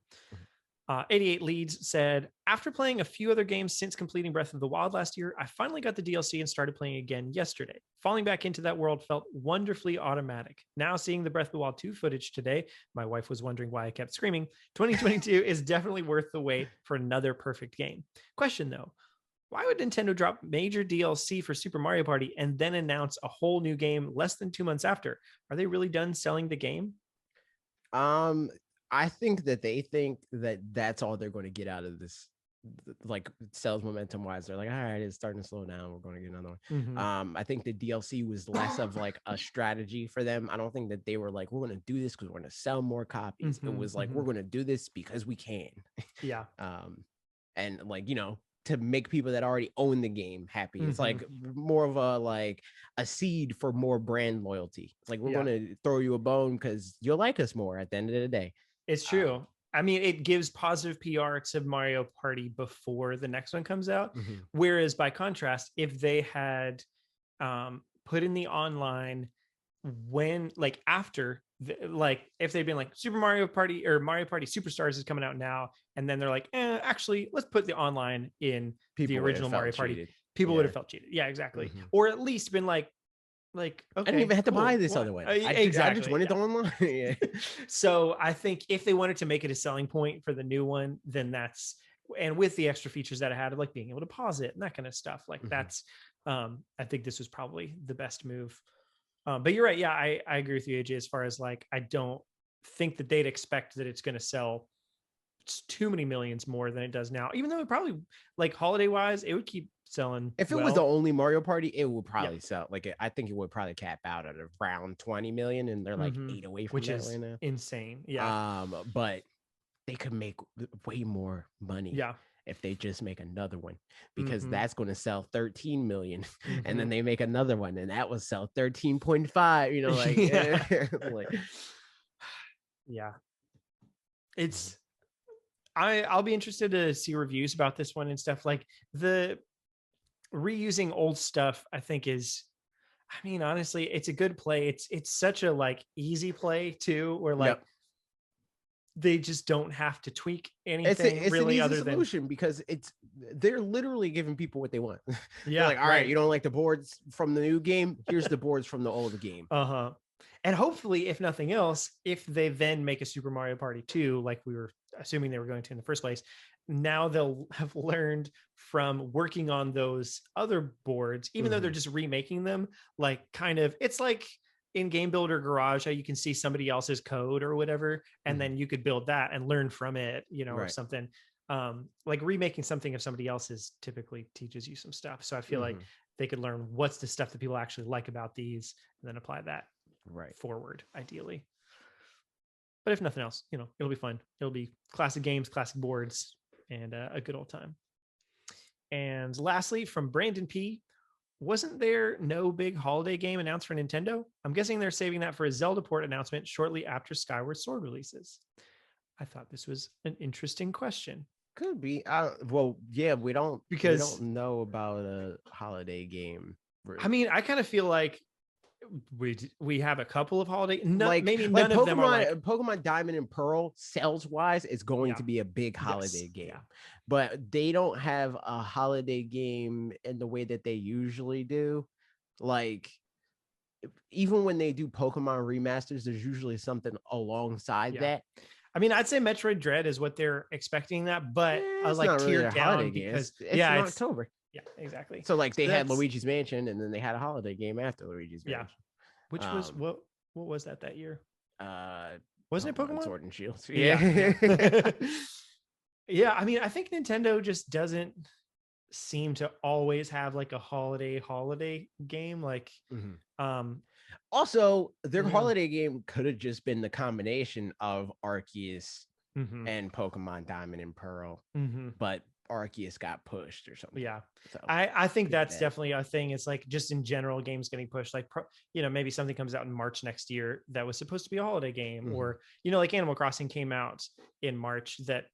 88 Leads said, "After playing a few other games since completing Breath of the Wild last year, I finally got the DLC and started playing again yesterday. Falling back into that world felt wonderfully automatic. Now seeing the Breath of the Wild 2 footage today, my wife was wondering why I kept screaming. 2022 is definitely worth the wait for another perfect game. Question though, why would Nintendo drop major DLC for Super Mario Party and then announce a whole new game less than 2 months after? Are they really done selling the game?" I think that they think that that's all they're going to get out of this, like sales momentum wise. They're like, all right, it's starting to slow down. We're going to get another one. I think the DLC was less of like a strategy for them. I don't think that they were like, we're going to do this because we're going to sell more copies. It was like, we're going to do this because we can. Yeah. And like, to make people that already own the game happy. It's like more of a seed for more brand loyalty. It's like, we're going to throw you a bone because you'll like us more at the end of the day. It's true. I mean, it gives positive PR to Mario Party before the next one comes out. Whereas by contrast, if they had put in the online when, like, after, like, if they'd been like Super Mario Party or Mario Party Superstars is coming out now, and then they're like, actually, let's put the online in the original Mario Party. People would have felt cheated. Yeah, exactly. Or at least been like, okay, I didn't even have to buy this other one. I just wanted the online. So I think if they wanted to make it a selling point for the new one, then that's, and with the extra features that I had of like being able to pause it and that kind of stuff, like that's, I think this was probably the best move. But you're right. Yeah, I agree with you, AJ, as far as like, I don't think that they'd expect that it's going to sell too many millions more than it does now, even though it probably, like, holiday wise, it would keep selling. If it was the only Mario Party, it would probably sell. Like, I think it would probably cap out at around 20 million, and they're like 8 away from that right now. Insane. Yeah. But they could make way more money. Yeah. If they just make another one, because that's going to sell 13 million, and then they make another one, and that will sell 13.5. You know, like, like, yeah. It's. I'll be interested to see reviews about this one and stuff. Like, the reusing old stuff, I think is, I mean, honestly, it's a good play. It's such a like easy play too, where like they just don't have to tweak anything. It's really an easy solution, because they're literally giving people what they want. Yeah, like, all right, you don't like the boards from the new game? Here's the boards from the old game. And hopefully, if nothing else, if they then make a Super Mario Party 2, like we were assuming they were going to in the first place, now they'll have learned from working on those other boards, even though they're just remaking them, like, kind of, it's like in Game Builder Garage, how you can see somebody else's code or whatever, and then you could build that and learn from it, you know, or something. Like, remaking something of somebody else's typically teaches you some stuff. So I feel like they could learn what's the stuff that people actually like about these, and then apply that forward, ideally. But if nothing else, you know, it'll be fun. It'll be classic games, classic boards, and a good old time. And lastly, from Brandon P, wasn't there no big holiday game announced for Nintendo? I'm guessing they're saving that for a Zelda port announcement shortly after Skyward Sword releases. I thought this was an interesting question. Could be. Well, yeah, we don't know about a holiday game. I mean, I kind of feel like we have a couple of holiday, maybe none of Pokemon, them are like Pokemon Diamond and Pearl sales wise is going to be a big holiday game, but they don't have a holiday game in the way that they usually do. Like, even when they do Pokemon remasters, there's usually something alongside that. I mean, I'd say Metroid Dread is what they're expecting that, but I was like tiered down because it's in October. Yeah, exactly. So like they had Luigi's Mansion, and then they had a holiday game after Luigi's Mansion. Which was what was that year? Wasn't it Pokemon Sword and Shield? Yeah. Yeah, I mean, I think Nintendo just doesn't seem to always have like a holiday game. Like, also their holiday game could have just been the combination of Arceus and Pokemon Diamond and Pearl, but Arceus got pushed or something. Yeah, so I think that's definitely a thing. It's like, just in general, games getting pushed. Like, you know, maybe something comes out in March next year that was supposed to be a holiday game, or, you know, like Animal Crossing came out in March that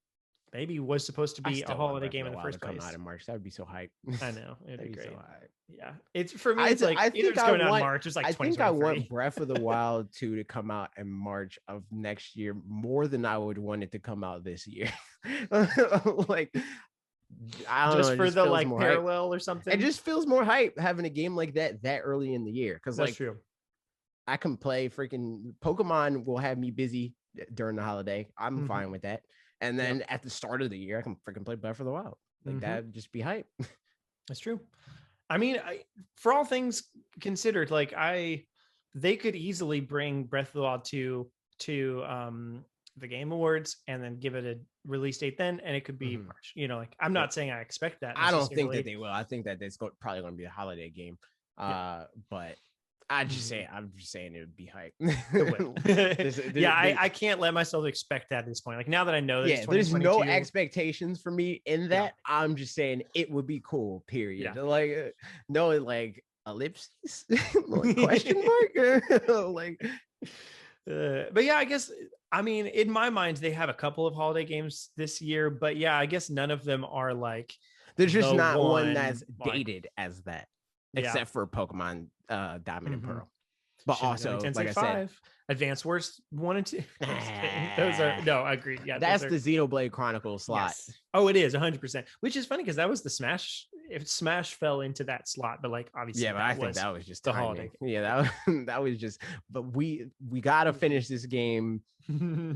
maybe was supposed to be a holiday game in the first place. Come out in March, that would be so hype. I know, it'd be great. So yeah, it's for me. It's like either it's going out in March. It's like I think I want Breath of the Wild 2 to come out in March of next year more than I would want it to come out this year. Like, I don't know, for the like parallel hype or something. It just feels more hype having a game like that early in the year, because like true. I can play freaking Pokemon will have me busy during the holiday. I'm fine with that. And then at the start of the year, I can freaking play Breath of the Wild. Like that would just be hype. That's true. I mean, for all things considered, like they could easily bring Breath of the Wild 2 to the Game Awards and then give it a release date then, and it could be March. You know, like, I'm not saying I expect that. I don't think that they will. I think that it's probably going to be a holiday game. But I'm just saying it would be hype. I can't let myself expect that at this point. Like, now that I know that there's no expectations for me in that. I'm just saying it would be cool, period. Like, no, like ellipses, question mark, like. But yeah, I guess, I mean, in my mind, they have a couple of holiday games this year, but yeah, I guess none of them are like, there's just not one that's dated as that, except for Pokemon Diamond and Pearl. But also, like I said, Advance Wars 1 and 2. Those are, no, I agree. Yeah, that's the Xenoblade Chronicles slot. Yes. Oh, it is 100%. Which is funny because that was the Smash. If Smash fell into that slot, but like obviously, yeah, but I think that was just the holiday. Yeah, that was just. But we gotta finish this game.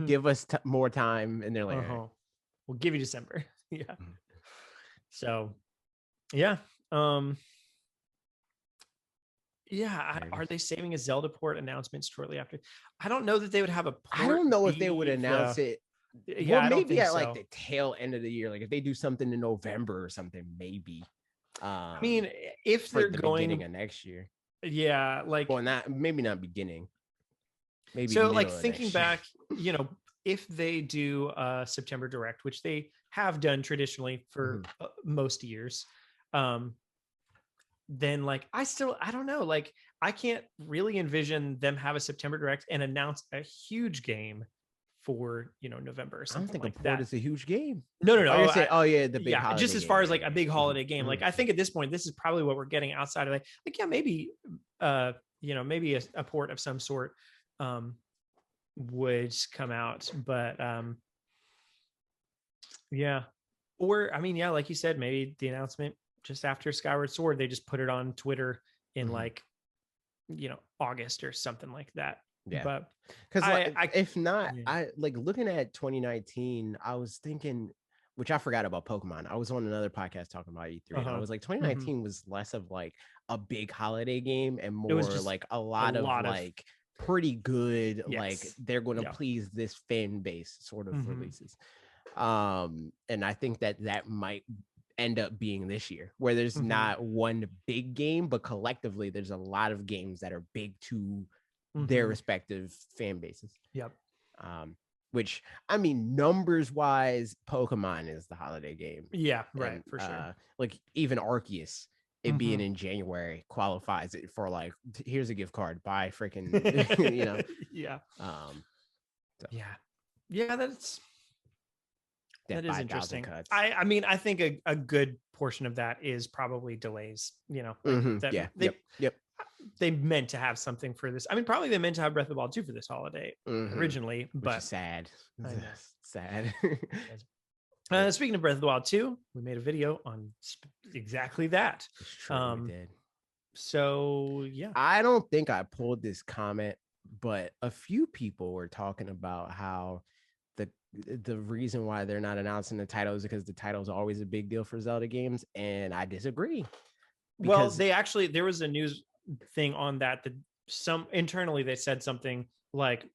Give us more time, and they're like, we'll give you December. Yeah. So, yeah. Yeah, are they saving a Zelda port announcement shortly after? I don't know that they would have a port. I don't know if they would announce it. Yeah, well, maybe at like the tail end of the year, like if they do something in November or something, maybe. I mean, if they're going beginning of next year, yeah, like, well, maybe not beginning. Maybe so. Like thinking back, you know, if they do September Direct, which they have done traditionally for most years, then like I don't know, like I can't really envision them have a September Direct and announce a huge game for, you know, November or something. I don't think like that is a huge game. No. The big just as far as like a big holiday game. Like I think at this point, this is probably what we're getting outside of like yeah, maybe you know, maybe a port of some sort would come out, but yeah, or I mean, yeah, like you said, maybe the announcement just after Skyward Sword, they just put it on Twitter in like, you know, August or something like that. Yeah, but because if not, I like looking at 2019. I was thinking, which I forgot about Pokemon. I was on another podcast talking about E3, and I was like, 2019 was less of like a big holiday game and more like a lot of like pretty good, like they're going to please this fan base sort of releases. And I think that might end up being this year, where there's not one big game, but collectively there's a lot of games that are big to their respective fan bases. Yep. Which, I mean, numbers wise, Pokemon is the holiday game. Yeah, right, and, for sure. Like even Arceus, it being in January qualifies it for like, here's a gift card, buy freaking you know. Yeah. So. Yeah, that is interesting. I mean, I think a good portion of that is probably delays, you know. Like Yep. They meant to have something for this. I mean, probably they meant to have Breath of the Wild 2 for this holiday originally, but is sad. Sad. Speaking of Breath of the Wild 2, we made a video on exactly that. True, we did. So yeah, I don't think I pulled this comment, but a few people were talking about how the reason why they're not announcing the title is because the title is always a big deal for Zelda games, and I disagree. Well, there was a news thing on that some internally they said something like,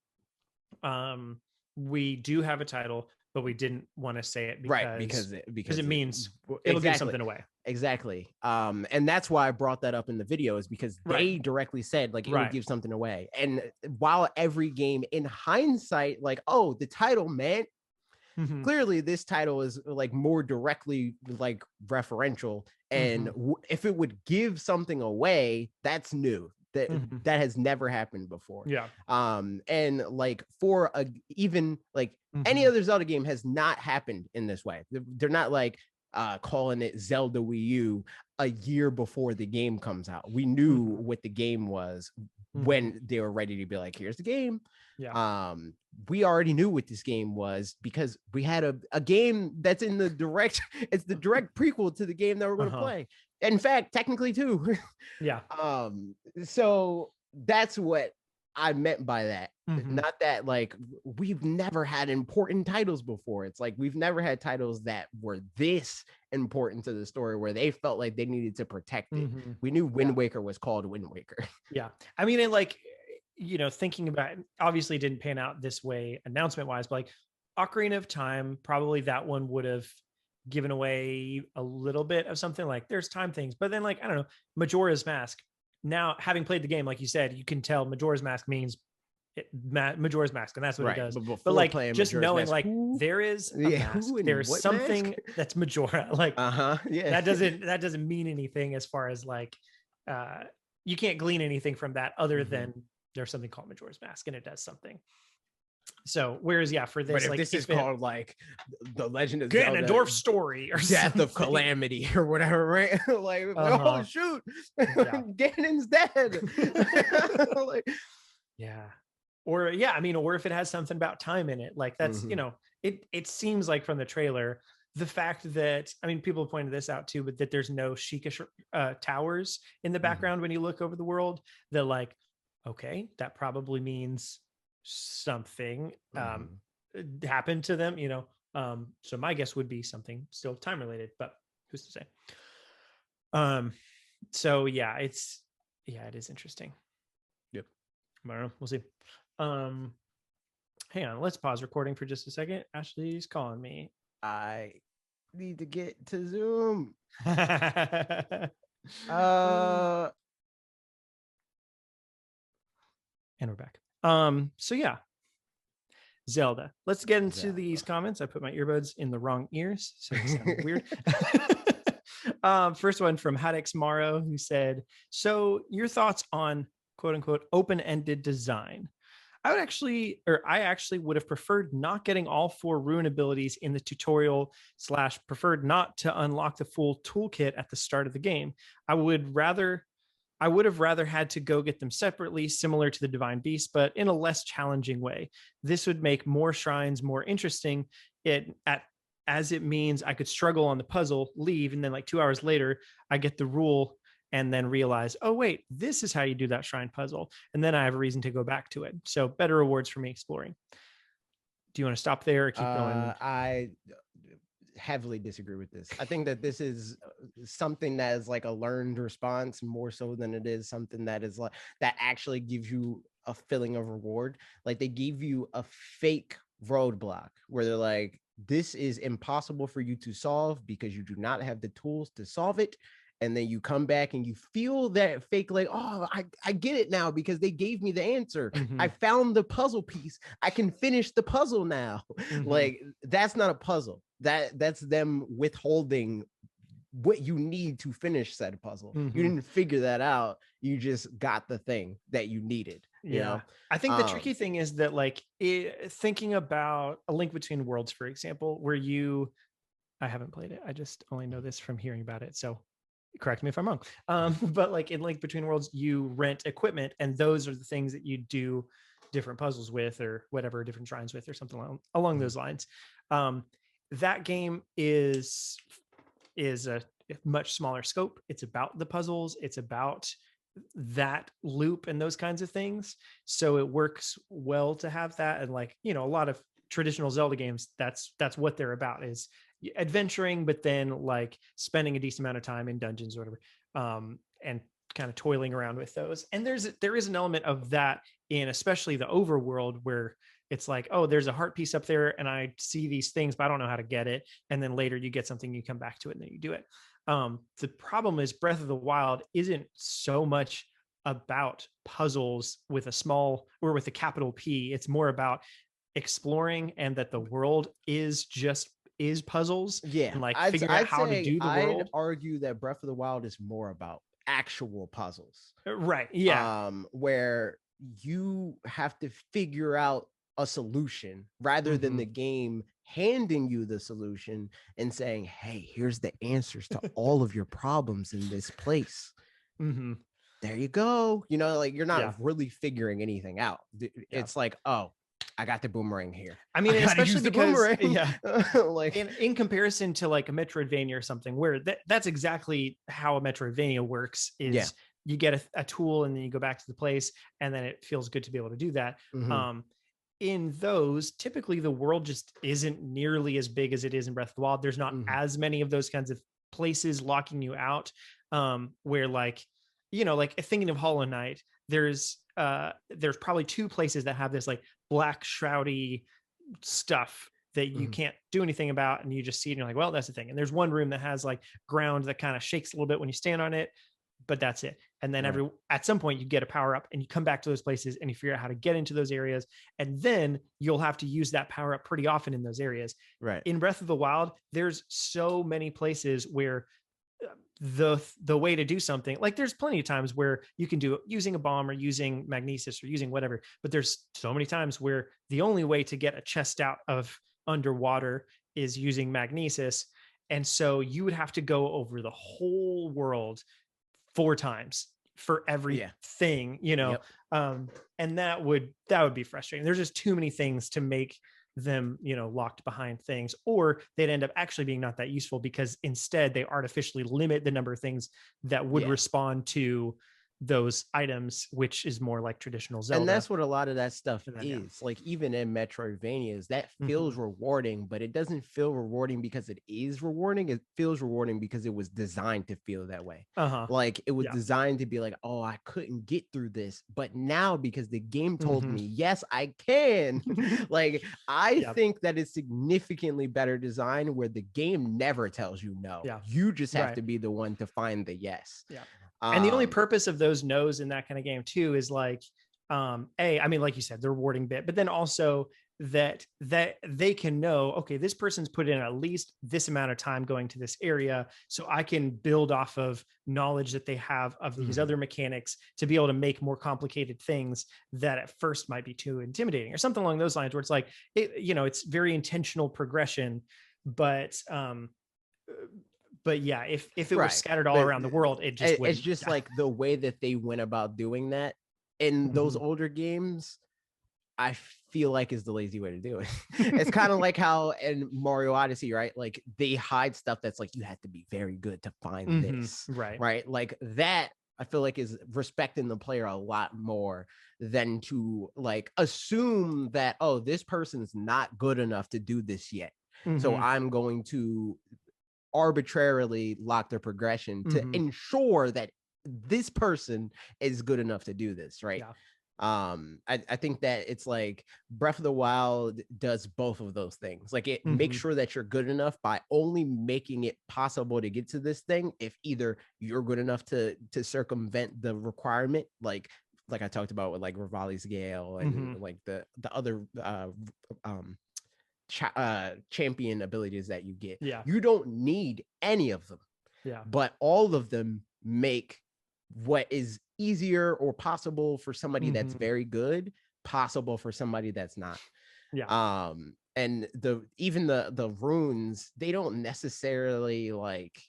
we do have a title, but we didn't want to say it because it means it'll give something away. Exactly. And that's why I brought that up in the video, is because they directly said like it would give something away. And while every game in hindsight, like, oh, the title meant clearly this title is like more directly like referential, and if it would give something away, that's new. That has never happened before. Yeah. And like for even like any other Zelda game has not happened in this way. They're not like calling it Zelda Wii U a year before the game comes out. We knew what the game was when they were ready to be like, here's the game. Yeah. We already knew what this game was because we had a game that's in the direct, it's the direct prequel to the game that we're going to play. In fact, technically too. Yeah. So that's what I meant by that. Not that like we've never had important titles before. It's like we've never had titles that were this important to the story where they felt like they needed to protect it. We knew Wind Waker was called Wind Waker. Yeah. I mean, it like, you know, thinking about it, obviously it didn't pan out this way announcement wise, but like Ocarina of Time, probably that one would have given away a little bit of something. Like there's time things, but then like, I don't know, Majora's Mask. Now, having played the game, like you said, you can tell Majora's Mask means Majora's Mask, and that's what it does. But like just Majora's knowing Mask, like there is a mask, there's something mask? That's Majora. Like that doesn't mean anything as far as like you can't glean anything from that other than there's something called Majora's Mask, and it does something. So whereas for this, but if this is called like the Legend of Ganondorf story or Death of Calamity or whatever, right? Like, oh shoot, Ganon's dead. Like, or or if it has something about time in it, like that's it seems like from the trailer, the fact that people have pointed this out too, but that there's no Sheikah towers in the background when you look over the world, they're like, okay, that probably means something happened to them, so my guess would be something still time related, but who's to say? So it is interesting. Yep. I don't know, we'll see. Hang on, let's pause recording for just a second. Ashley's calling me. I need to get to Zoom. And we're back. So Zelda. Let's get into these comments. I put my earbuds in the wrong ears, so it sounded weird. First one from Hadex Maro, who said, so your thoughts on quote unquote open-ended design? I actually would have preferred not getting all 4 rune abilities in the tutorial / preferred not to unlock the full toolkit at the start of the game. I would have rather had to go get them separately, similar to the Divine Beast, but in a less challenging way. This would make more shrines more interesting, as it means I could struggle on the puzzle, leave, and then like 2 hours later, I get the rule and then realize, oh, wait, this is how you do that shrine puzzle. And then I have a reason to go back to it. So better rewards for me exploring. Do you want to stop there or keep going? I heavily disagree with this. I think that this is something that is like a learned response more so than it is something that is like that actually gives you a feeling of reward. Like they give you a fake roadblock where they're like, this is impossible for you to solve because you do not have the tools to solve it. And then you come back and you feel that fake, like, oh, I get it now because they gave me the answer. I found the puzzle piece. I can finish the puzzle now. Like, that's not a puzzle. That's them withholding what you need to finish said puzzle. You didn't figure that out. You just got the thing that you needed. You know? I think the tricky thing is that, like, thinking about A Link Between Worlds, for example, where I haven't played it. I just only know this from hearing about it. So correct me if I'm wrong. But like in Link Between Worlds, you rent equipment, and those are the things that you do different puzzles with, or whatever, different shrines with, or something along those lines. That game is a much smaller scope. It's about the puzzles. It's about that loop and those kinds of things. So it works well to have that. And like, a lot of traditional Zelda games, that's what they're about, is adventuring, but then like spending a decent amount of time in dungeons or whatever, and kind of toiling around with those. And there is an element of that in especially the overworld, where it's like, oh, there's a heart piece up there and I see these things, but I don't know how to get it. And then later you get something, you come back to it and then you do it. The problem is Breath of the Wild isn't so much about puzzles with a small, or with a capital P. It's more about exploring, and that the world is puzzles. And like figuring out how to do the world. I'd argue that Breath of the Wild is more about actual puzzles. Right. Where you have to figure out a solution rather than the game handing you the solution and saying, hey, here's the answers to all of your problems in this place. There you go. Like you're not really figuring anything out. It's like, oh, I got the boomerang here. I mean, especially because like in comparison to like a Metroidvania or something, where that's exactly how a Metroidvania works, is you get a tool and then you go back to the place, and then it feels good to be able to do that. In those, typically the world just isn't nearly as big as it is in Breath of the Wild. There's not as many of those kinds of places locking you out, where like, like thinking of Hollow Knight, there's probably 2 places that have this like black shroudy stuff that you can't do anything about, and you just see it and you're like, well, that's the thing. And there's one room that has like ground that kind of shakes a little bit when you stand on it, but that's it. And then at some point you get a power up and you come back to those places and you figure out how to get into those areas, and then you'll have to use that power up pretty often in those areas. In Breath of the Wild, there's so many places where the way to do something. Like there's plenty of times where you can do it using a bomb or using magnesis or using whatever, but there's so many times where the only way to get a chest out of underwater is using magnesis. And so you would have to go over the whole world 4 times for everything, you know. Yep. And that would be frustrating. There's just too many things to make them, you know, locked behind things, or they'd end up actually being not that useful because instead they artificially limit the number of things that would respond to those items, which is more like traditional Zelda. And that's what a lot of that stuff is. Like even in Metroidvanias, that feels rewarding, but it doesn't feel rewarding because it is rewarding. It feels rewarding because it was designed to feel that way. Like it was designed to be like, oh, I couldn't get through this, but now because the game told me, yes, I can. Like I think that it's significantly better design where the game never tells you no. You just have to be the one to find the yes. And the only purpose of those no's in that kind of game too is like, I mean, like you said, the rewarding bit, but then also that they can know, okay, this person's put in at least this amount of time going to this area, so I can build off of knowledge that they have of these other mechanics to be able to make more complicated things that at first might be too intimidating or something along those lines, where it's like, you know, it's very intentional progression, but yeah, if it was scattered all around the world, it's just like the way that they went about doing that in those older games, I feel like is the lazy way to do it. It's kind of like how in Mario Odyssey, right? Like they hide stuff that's like, you have to be very good to find this. Right. Like that, I feel like is respecting the player a lot more than to like assume that, oh, this person's not good enough to do this yet. So I'm going to arbitrarily lock their progression to ensure that this person is good enough to do this, right? I think that it's like Breath of the Wild does both of those things. Like it makes sure that you're good enough by only making it possible to get to this thing if either you're good enough to circumvent the requirement, like I talked about with like Rivali's Gale and like the other champion abilities that you get. You don't need any of them. But all of them make what is easier or possible for somebody that's very good possible for somebody that's not. And the runes, they don't necessarily like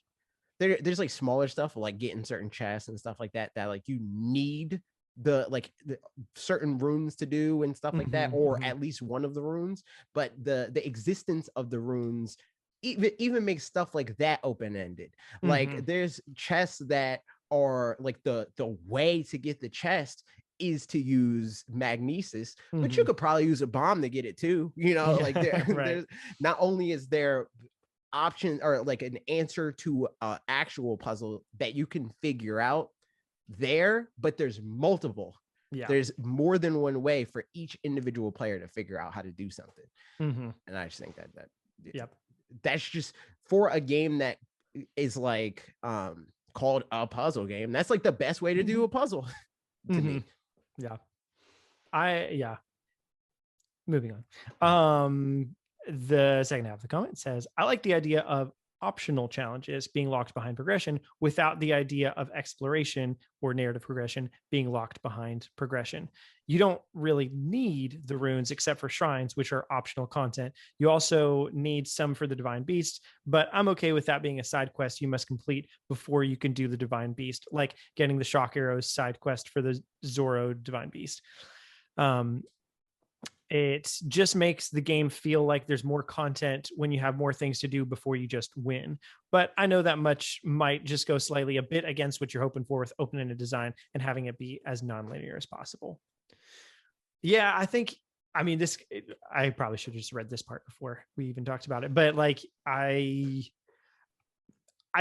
there's like smaller stuff like getting certain chests and stuff like that like you need the certain runes to do and stuff like that, or at least one of the runes, but the existence of the runes even makes stuff like that open-ended. Like there's chests that are like the way to get the chest is to use magnesis, but you could probably use a bomb to get it too, you know. Like there's not only is there option or like an answer to an actual puzzle that you can figure out there, but there's multiple. There's more than one way for each individual player to figure out how to do something. And I just think that's just for a game that is like called a puzzle game, that's like the best way to do a puzzle to me. Moving on. The second half of the comment says, I like the idea of optional challenges being locked behind progression without the idea of exploration or narrative progression being locked behind progression. You don't really need the runes except for shrines, which are optional content. You also need some for the Divine Beast, but I'm okay with that being a side quest you must complete before you can do the Divine Beast, like getting the Shock Arrows side quest for the Zoro Divine Beast. It just makes the game feel like there's more content when you have more things to do before you just win. But I know that much might just go slightly a bit against what you're hoping for with open-ended design and having it be as non-linear as possible. Yeah, I mean, I probably should have just read this part before we even talked about it. But like, I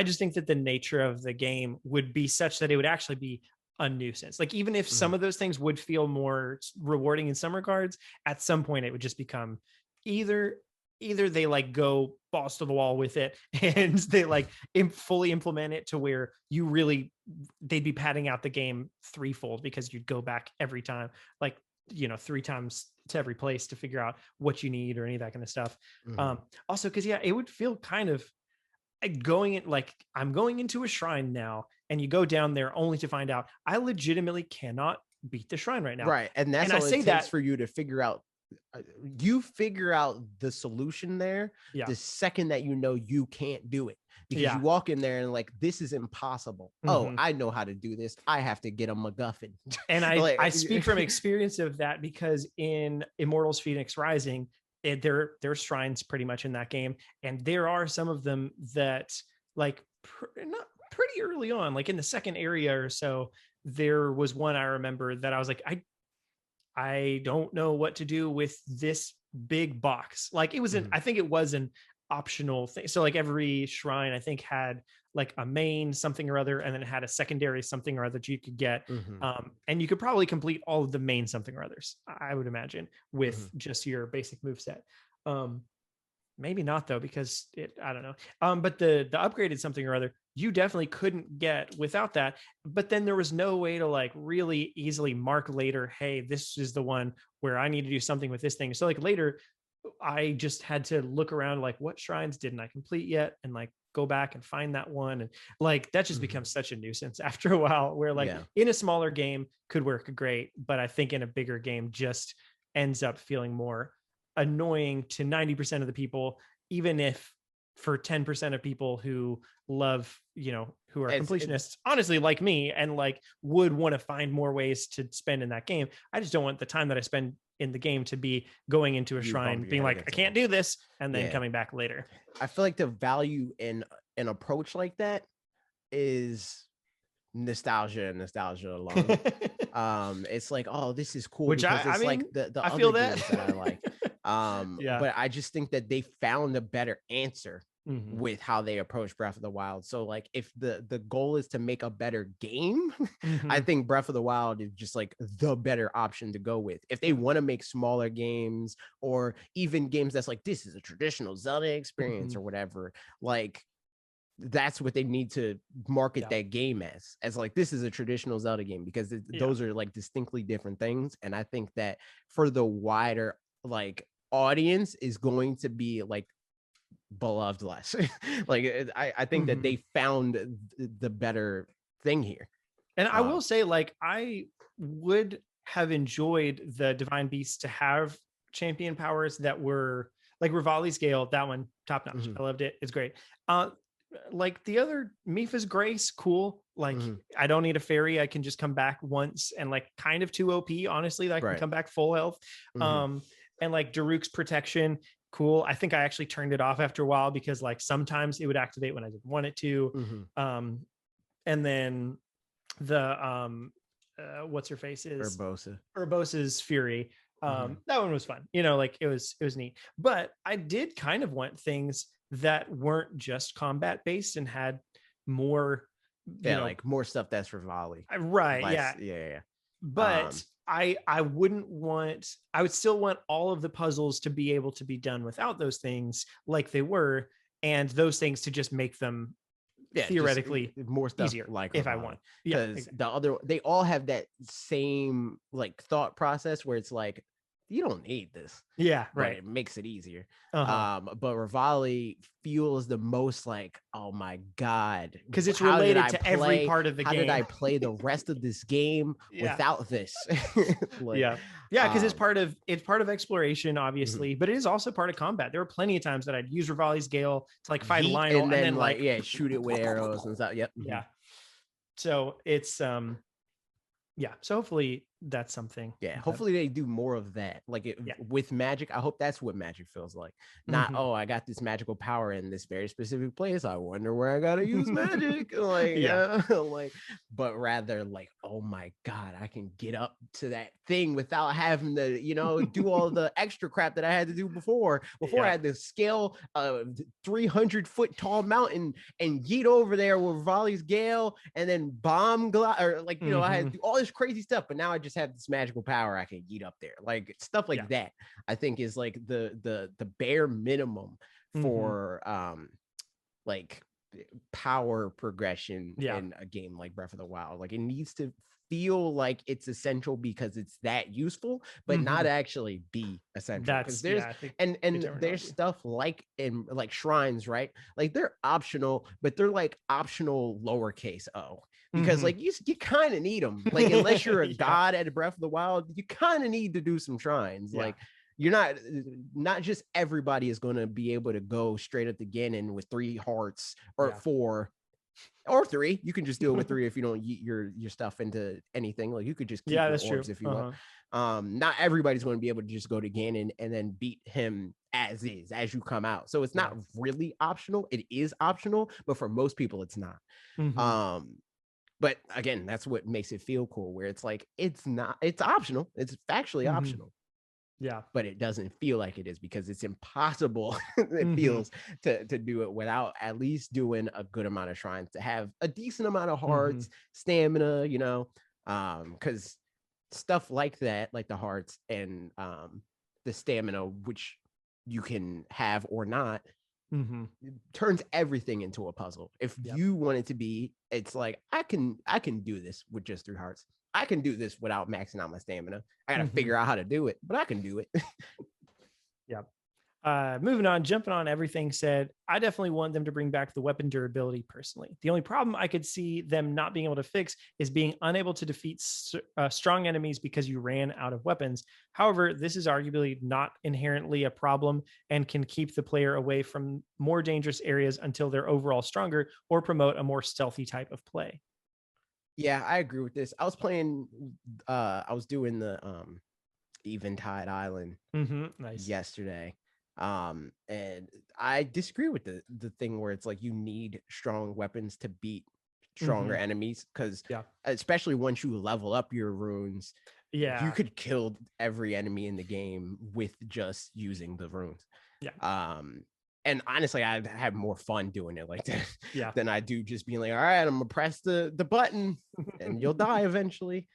just think that the nature of the game would be such that it would actually be a nuisance. Like even if some of those things would feel more rewarding in some regards, at some point it would just become either they like go balls to the wall with it and they like fully implement it to where they'd be padding out the game threefold because you'd go back every time, like, you know, 3 times to every place to figure out what you need or any of that kind of stuff. Also, because it would feel kind of I'm going into a shrine now, and you go down there only to find out I legitimately cannot beat the shrine right now. Right. And that's all it takes for you to figure out. You figure out the solution there the second that you know you can't do it. Because you walk in there and like, this is impossible. Oh, I know how to do this. I have to get a MacGuffin. And I speak from experience of that, because in Immortals Phoenix Rising, there are shrines pretty much in that game, and there are some of them that like not pretty early on, like in the second area or so, there was one I remember that I was like, I don't know what to do with this big box. Like it was I think it was an optional thing. So like every shrine I think had like a main something or other, and then it had a secondary something or other that you could get. And you could probably complete all of the main something or others, I would imagine, with just your basic move set. Maybe not though, because I don't know. But the upgraded something or other, you definitely couldn't get without that. But then there was no way to like really easily mark later, hey, this is the one where I need to do something with this thing. So like later, I just had to look around, like what shrines didn't I complete yet, and like go back and find that one. And like that just becomes such a nuisance after a while, where like in a smaller game could work great, but I think in a bigger game just ends up feeling more annoying to 90% of the people, even if for 10% of people who love, who are completionists, honestly, like me, and like would want to find more ways to spend in that game. I just don't want the time that I spend in the game to be going into a shrine being like, I can't do this, and then coming back later. I feel like the value in an approach like that is nostalgia alone. It's like, oh, this is cool, which because it's like the I other feel games that I like. But I just think that they found a better answer with how they approach Breath of the Wild. So like if the goal is to make a better game, I think Breath of the Wild is just like the better option to go with. If they want to make smaller games, or even games that's like, this is a traditional Zelda experience or whatever, like that's what they need to market that game as like, this is a traditional Zelda game, because those are like distinctly different things. And I think that for the wider like audience is going to be like beloved less. Like I think that they found the better thing here. And I will say, like, I would have enjoyed the Divine Beasts to have champion powers that were like Rivali's Gale. That one, top notch. I loved it. It's great. Like the other, Mipha's Grace, cool. Like I don't need a fairy. I can just come back once and like kind of 2 OP, honestly, that I can come back full health. And like Daruk's Protection, cool. I think I actually turned it off after a while, because like sometimes it would activate when I didn't want it to. And then the what's her face is Urbosa's Fury. That one was fun. Like it was neat. But I did kind of want things that weren't just combat based and had more like more stuff that's for volley, right? Less, But I would still want all of the puzzles to be able to be done without those things, like they were, and those things to just make them theoretically more stuff easier, like if I want. Because they all have that same like thought process where it's like, you don't need this. Right. It makes it easier. But Rivali feels the most like, oh my God. Because it's related to every part of the game. How did I play the rest of this game without this? Because it's part of exploration, obviously, but it is also part of combat. There were plenty of times that I'd use Rivali's Gale to like fight Lionel and then like shoot it with arrows and stuff. So it's so hopefully that's something. Hopefully they do more of that, like with magic. I hope that's what magic feels like. Not I got this magical power in this very specific place, I wonder where I gotta use magic. But rather like, oh my God, I can get up to that thing without having to do all the extra crap that I had to do before I had to scale a 300-foot tall mountain and yeet over there with Rivali's Gale and then bomb or like I had to do all this crazy stuff, but now I just have this magical power, I can yeet up there, like stuff like that. I think is like the bare minimum for like power progression in a game like Breath of the Wild. Like, it needs to feel like it's essential because it's that useful, but not actually be essential. Because there's and there's stuff like in like shrines, right? Like, they're optional, but they're like optional lowercase o. Because like you kind of need them. Like, unless you're a god at Breath of the Wild, you kind of need to do some shrines. Like, you're not just everybody is going to be able to go straight up to Ganon with 3 hearts or 4 or 3. You can just do it with 3 if you don't yeet your stuff into anything. Like, you could just keep your orbs if you want. Not everybody's going to be able to just go to Ganon and then beat him as you come out. So it's not really optional. It is optional, but for most people it's not. But again, that's what makes it feel cool, where it's like it's optional. It's factually optional. Yeah, but it doesn't feel like it is because it's impossible. It feels to do it without at least doing a good amount of shrines, to have a decent amount of hearts, stamina, you know, because stuff like that, like the hearts and the stamina, which you can have or not, turns everything into a puzzle. If you want it to be, it's like I can do this with just 3 hearts. I can do this without maxing out my stamina. I gotta figure out how to do it, but I can do it. Moving on, jumping on everything said, I definitely want them to bring back the weapon durability personally. The only problem I could see them not being able to fix is being unable to defeat strong enemies because you ran out of weapons. However, this is arguably not inherently a problem and can keep the player away from more dangerous areas until they're overall stronger or promote a more stealthy type of play. Yeah, I agree with this. I was playing, I was doing the Eventide Island yesterday. And I disagree with the thing where it's like you need strong weapons to beat stronger enemies, because especially once you level up your runes, you could kill every enemy in the game with just using the runes. And honestly, I have more fun doing it like that than I do just being like, all right, I'm gonna press the button and you'll die eventually.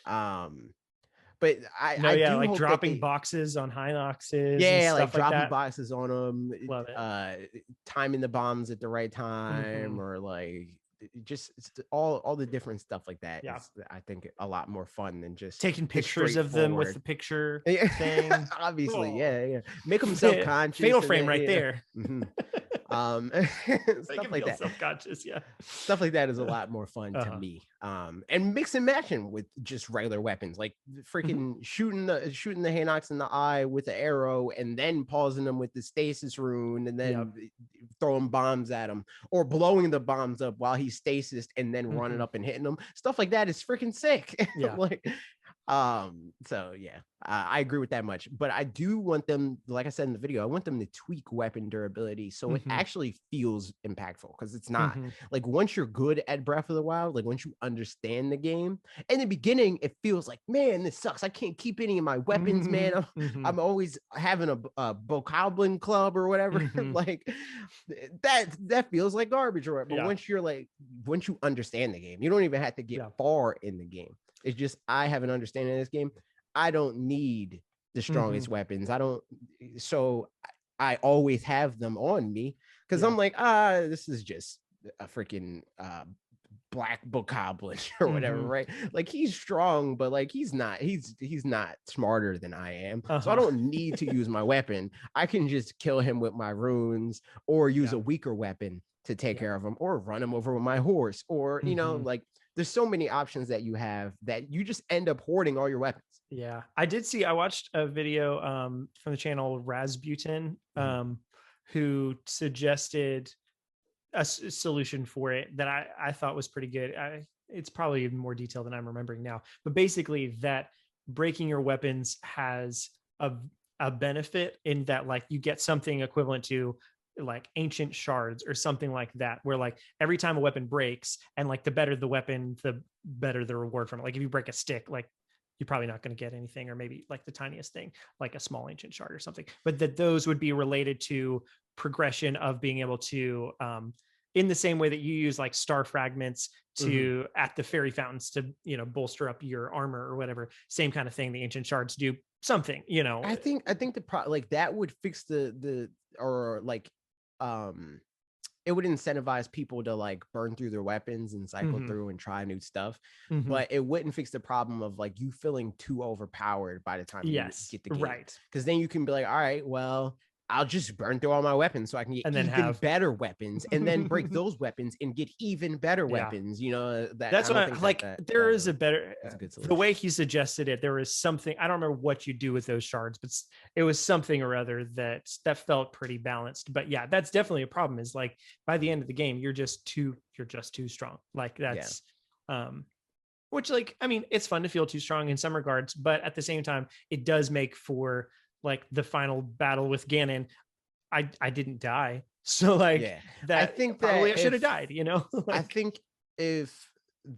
But I do like hope dropping boxes on Hinoxes. Like dropping boxes on them, timing the bombs at the right time, or like just all the different stuff like that. Is, I think, a lot more fun than just taking pictures of them with the picture thing. Obviously, make them self-conscious. Fatal frame right there. Stuff like that. Self-conscious, stuff like that is a lot more fun to me. And mix and matching with just regular weapons, like freaking shooting the Hinox in the eye with the arrow, and then pausing them with the stasis rune, and then throwing bombs at him, or blowing the bombs up while he's stasis, and then running up and hitting them. Stuff like that is freaking sick. So I agree with that much, but I do want them, like I said in the video, I want them to tweak weapon durability so it actually feels impactful, because it's not like, once you're good at Breath of the Wild, like once you understand the game, in the beginning it feels like, man, this sucks, I can't keep any of my weapons, man. I'm always having a bokoblin club or whatever. Like that feels like garbage, or but once you understand the game, you don't even have to get far in the game. It's just, I have an understanding of this game. I don't need the strongest weapons. So I always have them on me, because I'm like, this is just a freaking black bokoblin or whatever, right? Like, he's strong, but like he's not smarter than I am. So I don't need to use my weapon. I can just kill him with my runes, or use a weaker weapon to take care of him, or run him over with my horse, or you know, like, there's so many options that you have that you just end up hoarding all your weapons. I watched a video from the channel Rasputin, who suggested a solution for it that I thought was pretty good. It's probably even more detailed than I'm remembering now, but basically that breaking your weapons has a benefit in that, like, you get something equivalent to like ancient shards or something like that, where like every time a weapon breaks, and like the better the weapon, the better the reward from it. Like if you break a stick, like you're probably not going to get anything, or maybe like the tiniest thing, like a small ancient shard or something, but that those would be related to progression of being able to in the same way that you use like star fragments to at the fairy fountains to, you know, bolster up your armor or whatever, same kind of thing. The ancient shards do something, you know. I think like that would fix the or like it would incentivize people to like burn through their weapons and cycle through and try new stuff. But it wouldn't fix the problem of like you feeling too overpowered by the time you get the game. Right. Because then you can be like, all right, well, I'll just burn through all my weapons so I can get even better weapons, and then break those weapons and get even better weapons. You know, that's what I like. There is a better, the way he suggested it. There was something, I don't remember what you do with those shards, but it was something or other that felt pretty balanced. But yeah, that's definitely a problem, is like by the end of the game, you're just too strong. Like that's, which like, I mean, it's fun to feel too strong in some regards, but at the same time, it does make for like the final battle with Ganon. I didn't die. So like that, I think probably I should have died, you know? Like, I think if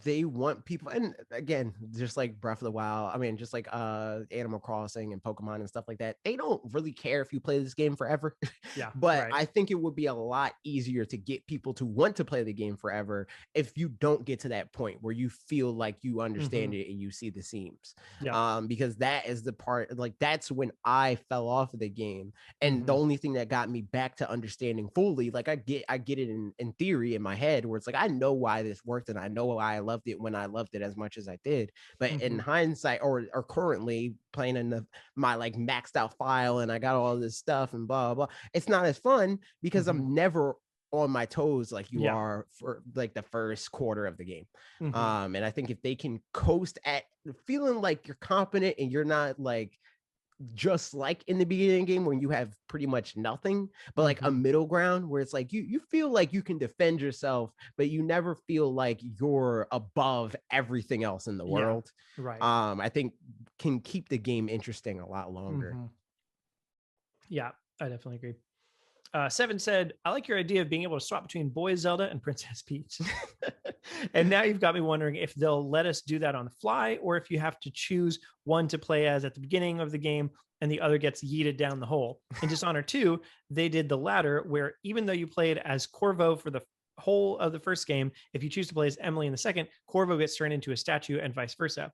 they want people, and again, just like Breath of the Wild, I mean, just like Animal Crossing and Pokemon and stuff like that, they don't really care if you play this game forever. But I think it would be a lot easier to get people to want to play the game forever if you don't get to that point where you feel like you understand it and you see the seams. Because that is the part, like that's when I fell off of the game, and the only thing that got me back to understanding fully, like I get it in theory in my head, where it's like I know why this worked and I know why I loved it when I loved it as much as I did. But in hindsight, or currently playing in my like maxed out file and I got all this stuff and blah blah, it's not as fun because I'm never on my toes like you are for like the first quarter of the game. And I think if they can coast at feeling like you're competent and you're not like just like in the beginning game when you have pretty much nothing, but like a middle ground where it's like you feel like you can defend yourself, but you never feel like you're above everything else in the world. I think can keep the game interesting a lot longer. Yeah, I definitely agree. Seven said, I like your idea of being able to swap between Boy Zelda and Princess Peach. And now you've got me wondering if they'll let us do that on the fly, or if you have to choose one to play as at the beginning of the game and the other gets yeeted down the hole. In Dishonored 2, they did the latter, where even though you played as Corvo for the whole of the first game, if you choose to play as Emily in the second, Corvo gets turned into a statue and vice versa.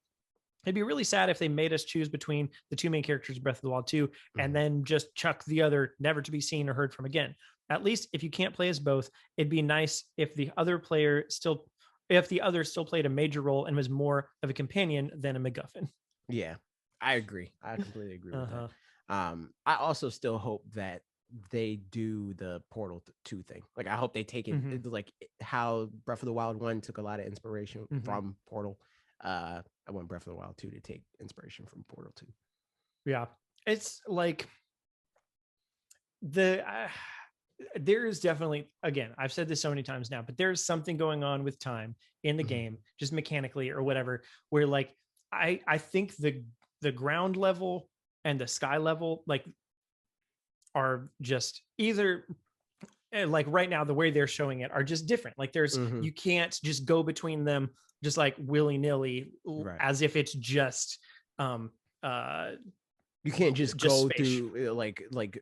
It'd be really sad if they made us choose between the two main characters, Breath of the Wild 2, and then just chuck the other never to be seen or heard from again. At least if you can't play as both, it'd be nice if the other still played a major role and was more of a companion than a MacGuffin. Yeah, I agree. I completely agree with that. I also still hope that they do the Portal 2 thing. Like I hope they take it like how Breath of the Wild 1 took a lot of inspiration from Portal. I want Breath of the Wild 2 to take inspiration from Portal 2. Yeah, it's like there's definitely, again, I've said this so many times now, but there's something going on with time in the game, just mechanically or whatever, where like I think the ground level and the sky level like are just either like right now the way they're showing it are just different. Like there's you can't just go between them just like willy-nilly as if it's just you can't just go through like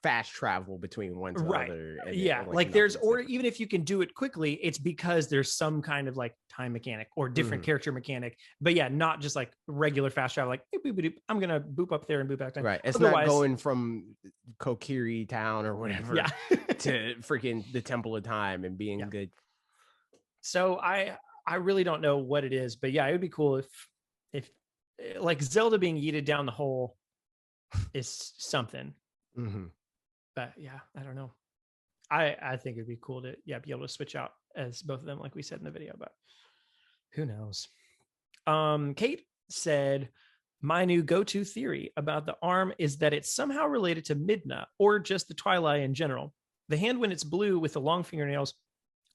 fast travel between one to other. And like there's, or even if you can do it quickly, it's because there's some kind of like time mechanic or different character mechanic. But yeah, not just like regular fast travel, like I'm gonna boop up there and boop back down. It's not going from Kokiri town or whatever to freaking the Temple of Time and being good. So I really don't know what it is, but yeah, it would be cool if like Zelda being yeeted down the hole is something. But yeah, I don't know. I think it'd be cool to be able to switch out as both of them, like we said in the video, but who knows? Kate said, my new go-to theory about the arm is that it's somehow related to Midna or just the Twilight in general. The hand, when it's blue with the long fingernails,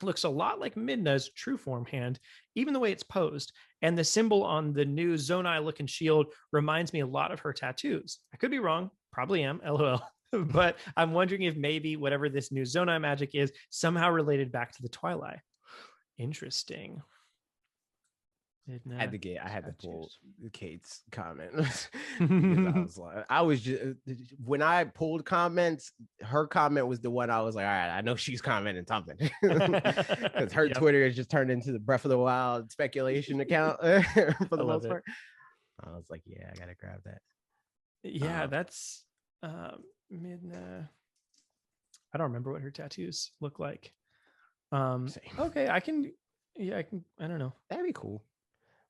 looks a lot like Midna's true form hand, even the way it's posed. And the symbol on the new Zonai looking shield reminds me a lot of her tattoos. I could be wrong, probably am, LOL. But I'm wondering if maybe whatever this new Zonai magic is somehow related back to the Twilight. Interesting. I had to pull Kate's comment. I was just when I pulled comments, her comment was the one I was like, all right, I know she's commenting something because her Twitter has just turned into the Breath of the Wild speculation account for the most part. I was like, yeah, I gotta grab that. Yeah, that's Midna. I don't remember what her tattoos look like. Okay, I can. I don't know. That'd be cool.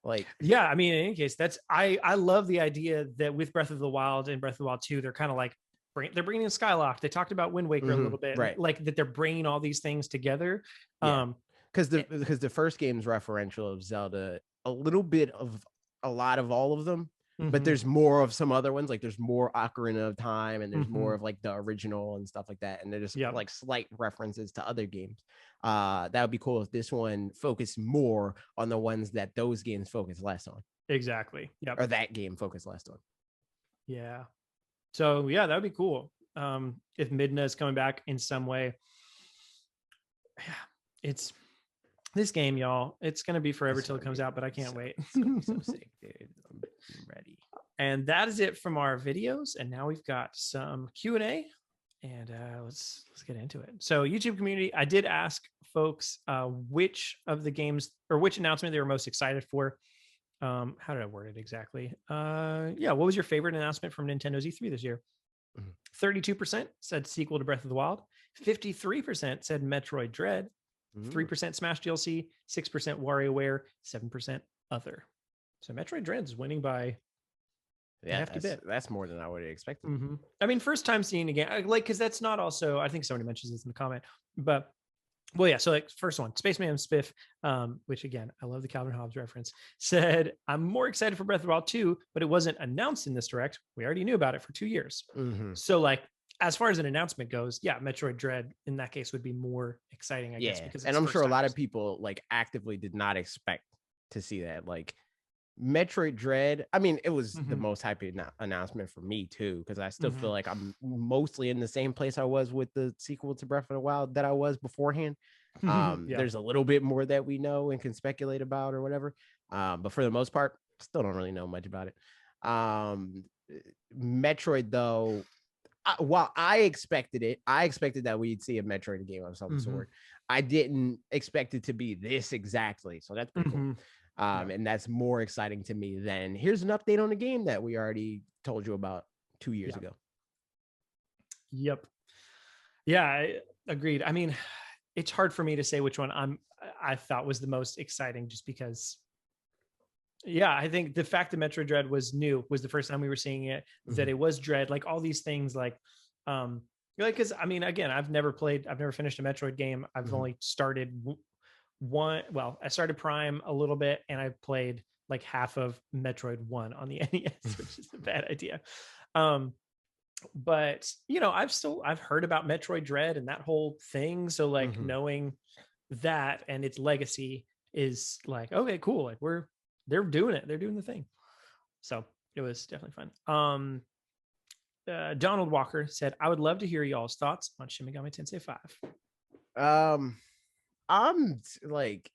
Like, yeah, I mean, in any case, I love the idea that with Breath of the Wild and Breath of the Wild 2, they're kind of like they're bringing in Skyloft. They talked about Wind Waker a little bit, right? Like that they're bringing all these things together. Yeah. Because the first game's referential of Zelda, a little bit of a lot of all of them, but there's more of some other ones. Like there's more Ocarina of Time, and there's more of like the original and stuff like that, and they're just like slight references to other games. That would be cool if this one focused more on the ones that those games focus less on. Exactly. Yeah. Or that game focused less on. Yeah. So yeah, that would be cool. If Midna is coming back in some way. Yeah, it's this game, y'all. It's gonna be forever till it comes out, but I can't wait. So sick, dude. I'm ready. And that is it from our videos. And now we've got some Q&A, and let's get into it. So YouTube community, I did ask folks which of the games or which announcement they were most excited for. How did I word it exactly? Yeah, what was your favorite announcement from Nintendo's E3 this year? 32% said sequel to Breath of the Wild. 53% said Metroid Dread. 3% Smash DLC. 6% WarioWare. 7% other. So Metroid Dread is winning by a hefty bit. That's more than I would have expected. I mean, first time seeing a game, like, because that's not also, I think somebody mentions this in the comment, but well, yeah. So like first one, Spaceman Spiff, which again, I love the Calvin Hobbes reference, said, I'm more excited for Breath of the Wild 2, but it wasn't announced in this direct. We already knew about it for 2 years. So like, as far as an announcement goes, yeah, Metroid Dread in that case would be more exciting, I guess. Because and I'm sure a lot of people like actively did not expect to see that. Like Metroid Dread, I mean, it was the most hyped announcement for me too, because I still feel like I'm mostly in the same place I was with the sequel to Breath of the Wild that I was beforehand. There's a little bit more that we know and can speculate about or whatever, but for the most part, still don't really know much about it. Metroid though, while I expected that we'd see a Metroid game of some sort. I didn't expect it to be this exactly, so that's pretty cool. And that's more exciting to me than here's an update on the game that we already told you about 2 years ago. Yep. Yeah, I agreed. I mean, it's hard for me to say which one I thought was the most exciting, just because. Yeah, I think the fact that Metroid Dread was new, was the first time we were seeing it, that it was Dread, like all these things, like because I mean, again, I've never finished a Metroid game. I've only started one. Well, I started Prime a little bit, and I played like half of Metroid 1 on the NES, which is a bad idea. But you know, I've heard about Metroid Dread and that whole thing. So like knowing that and its legacy is like, okay, cool. Like they're doing it. They're doing the thing. So it was definitely fun. Donald Walker said, I would love to hear y'all's thoughts on Shin Megami Tensei 5. I'm like,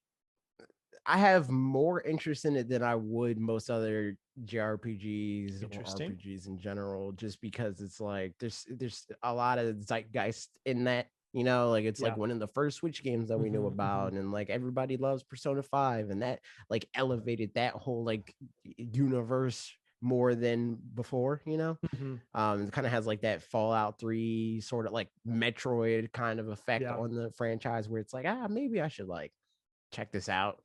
I have more interest in it than I would most other JRPGs or RPGs in general, just because it's like there's a lot of zeitgeist in that, you know, like it's like one of the first Switch games that we knew about, and like everybody loves Persona 5, and that like elevated that whole like universe more than before, you know. It kind of has like that Fallout 3 sort of like Metroid kind of effect on the franchise, where it's like, maybe I should like check this out.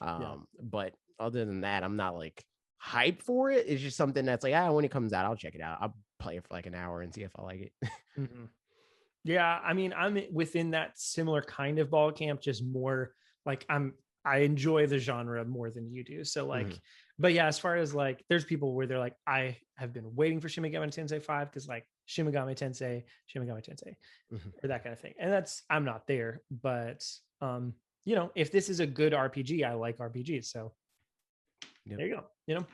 But other than that, I'm not like hyped for it. It's just something that's like, when it comes out, I'll check it out. I'll play it for like an hour and see if I like it. Yeah, I mean, I'm within that similar kind of ball camp, just more like I enjoy the genre more than you do. So like, but yeah, as far as like, there's people where they're like, I have been waiting for Shin Megami Tensei 5 because like Shin Megami Tensei, or that kind of thing. And I'm not there, but you know, if this is a good RPG, I like RPGs. So there you go. You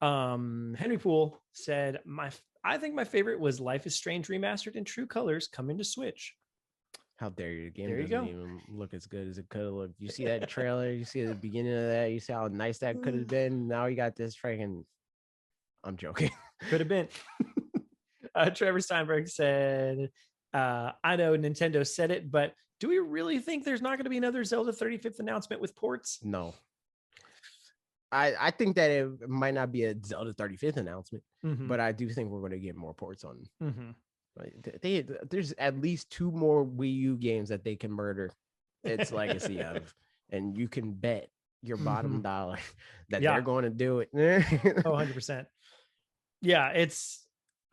know, Henry Poole said, I think my favorite was Life is Strange Remastered in True Colors coming to Switch. How dare you? The game doesn't even look as good as it could have looked. You see that trailer, you see the beginning of that, you see how nice that could have been. Now you got this freaking, I'm joking. Could have been. Trevor Steinberg said, I know Nintendo said it, but do we really think there's not going to be another Zelda 35th announcement with ports? No. I think that it might not be a Zelda 35th announcement, but I do think we're going to get more ports on. There's at least 2 more Wii U games that they can murder its legacy of, and you can bet your bottom dollar that they're going to do it. 100%. Yeah,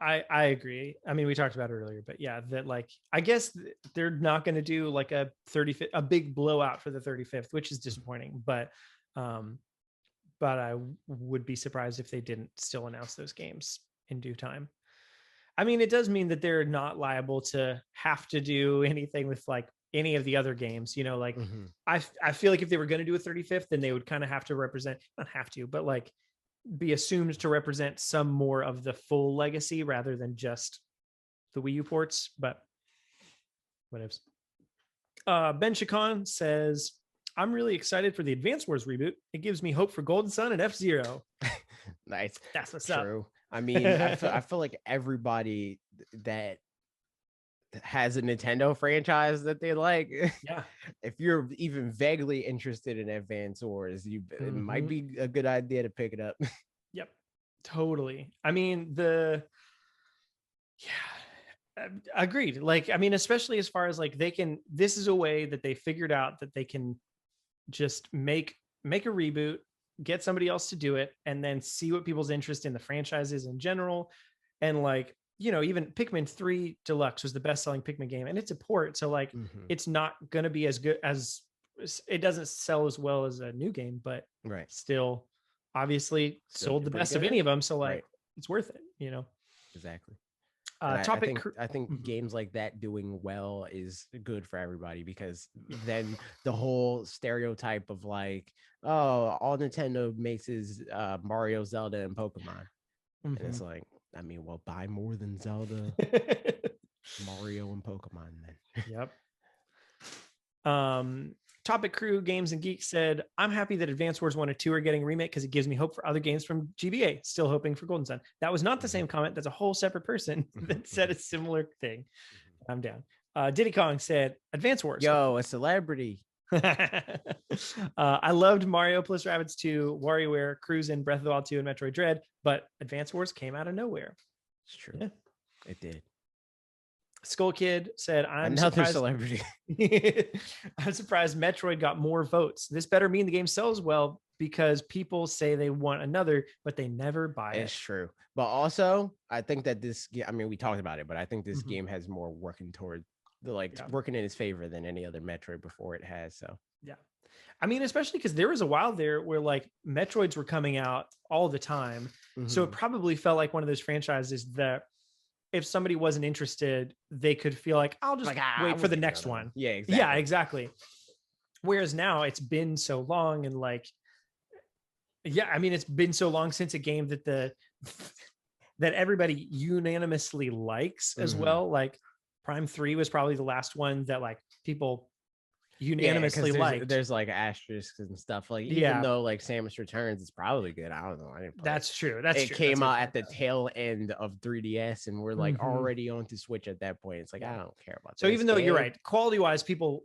I agree. I mean, we talked about it earlier, but yeah, that like I guess they're not going to do like a big blowout for the 35th, which is disappointing. But I would be surprised if they didn't still announce those games in due time. I mean, it does mean that they're not liable to have to do anything with like any of the other games, you know, like I feel like if they were going to do a 35th, then they would kind of have to not have to, but like be assumed to represent some more of the full legacy rather than just the Wii U ports, but whatevs. Ben Chacon says, I'm really excited for the Advance Wars reboot. It gives me hope for Golden Sun and F-Zero. Nice. That's what's true. I mean, I feel like everybody that has a Nintendo franchise that they like, if you're even vaguely interested in Advance Wars, it might be a good idea to pick it up. Yep, totally. I mean, agreed. Like, I mean, especially as far as like this is a way that they figured out that they can just make a reboot, get somebody else to do it, and then see what people's interest in the franchises in general. And like, you know, even Pikmin 3 Deluxe was the best-selling Pikmin game, and it's a port, so like it's not going to be as good as it doesn't sell as well as a new game, but still obviously sold the best of any of them, so like it's worth it, you know. Exactly. I think games like that doing well is good for everybody, because then the whole stereotype of like, oh, all Nintendo makes is Mario, Zelda, and Pokemon, and it's like, I mean, well, buy more than Zelda, Mario, and Pokemon then. Yep. Topic Crew Games and Geeks said, I'm happy that Advance Wars 1 and 2 are getting a remake because it gives me hope for other games from GBA. Still hoping for Golden Sun. That was not the same comment. That's a whole separate person that said a similar thing. I'm down. Diddy Kong said, Advance Wars. Yo, a celebrity. I loved Mario plus Rabbids 2, WarioWare, Cruisin', Breath of the Wild 2, and Metroid Dread, but Advance Wars came out of nowhere. It's true. Yeah. It did. Skull Kid said, I'm another surprised, celebrity. I'm surprised Metroid got more votes. This better mean the game sells well, because people say they want another, but they never buy it. It's true. But also, I think that I mean, we talked about it, but I think this game has more working toward working in its favor than any other Metroid before it has. So yeah. I mean, especially because there was a while there where like Metroids were coming out all the time. So it probably felt like one of those franchises that if somebody wasn't interested, they could feel like, I'll just wait for the next one. Yeah, exactly. Yeah, exactly. Whereas now it's been so long, and like, yeah, I mean, it's been so long since a game that that everybody unanimously likes as well. Like Prime 3 was probably the last one that like people unanimously liked. There's like asterisks and stuff. Like, even though like Samus Returns is probably good, I don't know. I didn't play That's it. True. It came out at the tail end of 3DS, and we're like already on to Switch at that point. It's like, I don't care about that. So even though you're right, quality wise, people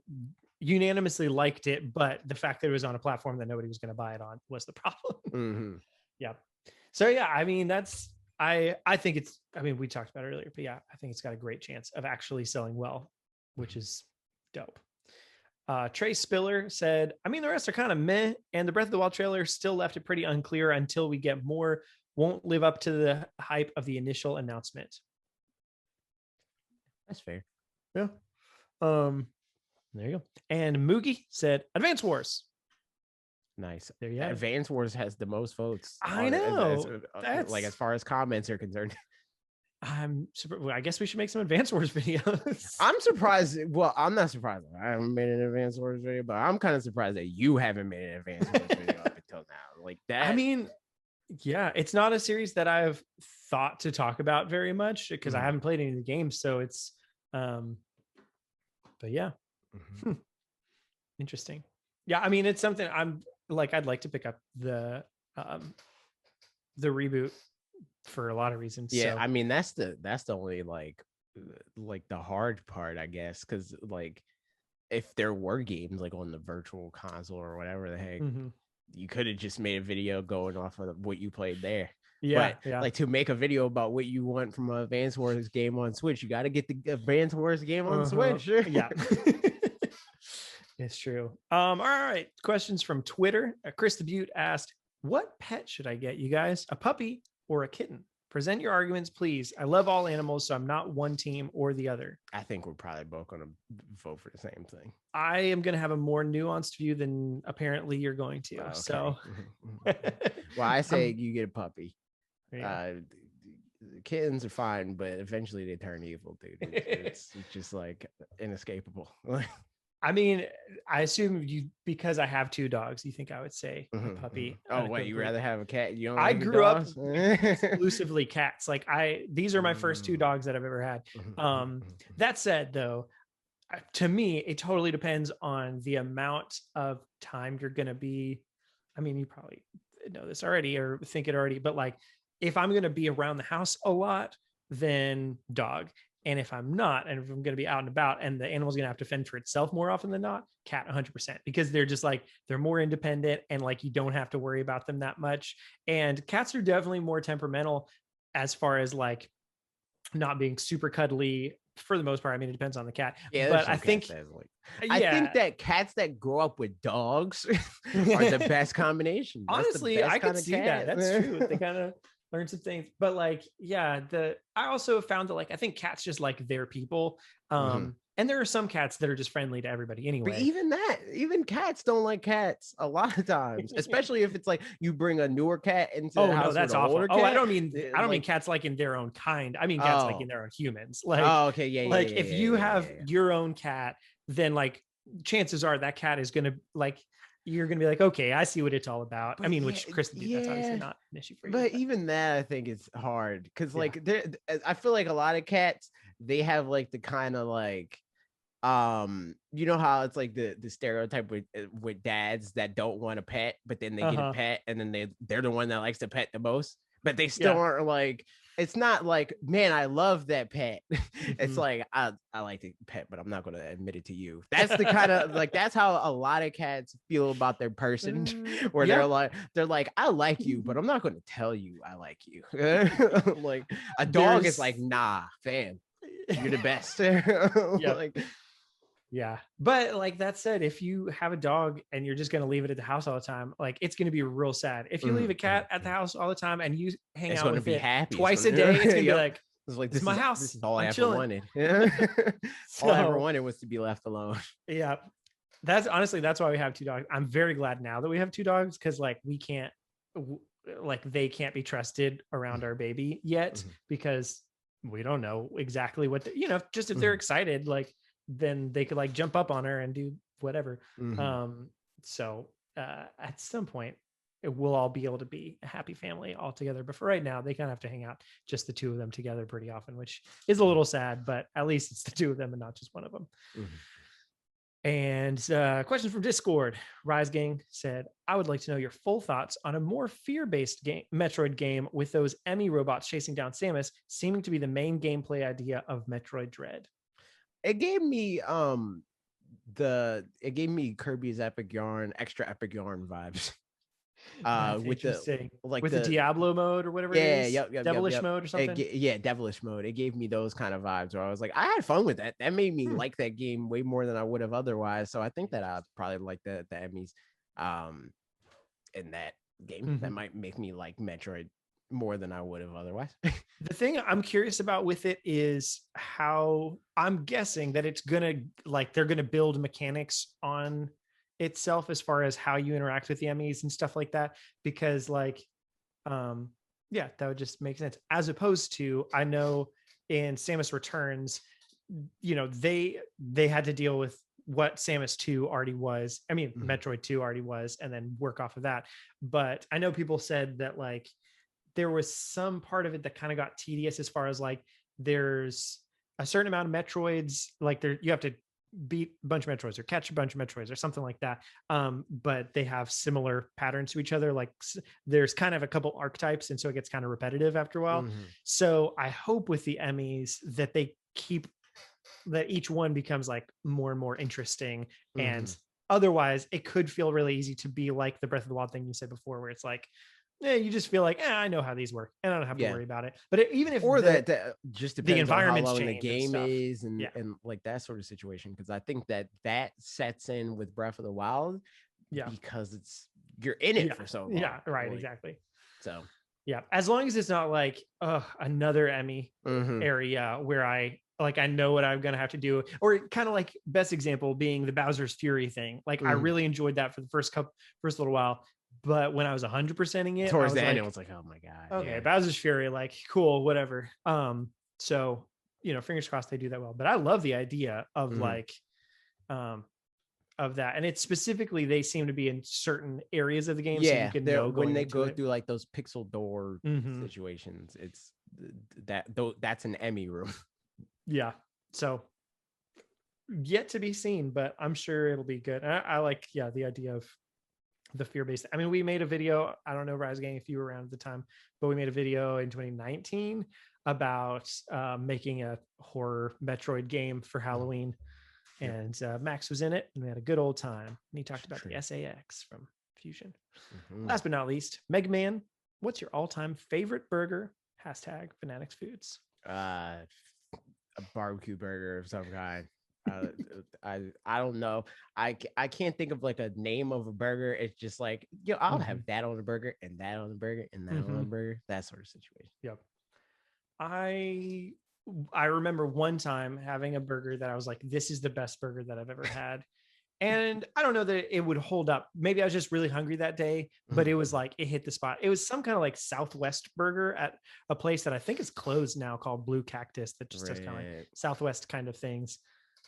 unanimously liked it, but the fact that it was on a platform that nobody was going to buy it on was the problem. Yeah. So yeah, I mean, I think it's, I mean, we talked about it earlier, but yeah, I think it's got a great chance of actually selling well, which is dope. Trey Spiller said, I mean, the rest are kind of meh, and the Breath of the Wild trailer still left it pretty unclear until we get more. Won't live up to the hype of the initial announcement. That's fair. Yeah. There you go. And Moogie said, Advance Wars. Nice. There you go. Advance Wars has the most votes. I know. Like, as far as comments are concerned. I guess we should make some Advance Wars videos. I'm surprised. Well, I'm not surprised I haven't made an Advance Wars video, but I'm kind of surprised that you haven't made an Advance Wars video up until now. Like that. I mean, yeah, it's not a series that I've thought to talk about very much because I haven't played any of the games. So it's, but yeah, interesting. Yeah, I mean, it's something I'm like, I'd like to pick up the reboot for a lot of reasons. Yeah, so. I mean, that's the only like the hard part, I guess, because like if there were games like on the virtual console or whatever the heck, you could have just made a video going off of what you played there. But like to make a video about what you want from a Advance Wars game on Switch, you got to get the Advance Wars game on Switch. Yeah. It's true. All right. Questions from Twitter. Chris the Butte asked, what pet should I get you guys? A puppy or a kitten? Present your arguments, please. I love all animals, so I'm not one team or the other. I think we're probably both going to vote for the same thing. I am going to have a more nuanced view than apparently you're going to. Okay. So, well, I say you get a puppy. Yeah. Kittens are fine, but eventually they turn evil, dude. It's just like inescapable. I mean, I assume you, because I have 2 dogs, you think I would say a puppy. Oh, wait, you rather have a cat? You don't I like grew up exclusively cats. Like these are my first 2 dogs that I've ever had. That said, though, to me, it totally depends on the amount of time you're going to be. I mean, you probably know this already or think it already, but like if I'm going to be around the house a lot, then dog. And if I'm not, and if I'm going to be out and about and the animal's going to have to fend for itself more often than not, cat 100%, because they're just like, they're more independent and like, you don't have to worry about them that much. And cats are definitely more temperamental as far as like not being super cuddly for the most part. I mean, it depends on the cat, but I think, I think that cats that grow up with dogs are the best combination. Honestly, I could see that. That's true. They kind of learn some things, but like, yeah, I also found that like, I think cats just like their people. And there are some cats that are just friendly to everybody anyway. But even cats don't like cats a lot of times, especially if it's like you bring a newer cat into the house. No, that's awful. I don't mean cats like in their own kind. I mean cats like in their own humans. Like, okay, yeah. Like if you have your own cat, then like chances are that cat is gonna like. You're going to be like, okay, I see what it's all about. But I mean, which Chris, that's obviously not an issue for you. But even that, I think it's hard because like, I feel like a lot of cats, they have like the kind of like, you know how it's like the stereotype with dads that don't want a pet, but then they get a pet and then they're the one that likes the pet the most, but they still aren't like, it's not like, man, I love that pet. It's like, I like the pet, but I'm not going to admit it to you. That's the kind of like, that's how a lot of cats feel about their person, where they're like, I like you, but I'm not going to tell you I like you. Like a dog is like, nah, fam, you're the best. Like, yeah. But like that said, if you have a dog and you're just going to leave it at the house all the time, like it's going to be real sad. If you leave a cat at the house all the time and you hang out with it twice a day, it's going to be like, this is my house. This is all I ever wanted. All I ever wanted was to be left alone. Yeah. That's why we have 2 dogs. I'm very glad now that we have 2 dogs. Cause like we can't, like they can't be trusted around our baby yet because we don't know exactly what, just if they're excited, like, then they could like jump up on her and do whatever. So at some point we'll all be able to be a happy family all together. But for right now, they kind of have to hang out just the 2 of them together pretty often, which is a little sad, but at least it's the 2 of them and not just one of them. And question from Discord. Rise Gang said, I would like to know your full thoughts on a more fear-based Metroid game with those Emmy robots chasing down Samus seeming to be the main gameplay idea of Metroid Dread. It gave me Kirby's Epic Yarn, extra Epic Yarn vibes. With the Diablo mode or whatever it is. Devilish mode or something. Devilish mode. It gave me those kind of vibes where I was like, I had fun with that. That made me like that game way more than I would have otherwise. So I think that I'd probably like the Emmys in that game. That might make me like Metroid more than I would have otherwise. The thing I'm curious about with it is how I'm guessing that it's gonna like they're gonna build mechanics on itself as far as how you interact with the Emmys and stuff like that, because like that would just make sense, as opposed to, I know in Samus Returns, they had to deal with what Samus 2 already was. I mean, Metroid 2 already was, and then work off of that. But I know people said that like there was some part of it that kind of got tedious as far as like there's a certain amount of Metroids, like you have to beat a bunch of Metroids or catch a bunch of Metroids or something like that. But they have similar patterns to each other. Like there's kind of a couple archetypes, and so it gets kind of repetitive after a while. So I hope with the Emmys that they keep that each one becomes like more and more interesting. And otherwise it could feel really easy to be like the Breath of the Wild thing you said before, where it's like, you just feel like, I know how these work, and I don't have to worry about it. But even if that just depends the environment on how long the game is and like that sort of situation, because I think that sets in with Breath of the Wild, because you're in it for so long. Yeah, right, exactly. So yeah, as long as it's not like another Emmy area where I know what I'm gonna have to do, or kind of like best example being the Bowser's Fury thing. Like I really enjoyed that for the first little while, but when I was 100%ing it towards the end, it was like, oh my god, okay, Bowser's Fury, like cool, whatever. So fingers crossed they do that well. But I love the idea of of that, and it's specifically they seem to be in certain areas of the game, so you can know when they go through like those pixel door situations. It's that's an Emmy room. Yeah, so yet to be seen, but I'm sure it'll be good. I like the idea of the fear-based. I mean, we made a video, I don't know, Rise Gang, if you were around at the time, but we made a video in 2019 about making a horror Metroid game for Halloween. And Max was in it, and we had a good old time. And he talked about the SAX from Fusion. Last but not least, Mega Man, what's your all-time favorite burger? Hashtag Fanatics Foods. A barbecue burger of some kind. I don't know. I can't think of like a name of a burger. It's just like, I'll have that on the burger and that on the burger and that on the burger. That sort of situation. Yep. I remember one time having a burger that I was like, this is the best burger that I've ever had. And I don't know that it would hold up. Maybe I was just really hungry that day, but it was like, it hit the spot. It was some kind of like Southwest burger at a place that I think is closed now called Blue Cactus, that just does kind of like Southwest kind of things.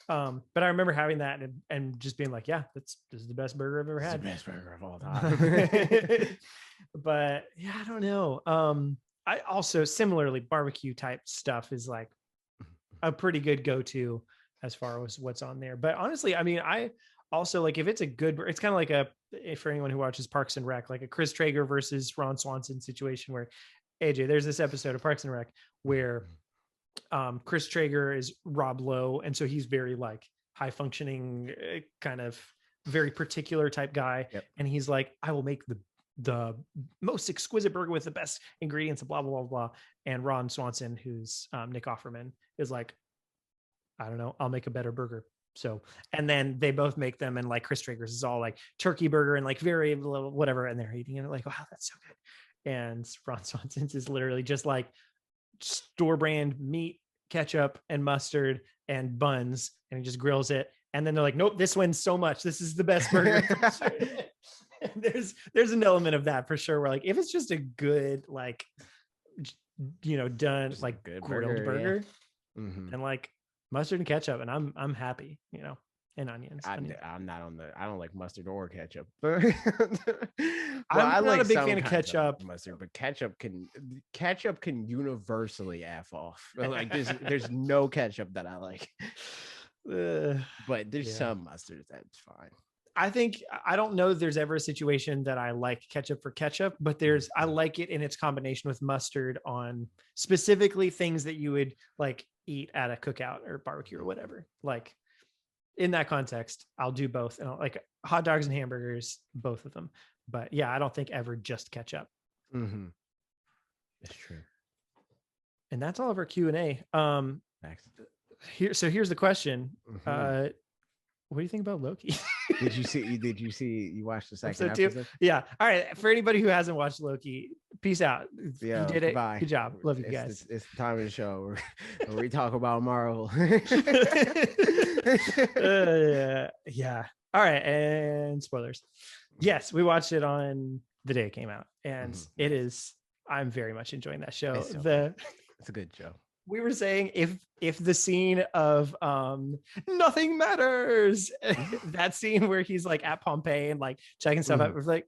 But I remember having that and just being like, this is the best burger I've ever had. The best burger of all time. But I don't know. I also similarly barbecue type stuff is like a pretty good go-to as far as what's on there. But honestly, I mean, I also like if it's a good, it's kind of like for anyone who watches Parks and Rec, like a Chris Traeger versus Ron Swanson situation where AJ, there's this episode of Parks and Rec where Chris Traeger is Rob Lowe. And so he's very like high functioning, kind of very particular type guy. Yep. And he's like, I will make the most exquisite burger with the best ingredients and blah, blah, blah, blah. And Ron Swanson, who's Nick Offerman, is like, I don't know, I'll make a better burger. So, and then they both make them, and like Chris Traeger's is all like turkey burger and like very little whatever, and they're eating it like, wow, that's so good. And Ron Swanson's is literally just like store brand meat, ketchup and mustard and buns, and he just grills it. And then they're like, nope, this wins so much. This is the best burger. There's an element of that for sure. Where like, if it's just a good, like, done just like good grilled burger and like mustard and ketchup, and I'm happy, and onions. I'm not on I don't like mustard or ketchup. I'm not a big fan of ketchup. Mustard, but ketchup can universally F off. Like there's no ketchup that I like. But there's some mustard that's fine. I don't know if there's ever a situation that I like ketchup for ketchup, but I like it in its combination with mustard on specifically things that you would like eat at a cookout or barbecue or whatever. Like in that context, I'll do both. And like hot dogs and hamburgers, both of them. But I don't think ever just ketchup. That's true. And that's all of our Q&A. Here's the question. What do you think about Loki? Did you watch the second episode? Yeah. All right. For anybody who hasn't watched Loki, peace out. Yeah, you did it. Bye. Good job. Love you guys. It's the time of the show where we talk about Marvel. Yeah. All right. And spoilers. Yes, we watched it on the day it came out, and I'm very much enjoying that show. It's a good show. We were saying if the scene of nothing matters, that scene where he's like at Pompeii and like checking stuff out, like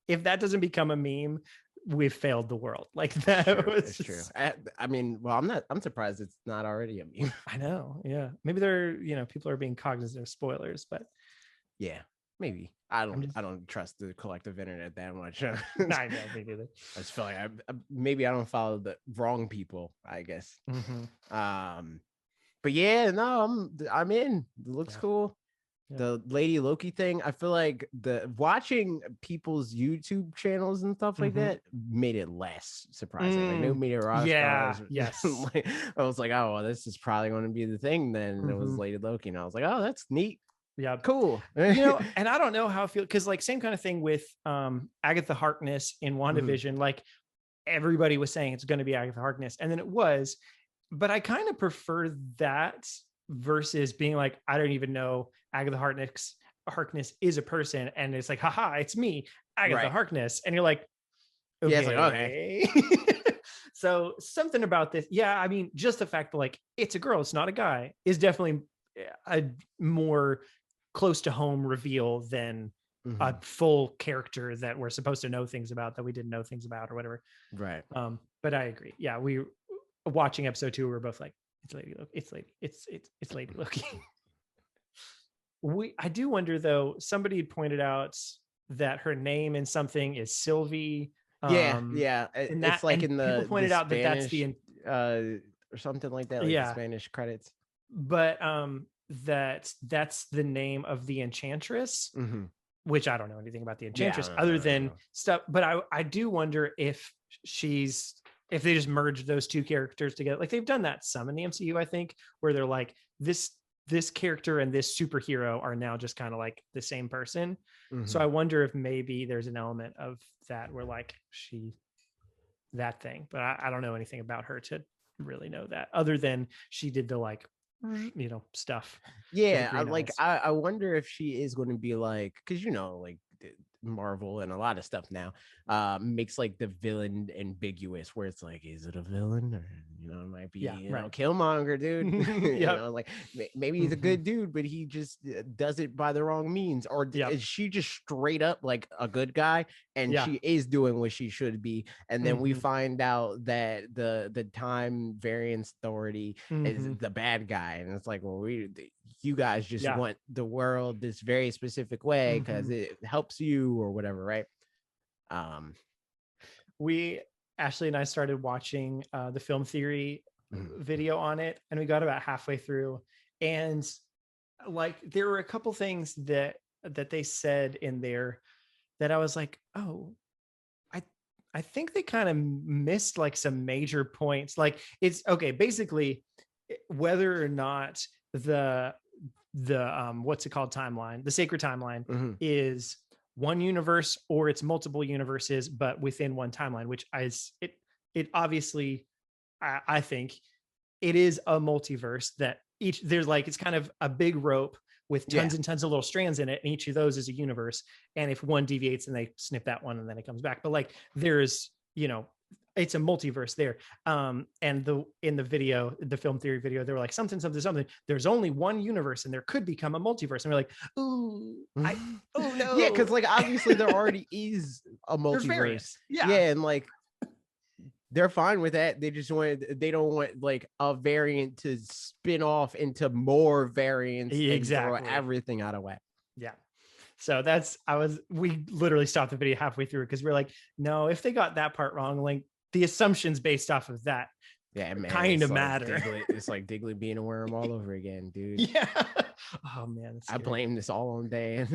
if that doesn't become a meme, we've failed the world. Like that was true. I mean, well, I'm surprised it's not already a meme. I know. Yeah. Maybe people are being cognizant of spoilers, but yeah, maybe. I don't trust the collective internet that much. I know, me neither. I just feel like maybe I don't follow the wrong people, I guess. Mm-hmm. But yeah, no, I'm in. It looks cool. the Lady Loki thing, I feel like watching people's YouTube channels and stuff like that made it less surprising. Like new media rock stars. Yes. Like, I was like, oh well, this is probably going to be the thing then. And it was Lady Loki, and I was like, oh, that's neat. Yeah, cool. And I don't know how I feel, because like same kind of thing with Agatha Harkness in WandaVision. Like everybody was saying it's going to be Agatha Harkness, and then it was, but I kind of prefer that versus being like, I don't even know Agatha Harkness is a person, and it's like, haha, it's me, Agatha Harkness, and you're like, okay. Yeah, it's like, okay. So something about this, I mean, just the fact that like it's a girl, it's not a guy, is definitely a more close to home reveal than a full character that we're supposed to know things about that we didn't know things about or whatever. Right. But I agree. Yeah, we watching episode 2, we were both like, it's Lady Loki. It's Lady Loki. I do wonder though, somebody pointed out that her name in something is Sylvie. Yeah. It's like in the people pointed out Spanish, that that's the or something like that, like the Spanish credits. But that's the name of the Enchantress, which I don't know anything about the Enchantress other than stuff. But I do wonder if they just merged those two characters together. Like they've done that some in the MCU, I think, where they're like, this character and this superhero are now just kind of like the same person. So I wonder if maybe there's an element of that where like that thing, but I don't know anything about her to really know that, other than she did the like, stuff. I wonder if she is going to be like, because like Marvel and a lot of stuff now makes like the villain ambiguous, where it's like, is it a villain, or it might be Killmonger, dude. Like maybe he's a good dude, but he just does it by the wrong means, or is she just straight up like a good guy and she is doing what she should be, and then we find out that the time variance authority is the bad guy, and it's like, well, you guys just want the world this very specific way because it helps you or whatever, right? Ashley and I started watching the film theory video on it, and we got about halfway through, and like there were a couple things that they said in there that I was like, oh, I think they kind of missed like some major points. Like it's okay, basically whether or not the what's it called, timeline, the sacred timeline is one universe or it's multiple universes but within one timeline, which is it obviously, I think it is a multiverse that there's like, it's kind of a big rope with tons and tons of little strands in it, and each of those is a universe, and if one deviates and they snip that one and then it comes back, but like there's it's a multiverse there. And in the video, the film theory video, they were like something. There's only one universe, and there could become a multiverse. And we're like, oh no, yeah, because like obviously there already is a multiverse. And like they're fine with that. They don't want like a variant to spin off into more variants and throw everything out of whack. Yeah. So we literally stopped the video halfway through because we're like, no, if they got that part wrong, like the assumptions based off of that kind of matter. It's like Diglett being a worm all over again, dude. Yeah. Oh man, I blame this all on Dan.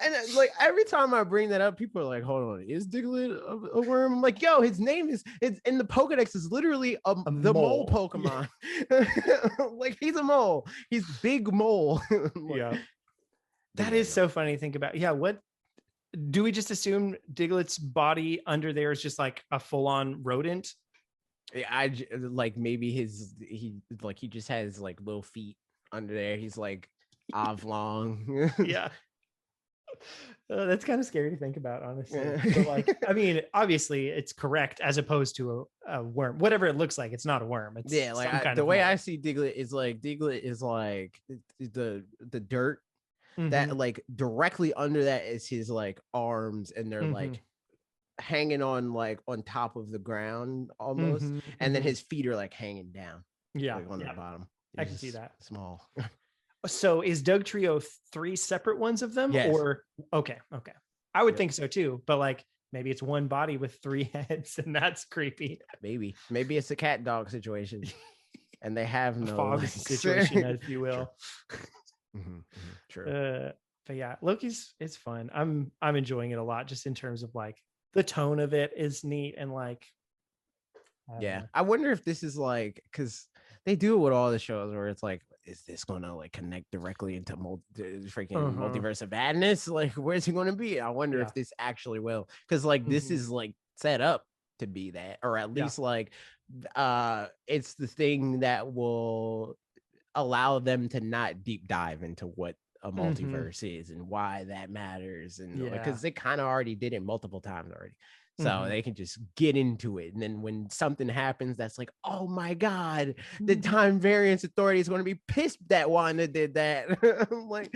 And like every time I bring that up, people are like, hold on, is Diglett a worm? I'm like, yo, his name it's in the Pokedex is literally the mole Pokemon. Like he's a mole. He's big mole. Yeah. That is so funny to think about. Yeah, what do we just assume Diglett's body under there is just like a full-on rodent? I like maybe he just has like little feet under there. He's like oblong. Yeah. That's kind of scary to think about, honestly. But like, I mean, obviously it's correct as opposed to a worm. Whatever it looks like, it's not a worm. It's like the way I see Diglett is like the dirt. That like directly under that is his like arms, and they're like hanging on like on top of the ground almost, and then his feet are like hanging down, like on the bottom. I can see that. Small. So is Dugtrio 3 separate ones of them? Yes. Or okay. I would think so too, but like maybe it's one body with 3 heads, and that's creepy. Maybe it's a cat dog situation. And they have no fog situation, if you will. True. But yeah, Loki's it's fun. I'm enjoying it a lot, just in terms of like the tone of it is neat, and like I wonder if this is like, because they do it with all the shows where it's like, is this gonna like connect directly into freaking multiverse of madness? Like, where's he gonna be? I wonder if this actually will, because like this is like set up to be that, or at least like it's the thing that will allow them to not deep dive into what a multiverse is and why that matters, and because they kind of already did it multiple times already, so they can just get into it. And then when something happens that's like, oh my god, the time variance authority is going to be pissed that Wanda did that. I'm like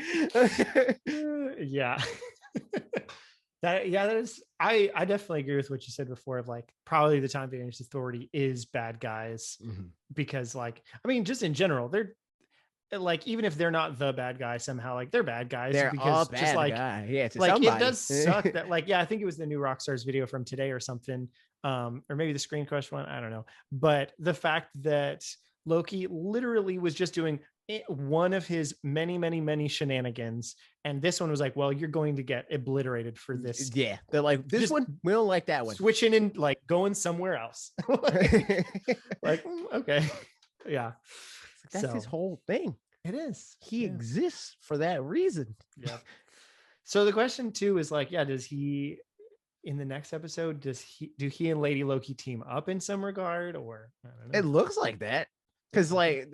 that is, I definitely agree with what you said before, of like probably the time variance authority is bad guys, because like, I mean, just in general, they're like, even if they're not the bad guy, somehow like they're bad guys, they're because all bad just like guy. like somebody. it does suck that like I think it was the new Rockstar's video from today or something, or maybe the Screen Crush one, I don't know, but the fact that Loki literally was just doing one of his many shenanigans, and this one was like, well, you're going to get obliterated for this. They're like, this one, we don't like that one, switching and like going somewhere else. like okay, that's his whole thing. It is. He exists for that reason. Yeah. So the question too is like, does he, in the next episode, do he and Lady Loki team up in some regard, or I don't know. It looks like that, because like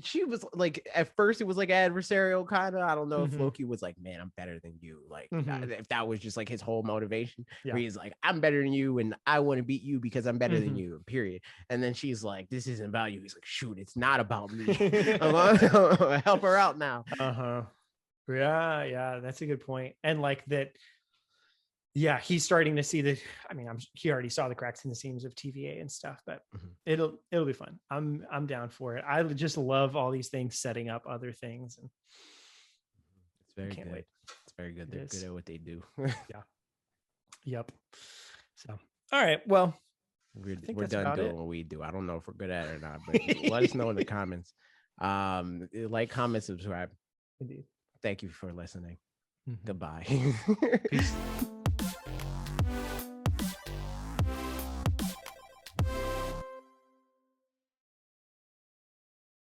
she was like, at first it was like adversarial kind of. I don't know if Loki was like, man, I'm better than you, like if that was just like his whole motivation, where he's like, I'm better than you and I want to beat you because I'm better than you, period. And then she's like, this isn't about you. He's like, shoot, it's not about me. I'm gonna help her out now. Yeah, that's a good point. And like that, he's starting to see the, I mean, he already saw the cracks in the seams of TVA and stuff, but it'll be fun. I'm down for it. I just love all these things setting up other things, and it's very good. Wait. It's very good. They're good at what they do. Yep. So, all right. Well, we're done doing what we do. I don't know if we're good at it or not, but let us know in the comments. Like, comment, subscribe. Indeed. Thank you for listening. Goodbye. Peace.